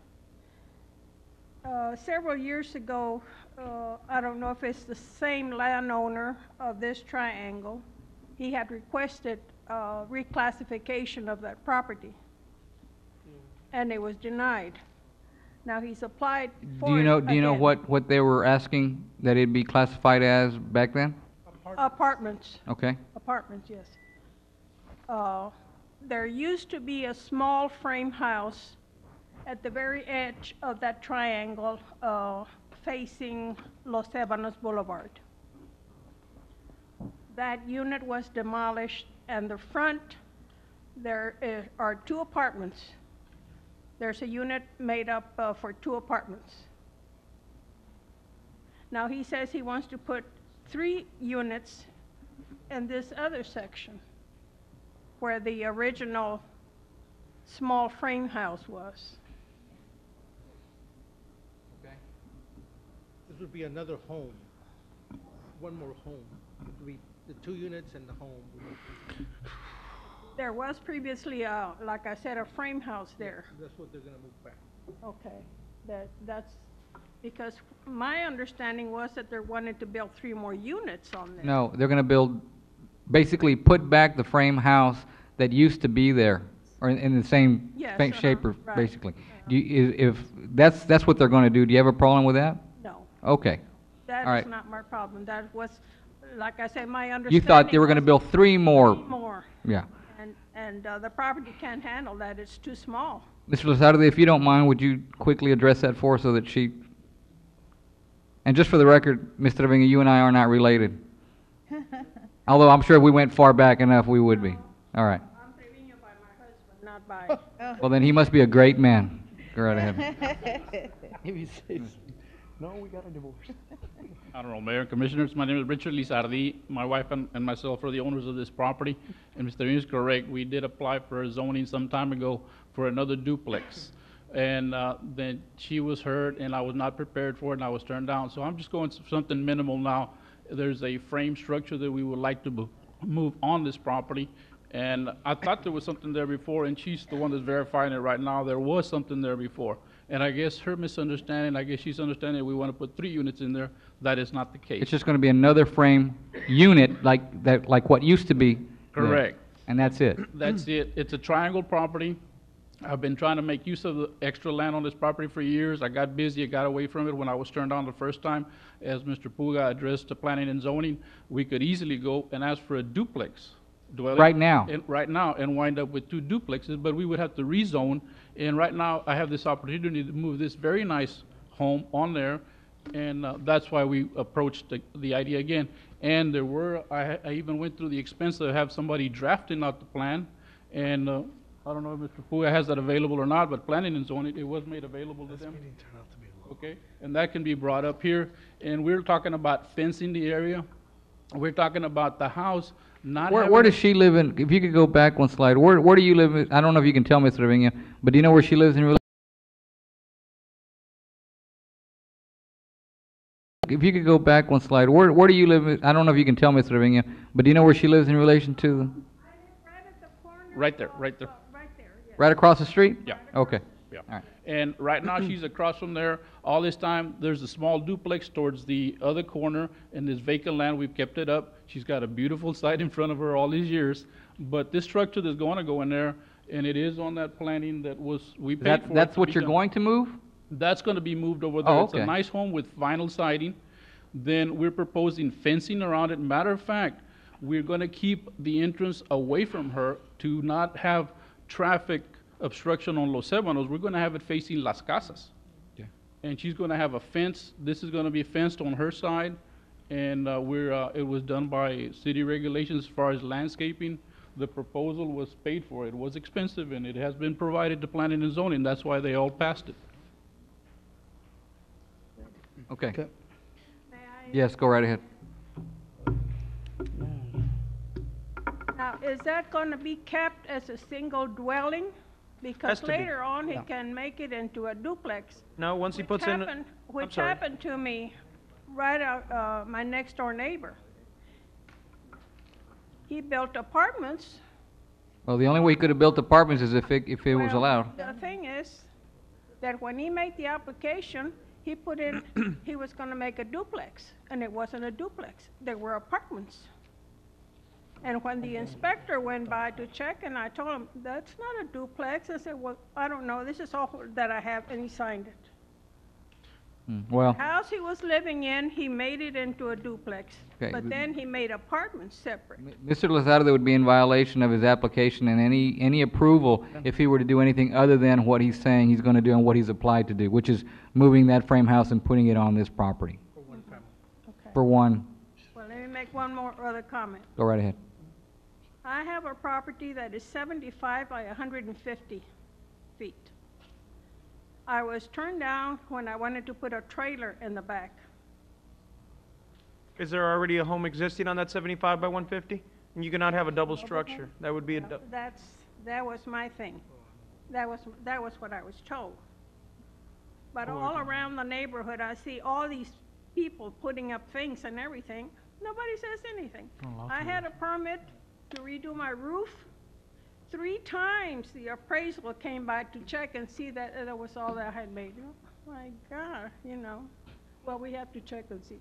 Several years ago, I don't know if it's the same landowner of this triangle, he had requested reclassification of that property, and it was denied. Now he's applied for Do you know again. what they were asking that it be classified as back then? Apartments. Okay. Apartments, yes. There used to be a small frame house at the very edge of that triangle facing Los Ebanos Boulevard. That unit was demolished, and the front, there are 2 apartments. There's a unit made up for 2 apartments. Now he says he wants to put 3 units in this other section where the original small frame house was. Okay. This would be another home, one more home. It would be the 2 units and the home. There was previously, like I said, a frame house there. That's what they're gonna move back. Okay, that's because my understanding was that they wanted to build 3 more units on there. No, they're going to basically put back the frame house that used to be there, or in the same Yes, shape, or right. basically. Do you, if that's what they're going to do, do you have a problem with that? No. Okay. That All is right. not my problem. That was, like I said, my You understanding. thought they were going to build 3 more. 3 more. Yeah. And the property can't handle that. It's too small. Mr. Lozada, if you don't mind, would you quickly address that for her so that she... And just for the record, Mr. Trevino, you and I are not related. Although I'm sure if we went far back enough, we would be. All right. I'm Trevino by my husband, not by... Well, then he must be a great man. Go right ahead. No, we got a divorce. Honorable Mayor and Commissioners, my name is Richard Lizardi. My wife and myself are the owners of this property. And Mr. Trevino is correct. We did apply for zoning some time ago for another duplex. And then she was heard, and I was not prepared for it, and I was turned down. So I'm just going for something minimal now. There's a frame structure that we would like to move on this property. And I thought there was something there before, and she's the one that's verifying it right now. There was something there before. And I guess her misunderstanding, I guess she's understanding we want to put 3 units in there. That is not the case. It's just going to be another frame unit like that, like what used to be there. Correct. And that's it. That's it. It's a triangle property. I've been trying to make use of the extra land on this property for years. I got busy, I got away from it when I was turned on the first time. As Mr. Puga addressed the planning and zoning, we could easily go and ask for a duplex dwelling. Right now. Right now, and wind up with 2 duplexes, but we would have to rezone. And right now, I have this opportunity to move this very nice home on there, and that's why we approached the idea again. And there were, I even went through the expense to have somebody drafting out the plan, and I don't know if Mr. Puga has that available or not, but planning and zoning, it was made available to them. Okay, and that can be brought up here. And we're talking about fencing the area. We're talking about the house not Where does she live in? If you could go back one slide, where do you live? I don't know if you can tell me, Mr. Trevino, but do you know where she lives in relation? If you could go back one slide, where do you live? I don't know if you can tell me, Mr. Trevino, but do you know where she lives in relation to? Right there, right there. Right across the street? Yeah. Okay. Yeah. All right. And right now, she's across from there. All this time, there's a small duplex towards the other corner, and this vacant land, we've kept it up. She's got a beautiful site in front of her all these years. But this structure that's going to go in there, and it is on that planning that we paid for. That's what you're going to move? That's going to be moved over there. Oh, It's okay. a nice home with vinyl siding. Then we're proposing fencing around it. Matter of fact, we're going to keep the entrance away from her to not have traffic obstruction on Los Ebanos. We're going to have it facing Las Casas. Okay. And she's going to have a fence. This is going to be fenced on her side. And it was done by city regulations as far as landscaping. The proposal was paid for. It was expensive, and it has been provided to planning and zoning. That's why they all passed it. Okay. Yes, go right ahead. Now, is that going to be kept as a single dwelling? Has Because to be. later on, he can make it into a duplex. No, once he puts in, Which sorry. happened to me, right out, my next door neighbor. He built apartments. Well, the only way he could have built apartments is if it was Well, allowed. The thing is that when he made the application, he put in, he was gonna make a duplex, and it wasn't a duplex. They were apartments. And when the inspector went by to check, and I told him, that's not a duplex, I said, well, I don't know, this is all that I have, and he signed it. Well, The house he was living in, he made it into a duplex, Okay. but then he made apartments separate. Mr. Lozada would be in violation of his application and any approval if he were to do anything other than what he's saying he's going to do and what he's applied to do, which is moving that frame house and putting it on this property. For one, Well, let me make one more other comment. go right ahead. I have a property that is 75 by 150 feet. I was turned down when I wanted to put a trailer in the back. Is there already a home existing on that 75 by 150? And you cannot have a double structure. That would be a, That was my thing. That was what I was told. But all around the neighborhood, I see all these people putting up things and everything. Nobody says anything. I had a permit to redo my roof. 3 times the appraisal came by to check and see that that was all that I had made. Oh, my God, you know. Well, we have to check and see.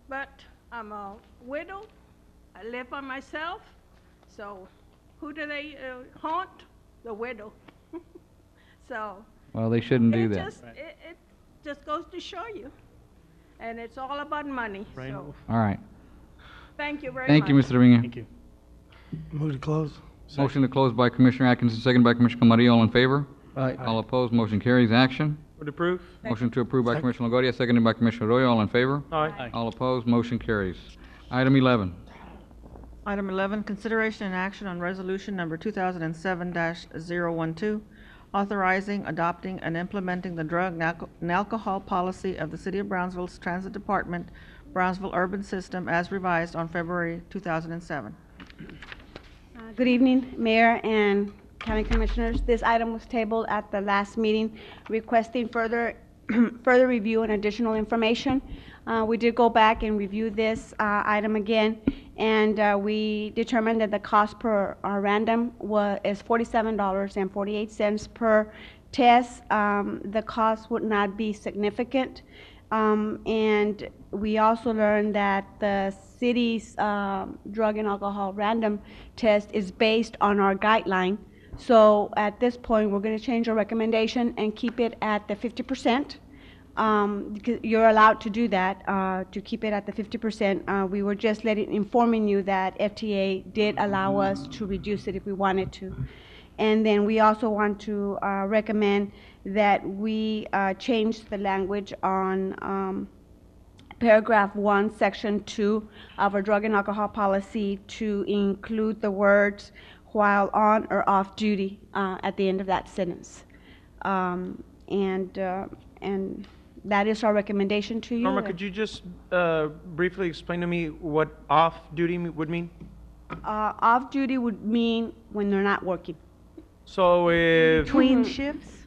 But I'm a widow. I live by myself. So who do they haunt? The widow. So Well, they shouldn't do it that. it just goes to show you. And it's all about money. So All right. thank you very much. Thank you, Mr. Dominguez. Thank you. Move to close. Motion to close by Commissioner Atkinson, second by Commissioner Camarillo. All in favor? Aye. All opposed, motion carries. Action. would approve? Motion to approve by Commissioner Longoria, seconded by Commissioner Arroyo. All in favor? Aye. All opposed, motion carries. Item 11. Item 11, consideration and action on resolution number 2007-012, authorizing, adopting, and implementing the drug and alcohol policy of the City of Brownsville's Transit Department, Brownsville Urban System, as revised on February 2007. Good evening, Mayor and County Commissioners. This item was tabled at the last meeting requesting further review and additional information. We did go back and review this item again, and we determined that the cost per random is $47.48 per tests, the cost would not be significant. And we also learned that the city's drug and alcohol random test is based on our guideline. So at this point, we're going to change our recommendation and keep it at the 50%. Because you're allowed to do that, to keep it at the 50%. We were just informing you that FTA did allow us to reduce it if we wanted to. And then we also want to recommend that we change the language on paragraph 1, section 2 of our drug and alcohol policy to include the words while on or off duty at the end of that sentence. And that is our recommendation to you. Norma, could you just briefly explain to me what off-duty would mean? Off-duty would mean when they're not working. So if... Between shifts?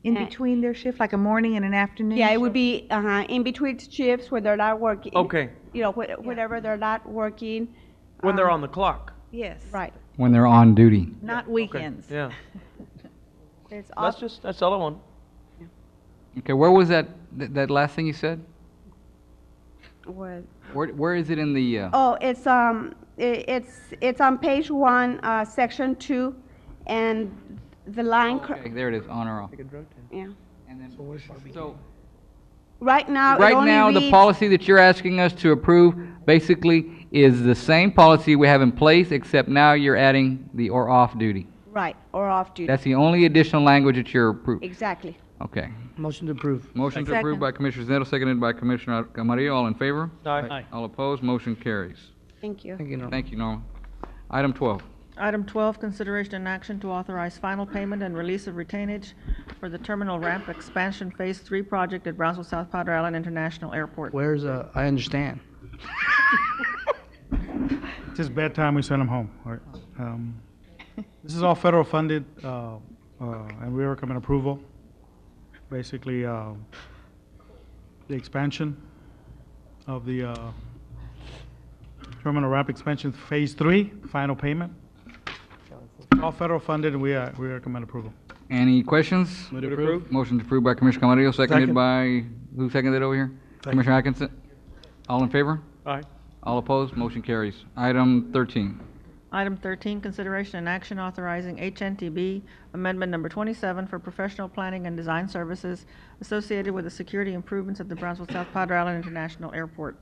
In between their shift, like a morning and an afternoon? Yeah, it would be in between shifts where they're not working. Okay. You know, whatever they're not working. When they're on the clock. Yes. Right. When they're on duty. Not weekends. Yeah. It's That's all I want. Okay, where was that last thing you said? What? Where is it in the? Oh, it's on page 1, section 2, and the line. Okay, there it is, on or off. Yeah. And then, So right now, right now, the policy that you're asking us to approve basically is the same policy we have in place, except now you're adding the or off duty. Right, or off duty. That's the only additional language that you're approving. Exactly. Okay. Motion to approve. Motion to approve by Commissioner Neto, seconded by Commissioner Camarillo. All in favor? Aye. All opposed? Motion carries. Thank you. Thank you, Norma. Thank you, Norma. Item 12. Item 12, consideration and action to authorize final payment and release of retainage for the terminal ramp expansion Phase 3 project at Brownsville South Padre Island International Airport. Where's, I understand. It's his bedtime, we send him home. All right. This is all federal funded, and we recommend approval. Basically, the expansion of the terminal ramp expansion Phase 3, final payment. All federal funded, and we recommend approval. Any questions? Move to approve. Motion to approve by Commissioner Camarillo, seconded Second. by, who seconded it over here? Commissioner Atkinson. All in favor? Aye. All opposed? Motion carries. Item 13. Item 13, consideration and action authorizing HNTB Amendment Number 27 for professional planning and design services associated with the security improvements at the Brownsville South Padre Island International Airport.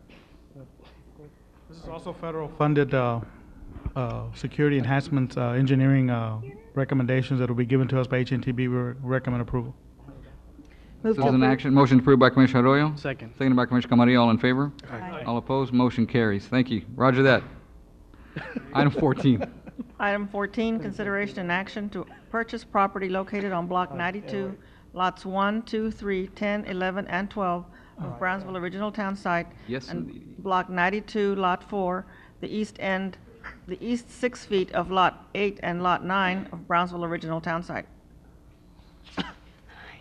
This is also federal funded security enhancements, engineering recommendations that will be given to us by HNTB. We recommend approval. This is an action. Motion approved by Commissioner Arroyo. Second. Seconded by Commissioner Camarillo. All in favor? Aye. All opposed? Motion carries. Thank you. Roger that. Item 14. Item 14, consideration and action to purchase property located on Block 92, lots 1, 2, 3, 10, 11, and 12 of Brownsville Original Town Site. Yes, and indeed. Block 92, Lot 4, the east 6 feet of Lot 8 and Lot 9 of Brownsville Original Town Site.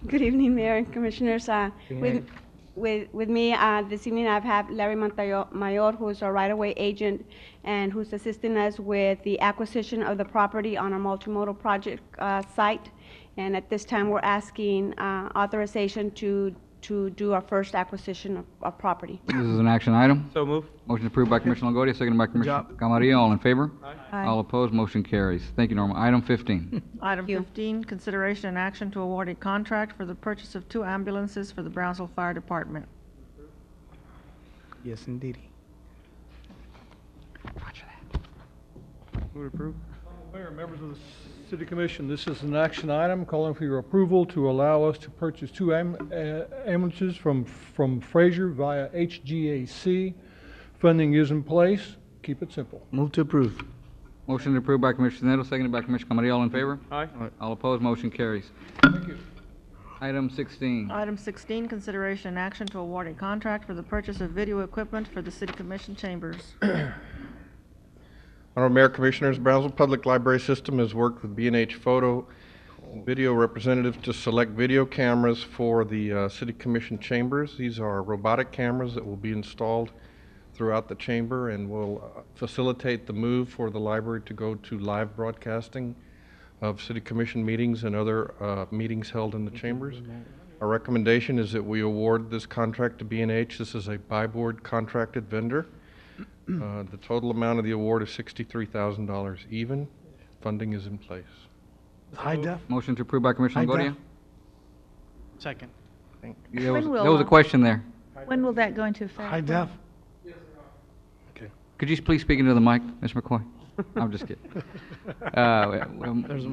Good evening, Mayor and Commissioners. With me this evening, I have Larry Montemayor, who is our right-of-way agent and who's assisting us with the acquisition of the property on our multimodal project site. And at this time, we're asking authorization to do our first acquisition of property. This is an action item. So move. Motion approved by Commissioner Longoria, seconded by Commissioner Camarillo. All in favor? Aye. All opposed? Motion carries. Thank you, Norma. Item 15. Item 15, consideration and action to award a contract for the purchase of 2 ambulances for the Brownsville Fire Department. Yes, indeed. Move to approve. Mayor, members of the City Commission, this is an action item calling for your approval to allow us to purchase 2 ambulances from Fraser via HGAC. Funding is in place. Keep it simple. Move to approve. Motion approved by Commissioner Neto, seconded by Commissioner Camarillo. All in favor? Aye. All opposed? Motion carries. Thank you. Item 16. Item 16, consideration and action to award a contract for the purchase of video equipment for the City Commission chambers. Honorable Mayor, Commissioners, Brownsville Public Library System has worked with B&H Photo and Video representatives to select video cameras for the City Commission chambers. These are robotic cameras that will be installed throughout the chamber and will facilitate the move for the library to go to live broadcasting of city commission meetings and other meetings held in the chambers. Our recommendation is that we award this contract to B&H. This is a by-board contracted vendor. The total amount of the award is $63,000 even. Funding is in place. High def. Motion to approve by Commissioner High def. Longoria. Second. There was, When will, there was a question there. When will that go into effect? High def. Could you please speak into the mic, Ms. McCoy? I'm just kidding.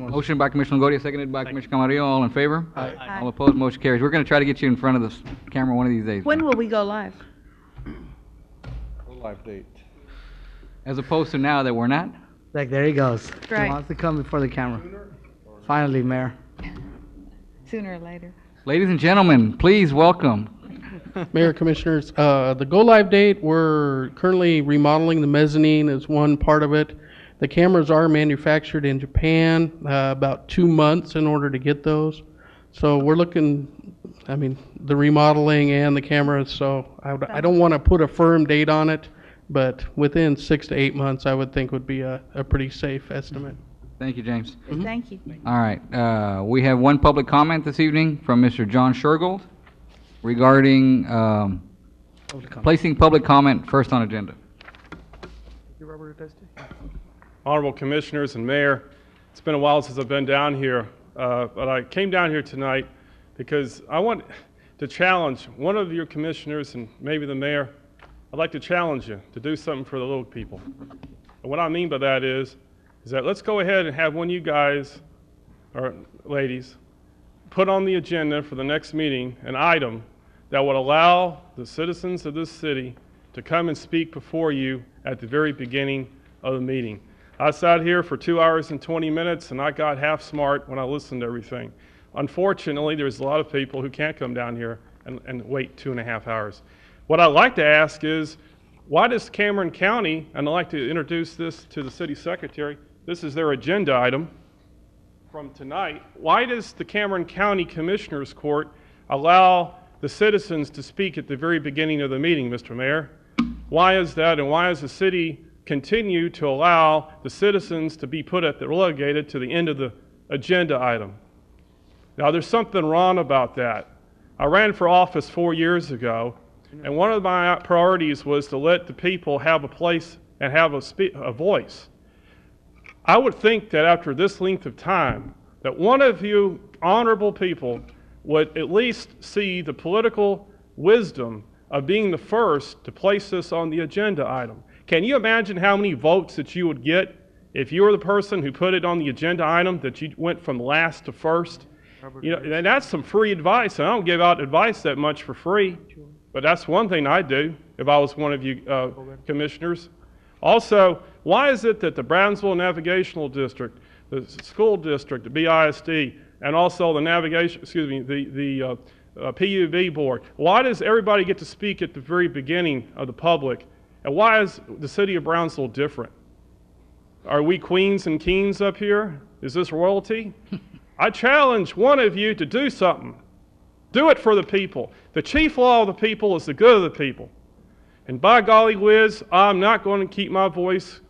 Motion by Commissioner Longoria, seconded by Commissioner Camarillo. All in favor? Aye. Aye. All opposed, motion carries. We're going to try to get you in front of this camera one of these days. When will we go live? Live date. As opposed to now that we're not? Like, there he goes. Right. He wants to come before the camera. Finally, Mayor. Sooner or later. Ladies and gentlemen, please welcome. Mayor, Commissioners, the go-live date, we're currently remodeling the mezzanine is one part of it. The cameras are manufactured in Japan, about 2 months in order to get those. So we're looking, I mean, the remodeling and the cameras, so I don't want to put a firm date on it, but within 6 to 8 months, I would think would be a pretty safe estimate. Thank you, James. Thank you. All right, we have one public comment this evening from Mr. John Shergold regarding placing public comment first on agenda. Honorable Commissioners and Mayor, it's been a while since I've been down here, but I came down here tonight because I want to challenge one of your commissioners and maybe the mayor. I'd like to challenge you to do something for the little people. And what I mean by that is that let's go ahead and have one of you guys, or ladies, put on the agenda for the next meeting an item that would allow the citizens of this city to come and speak before you at the very beginning of the meeting. I sat here for 2 hours and 20 minutes and I got half smart when I listened to everything. Unfortunately, there's a lot of people who can't come down here and wait 2.5 hours. What I'd like to ask is, why does Cameron County, and I'd like to introduce this to the city secretary, this is their agenda item from tonight. Why does the Cameron County Commissioners Court allow the citizens to speak at the very beginning of the meeting, Mr. Mayor? Why is that, and why does the city continue to allow the citizens to be relegated to the end of the agenda item? Now, there's something wrong about that. I ran for office 4 years ago, and one of my priorities was to let the people have a place and have a voice. I would think that after this length of time, that one of you honorable people would at least see the political wisdom of being the first to place this on the agenda item. Can you imagine how many votes that you would get if you were the person who put it on the agenda item, that you went from last to first? You know, and that's some free advice. And I don't give out advice that much for free, but that's one thing I'd do if I was one of you commissioners. Also, why is it that the Brownsville Navigational District, the school district, the BISD, and also the navigation, the PUB board, why does everybody get to speak at the very beginning of the public? And why is the city of Brownsville different? Are we queens and kings up here? Is this royalty? I challenge one of you to do something. Do it for the people. The chief law of the people is the good of the people. And by golly whiz, I'm not going to keep my voice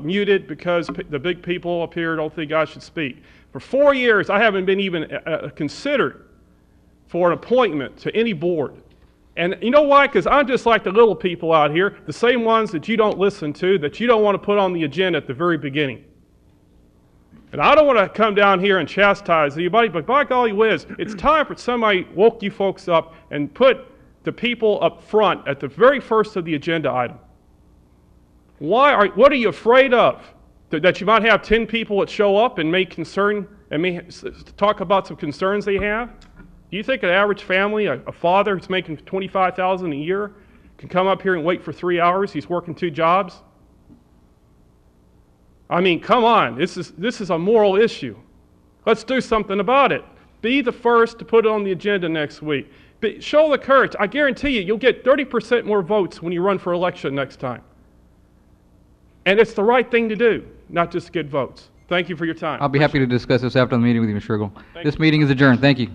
muted because the big people up here don't think I should speak. For 4 years, I haven't been even considered for an appointment to any board. And you know why? Because I'm just like the little people out here, the same ones that you don't listen to, that you don't want to put on the agenda at the very beginning. And I don't want to come down here and chastise anybody, but by golly whiz, it's time for somebody woke you folks up and put the people up front at the very first of the agenda item. What are you afraid of? That you might have 10 people that show up and may talk about some concerns they have? Do you think an average family, a father who's making $25,000 a year, can come up here and wait for 3 hours? He's working 2 jobs. I mean, come on, this is a moral issue. Let's do something about it. Be the first to put it on the agenda next week. Show the courage. I guarantee you, you'll get 30% more votes when you run for election next time. And it's the right thing to do, not just get votes. Thank you for your time. I'll be happy to discuss this after the meeting with you, Mr. Shergold. This meeting is adjourned. Thank you.